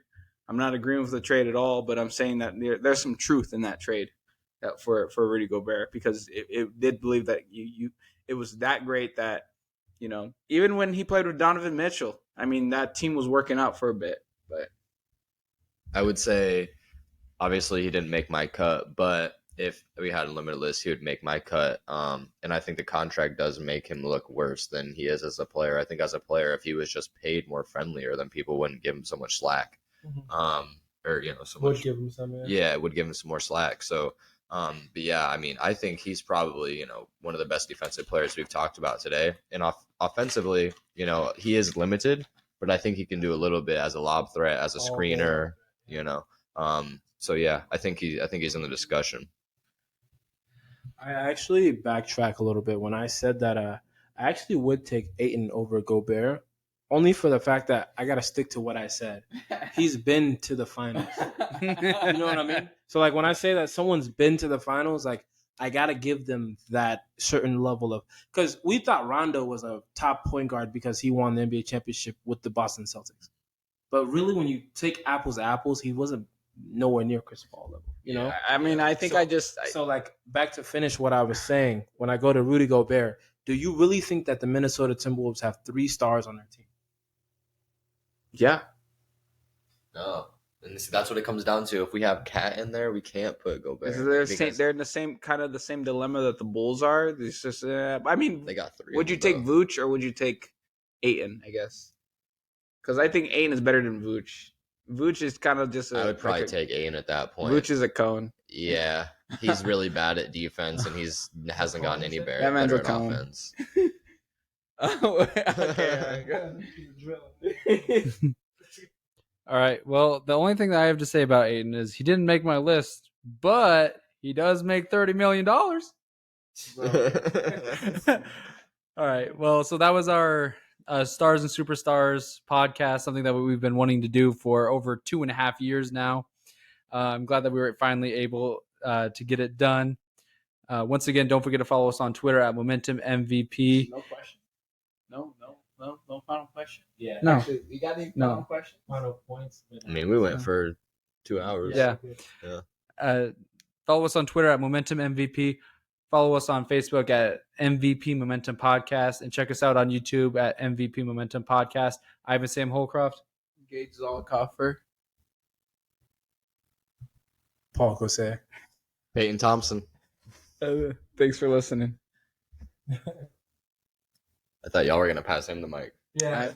I'm not agreeing with the trade at all, but I'm saying that there's some truth in that trade for Rudy Gobert, because it did believe that it was that great that, even when he played with Donovan Mitchell, I mean, that team was working out for a bit. But I would say, obviously, he didn't make my cut, but if we had a limited list, he would make my cut. And I think the contract does make him look worse than he is as a player. I think as a player, if he was just paid more friendlier, then people wouldn't give him so much slack. Or so much. Would give him some. Yeah, it would give him some more slack. So, but yeah, I mean, I think he's probably one of the best defensive players we've talked about today. And offensively, he is limited, but I think he can do a little bit as a lob threat, as a screener. So yeah, I think he's in the discussion. I actually backtrack a little bit when I said that I actually would take Ayton over Gobert, only for the fact that I got to stick to what I said. He's been to the finals. You know what I mean? So, like, when I say that someone's been to the finals, like, I got to give them that certain level of – because we thought Rondo was a top point guard because he won the NBA championship with the Boston Celtics. But really, when you take apples to apples, he wasn't nowhere near Chris Paul level, Yeah, I mean, I think So, like, back to finish what I was saying, when I go to Rudy Gobert, do you really think that the Minnesota Timberwolves have 3 stars on their team? Yeah. No. And see, that's what it comes down to. If we have Cat in there, we can't put Gobert. They're in the same dilemma that the Bulls are. It's just, I mean, they got 3. Would you take Vooch or would you take Ayton, I guess? Because I think Ayton is better than Vooch. Vooch is kind of just I would probably take Ayton at that point. Vooch is a cone. Yeah. He's really bad at defense, and hasn't gotten any better That man's a at cone. offense. Okay. All right. Well, the only thing that I have to say about Ayton is he didn't make my list, but he does make $30 million. All right. Well, so that was our Stars and Superstars podcast, something that we've been wanting to do for over 2.5 years now. I'm glad that we were finally able to get it done. Once again, don't forget to follow us on Twitter at Momentum MVP. No question. No final question. Yeah. No. Actually, you got any final question? Final points. I mean, we went for 2 hours. Yeah. Yeah. Follow us on Twitter at Momentum MVP. Follow us on Facebook at MVP Momentum Podcast, and check us out on YouTube at MVP Momentum Podcast. Ivan Sam Holcroft. Geigh Zollicoffer. Paul Cossé. Payton Thompson. Thanks for listening. I thought y'all were going to pass him the mic. Yeah.